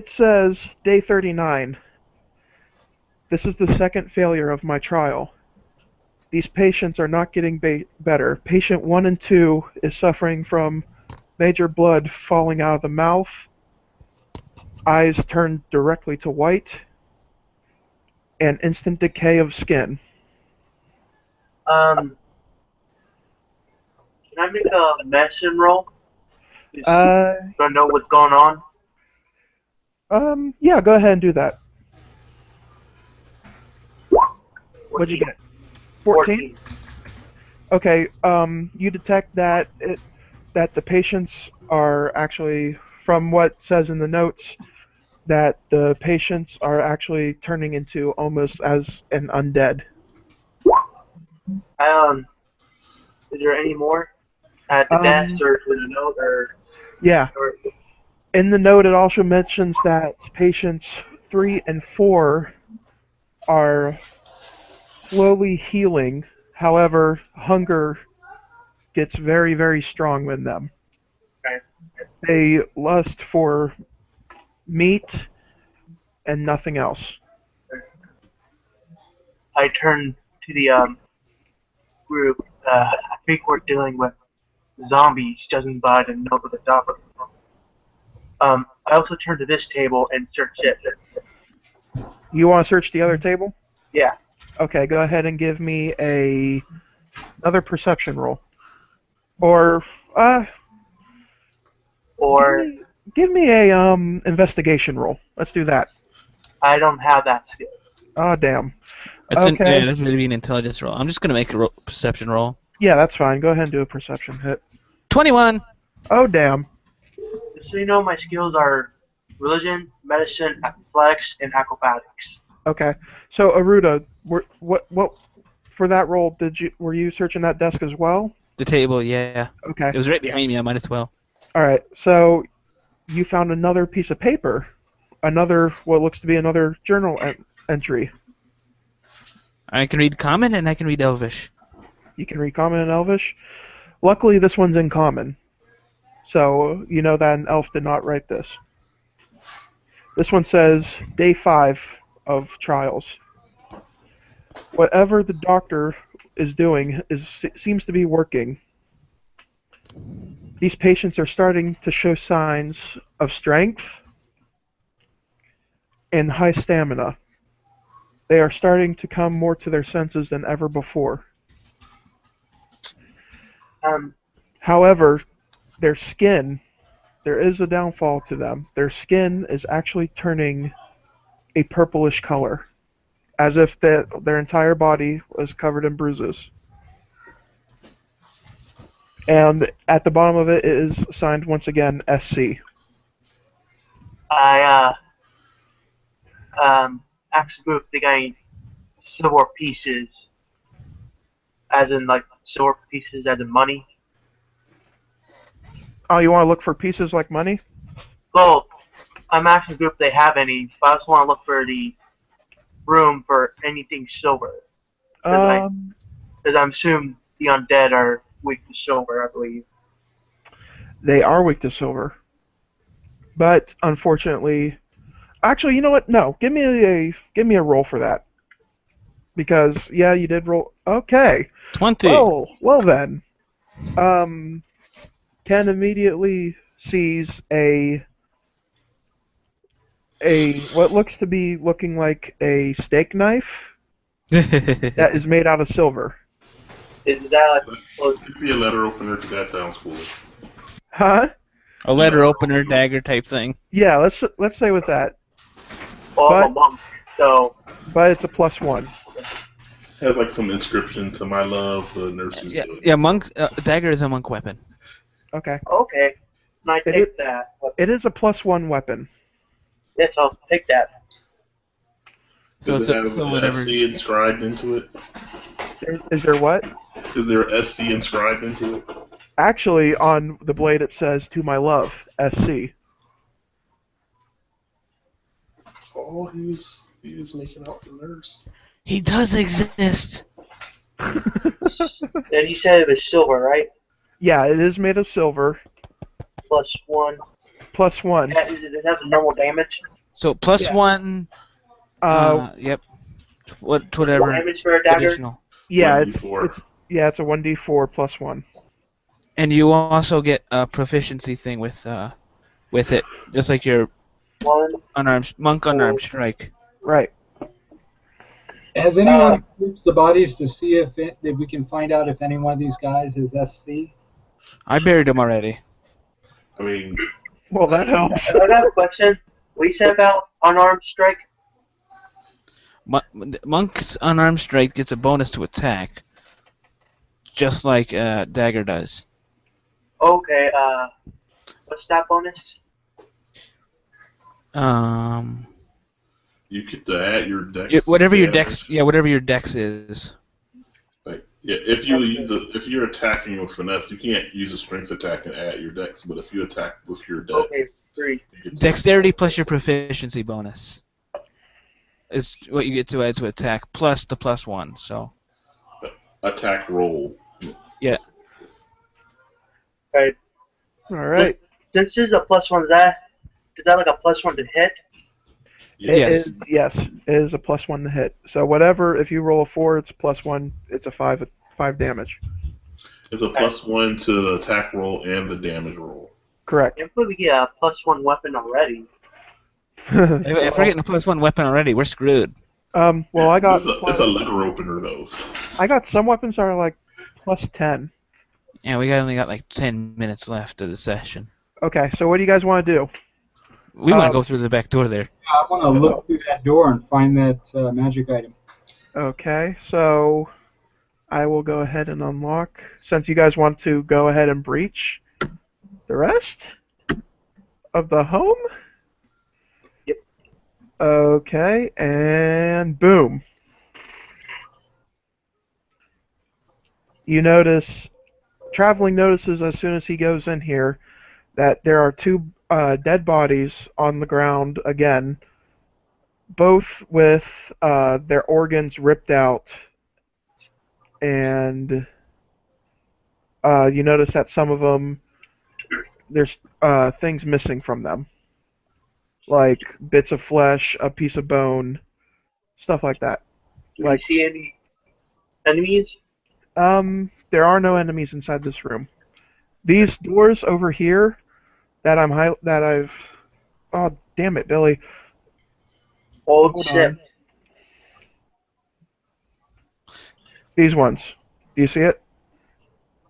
says day 39. This is the second failure of my trial. These patients are not getting better. Patient 1 and 2 is suffering from major blood falling out of the mouth, eyes turned directly to white, and instant decay of skin. Can I make a medicine roll? Do I know what's going on? Yeah, go ahead and do that. What'd you get? 14? Okay, you detect that that the patients are actually, from what says in the notes, that the patients are actually turning into almost as an undead. Is there any more at the desk or with a note or? Yeah. Or In the note, it also mentions that patients 3 and 4 are slowly healing. However, hunger gets very, very strong in them. Okay. They lust for meat and nothing else. I turn to the group. I think we're dealing with zombies, judging by the note at the top of it. I also turn to this table and search it. You want to search the other table? Yeah. Okay, go ahead and give me another perception roll. Or give me a investigation roll. Let's do that. I don't have that skill. Oh, damn. That's Okay. that's going to be an intelligence roll. I'm just going to make a perception roll. Yeah, that's fine. Go ahead and do a perception hit. 21! Oh, damn. Just so you know, my skills are religion, medicine, athletics, and acrobatics. Okay. So, Aruda, what for that roll? Were you searching that desk as well? The table, yeah. Okay. It was right behind me. I might as well. All right. So, you found another piece of paper what looks to be another journal entry. I can read Common and I can read Elvish. You can read Common and Elvish. Luckily, this one's in Common, so you know that an elf did not write this. This one says, Day 5 of trials. Whatever the doctor is doing seems to be working. These patients are starting to show signs of strength and high stamina. They are starting to come more to their senses than ever before. However, their skin, there is a downfall to them. Their skin is actually turning a purplish color, as if their entire body was covered in bruises. And at the bottom of it is signed once again SC. I asked the group if they got any silver pieces, as in like silver pieces, as in money. Oh, you want to look for pieces like money? Well, I'm asking the group if they have any, but I just want to look for the room for anything silver. Because I'm assuming the undead are weak to silver, I believe. They are weak to silver. But unfortunately, actually, you know what? No, give me a roll for that. Because yeah, you did roll. Okay. 20. Well then. Ken immediately sees a what looks to be looking like a steak knife that is made out of silver. Is that Could be a letter opener, because that sounds cool. Huh? A letter opener, dagger type thing. Yeah, let's say with that. well, I'm a monk, so But it's a +1. Has like some inscription to my love, the nurse who's doing Yeah, it. monk. Dagger is a monk weapon. Okay. okay. And I take that. It is a +1 weapon. Yes, I'll take that. So, Does it have so an whatever. SC inscribed into it? Is there what? Is there SC inscribed into it? Actually, on the blade it says "To my love," SC. Oh, he was making out the nurse. He does exist. And you said it was silver, right? Yeah, it is made of silver. +1. +1. Does it have the normal damage? So plus Yeah. 1. Yep. Whatever. Damage for a dagger? Additional. Yeah, 1d4. it's a 1d4 +1. And you also get a proficiency thing with it, just like your monk unarmed strike. Right. Has anyone searched the bodies to see if we can find out if any one of these guys is SC? I buried him already. I mean, Well, that helps. I got a question. What you said about unarmed strike? Monk's unarmed strike gets a bonus to attack, just like dagger does. Okay, what's that bonus? you get to add your dex. Whatever your damage. dex, whatever your dex is. Like, yeah, if you're attacking with finesse, you can't use a strength attack and add your dex. But if you attack with your dex, Okay, 3. you get to Dexterity plus your proficiency bonus is what you get to add to attack, plus the +1. So attack roll. yeah. Right. All right. Since this is a +1, is that like a +1 to hit? Yes. Yes, it is a +1 to hit. So whatever, if you roll a 4, it's a +1. It's a 5 damage. It's a +1 to the attack roll and the damage roll. Correct. If we get a +1 weapon already. If we're getting a +1 weapon already, we're screwed. Well, I got. It's a letter opener, though. I got some weapons that are like +10. Yeah, we only got like 10 minutes left of the session. Okay, so what do you guys want to do? We want to go through the back door there. I want to look through that door and find that magic item. Okay, so I will go ahead and unlock. Since you guys want to go ahead and breach the rest of the home. Yep. Okay, and boom. You notice, traveling notices as soon as he goes in here, that there are two dead bodies on the ground again, both with their organs ripped out, and you notice that some of them, there's things missing from them, like bits of flesh, a piece of bone, stuff like that. Do Like, we see any enemies? there are no enemies inside this room. These doors over here that I've. Oh, damn it, Billy. Old Hold ship. on. These ones. Do you see it?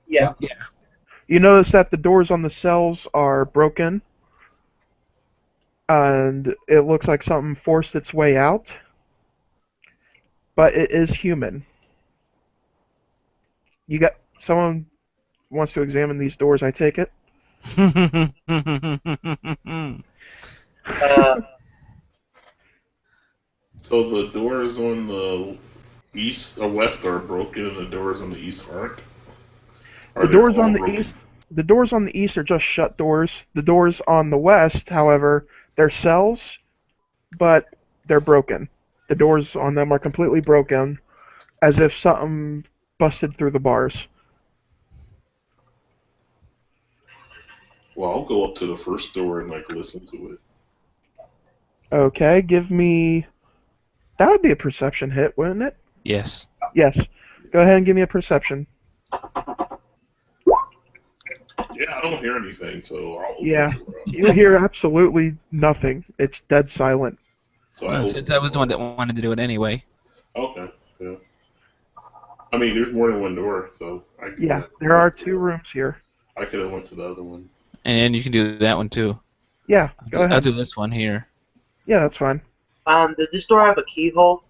Yeah. You notice that the doors on the cells are broken, and it looks like something forced its way out, but it is human. You got someone wants to examine these doors, I take it? Uh, So the doors on the east or west are broken, and the doors on the east aren't. Are The they doors all on the broken? east, the doors on the east are just shut doors. The doors on the west, however, they're cells, but they're broken. The doors on them are completely broken, as if something busted through the bars. Well, I'll go up to the first door and like listen to it. Okay, give me. That would be a perception hit, wouldn't it? Yes. Yes. Go ahead and give me a perception. Yeah, I don't hear anything, so I'll open Yeah. the door up. You hear absolutely nothing. It's dead silent. So I Well, open since I was the door one that up. wanted to do it anyway. Okay, yeah. I mean, there's more than one door, so I could Yeah, have there are went to 2 rooms here. I could have went to the other one. And you can do that one too. Yeah, go I'll ahead. do this one here. Yeah, that's fine. does this door have a keyhole?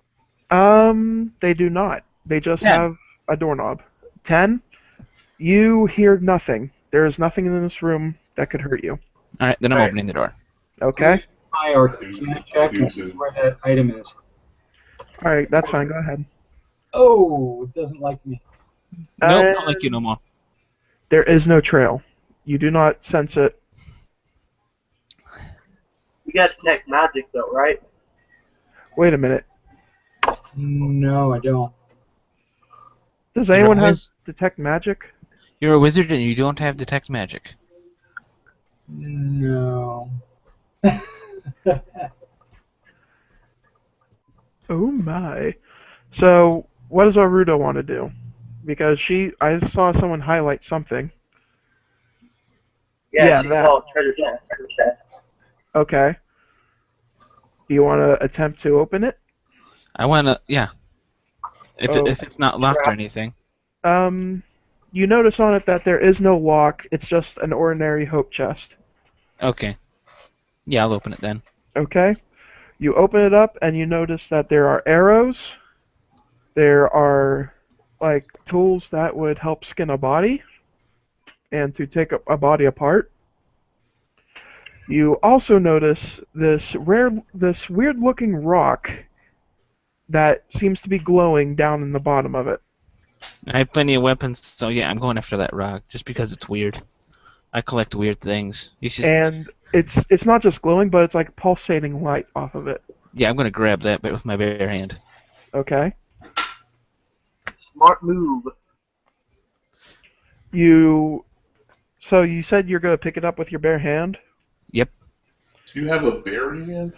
They do not. They just 10. have a doorknob. 10. You hear nothing. There is nothing in this room that could hurt you. Alright, then I'm Alright. opening the door. Okay? My Arcana check and see where that item is. Alright, that's fine. Go ahead. Oh, it doesn't like me. Nope, not like you no more. There is no trail. You do not sense it. You got detect magic though, right? Wait a minute. No, I don't. Does You're anyone have always- detect magic? You're a wizard and you don't have detect magic. No. Oh my. So, what does Auridon want to do? Because I saw someone highlight something. Yeah, she's that. called treasure chest. Okay. Do you want to attempt to open it? I wanna, yeah. If it's not locked or Right. anything. You notice on it that there is no lock. It's just an ordinary hope chest. Okay. Yeah, I'll open it then. Okay. You open it up and you notice that there are arrows. There are like tools that would help skin a body and to take a body apart. You also notice this weird looking rock that seems to be glowing down in the bottom of it. I have plenty of weapons, so yeah, I'm going after that rock just because it's weird. I collect weird things. You should, And it's not just glowing, but it's like pulsating light off of it. yeah, I'm gonna grab that bit with my bare hand. Okay. Smart move. So you said you're gonna pick it up with your bare hand? Yep. Do you have a bear hand?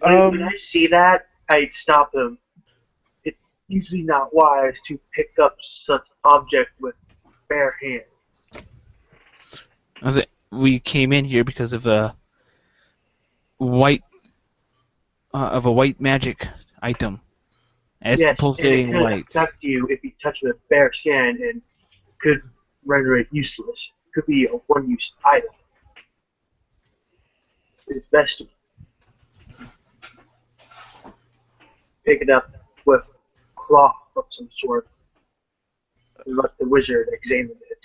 When I see that, I stop him. It's usually not wise to pick up such object with bare hands. We came in here because of a white magic item. As Yes, and it pulsating could light. affect you if you touch it with bare skin and could render it useless. It could be a one-use item. It's best to pick it up with cloth of some sort and let the wizard examine it.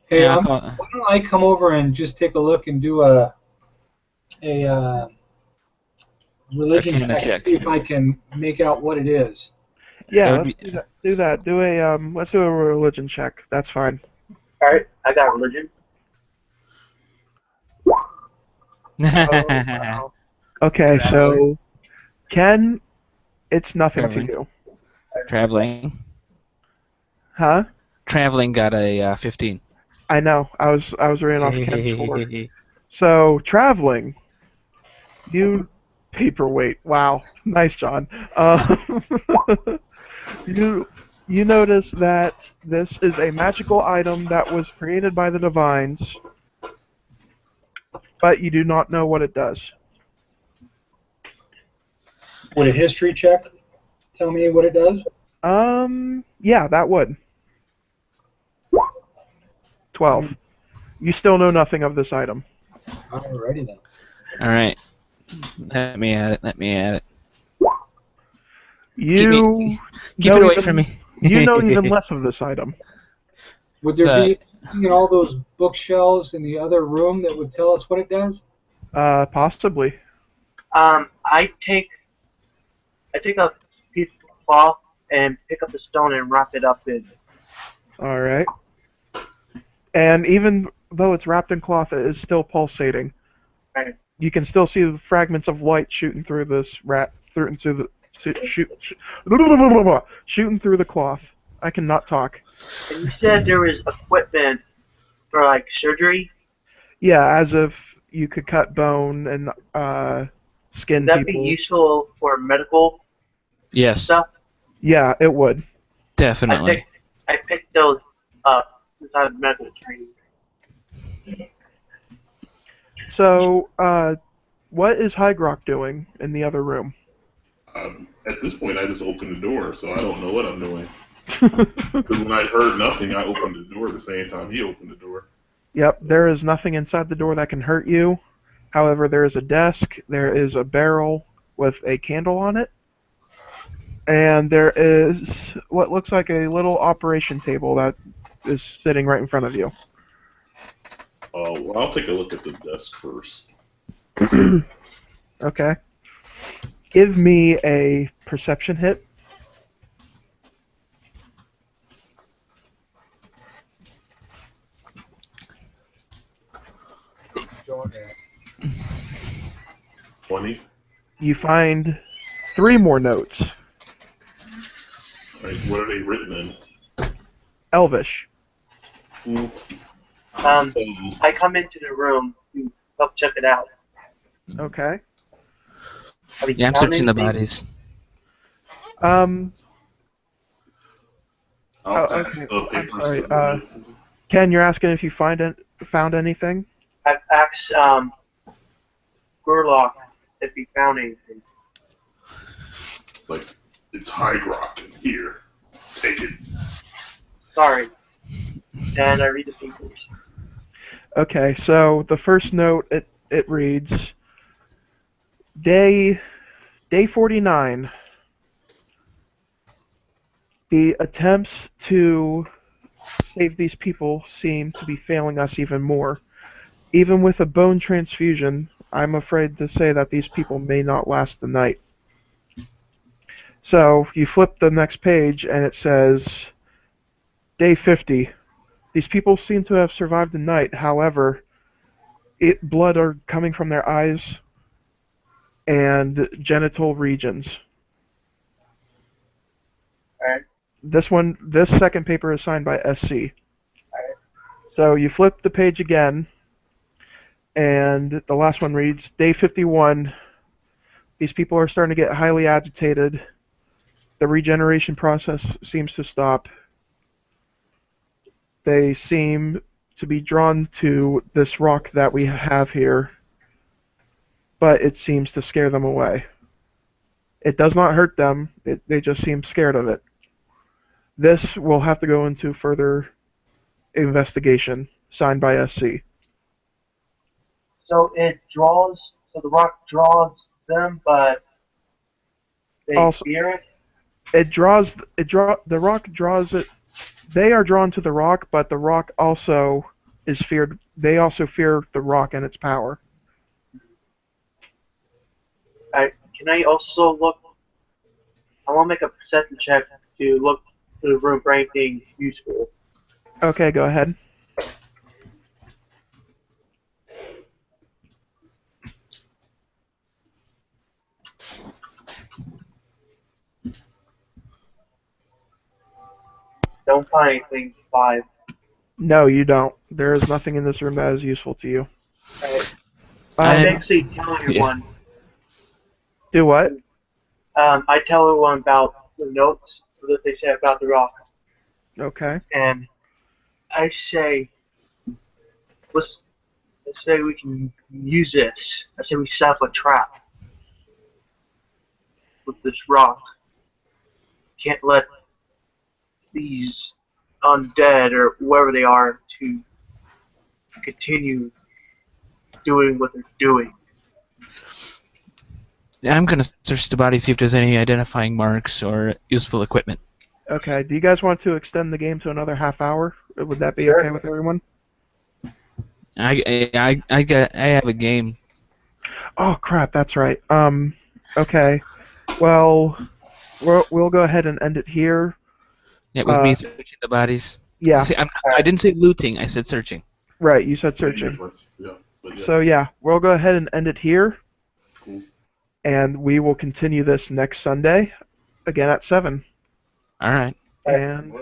Hey, Yeah, why don't I come over and just take a look and do a religion Arcana check, check. see if I can make out what it is. Yeah, That would let's be- do that. Let's do a religion check. That's fine. Alright, I got religion. Oh, wow. Okay, so Ken, it's nothing to Traveling. you. Traveling. Huh? Traveling got a 15. I know. I was reading off Ken's score. So traveling, you paperweight. Wow, nice, John. You you notice that this is a magical item that was created by the divines, but you do not know what it does. Would a history check tell me what it does? Yeah, that would. 12. You still know nothing of this item. Alrighty then. All right. Let me at it. Let me at it. You Keep know it away even, from me. you know even less of this item. Would there So, be anything in all those bookshelves in the other room that would tell us what it does? Possibly. I take a piece of cloth and pick up the stone and wrap it up in. All right. And even though it's wrapped in cloth, it is still pulsating. Right. You can still see the fragments of light shooting through this shooting through the cloth. I cannot talk. And you said there was equipment for like surgery. Yeah, as if you could cut bone and skin Would that be people. useful for medical yes, stuff? Yeah, it would. definitely. I picked those up inside of medical training. So, what is Hygrock doing in the other room? At this point, I just opened the door, so I don't know what I'm doing. Because when I heard nothing, I opened the door at the same time he opened the door. Yep, there is nothing inside the door that can hurt you. However, there is a desk, there is a barrel with a candle on it, and there is what looks like a little operation table that is sitting right in front of you. Well, I'll take a look at the desk first. Okay. Give me a perception hit. Don't that. 20. You find 3 more notes. Right, what are they written in? Elvish. Hmm. I come into the room to help check it out. Okay. Have you Yeah, I'm found searching the anything? bodies. Um. I'll Oh, pass okay. the I'm papers sorry. to the Ken, you're asking if you found anything? I've asked Gurlock if he found anything. like, it's Hygrock in here. Take it. Sorry. And I read the papers. Okay. So the first note it reads day 49. The attempts to save these people seem to be failing us even more. Even with a bone transfusion, I'm afraid to say that these people may not last the night. So you flip the next page and it says, day 50. These people seem to have survived the night. However, blood are coming from their eyes and genital regions. Alright. This second paper is signed by SC. So you flip the page again, and the last one reads, day 51. These people are starting to get highly agitated. The regeneration process seems to stop. They seem to be drawn to this rock that we have here, but it seems to scare them away. It does not hurt them, they just seem scared of it. This will have to go into further investigation, signed by SC. So the rock draws them, but they Also, fear it? the rock draws it. They are drawn to the rock, but the rock also is feared. They also fear the rock and its power. Can I also look? I want to make a perception check to look to the room for anything useful. Okay, go ahead. don't find anything 5. No, you don't. There is nothing in this room that is useful to you. Right. Um, I actually tell everyone. do what? I tell everyone about the notes that they say about the rock, Okay. and I say, let's say we can use this. I say we set up a trap with this rock. Can't let these undead or whoever they are to continue doing what they're doing. I'm gonna search the body, see if there's any identifying marks or useful equipment. Okay. Do you guys want to extend the game to another half hour? Would that be Sure. okay with everyone? I have a game. Oh crap, that's right. Okay. Well, we'll go ahead and end it here. Yeah, with me searching the bodies. Yeah. See, I didn't say looting. I said searching. Right. You said Big searching. difference. Yeah. But yeah. So yeah, we'll go ahead and end it here, Cool. and we will continue this next Sunday, again at 7. All right. And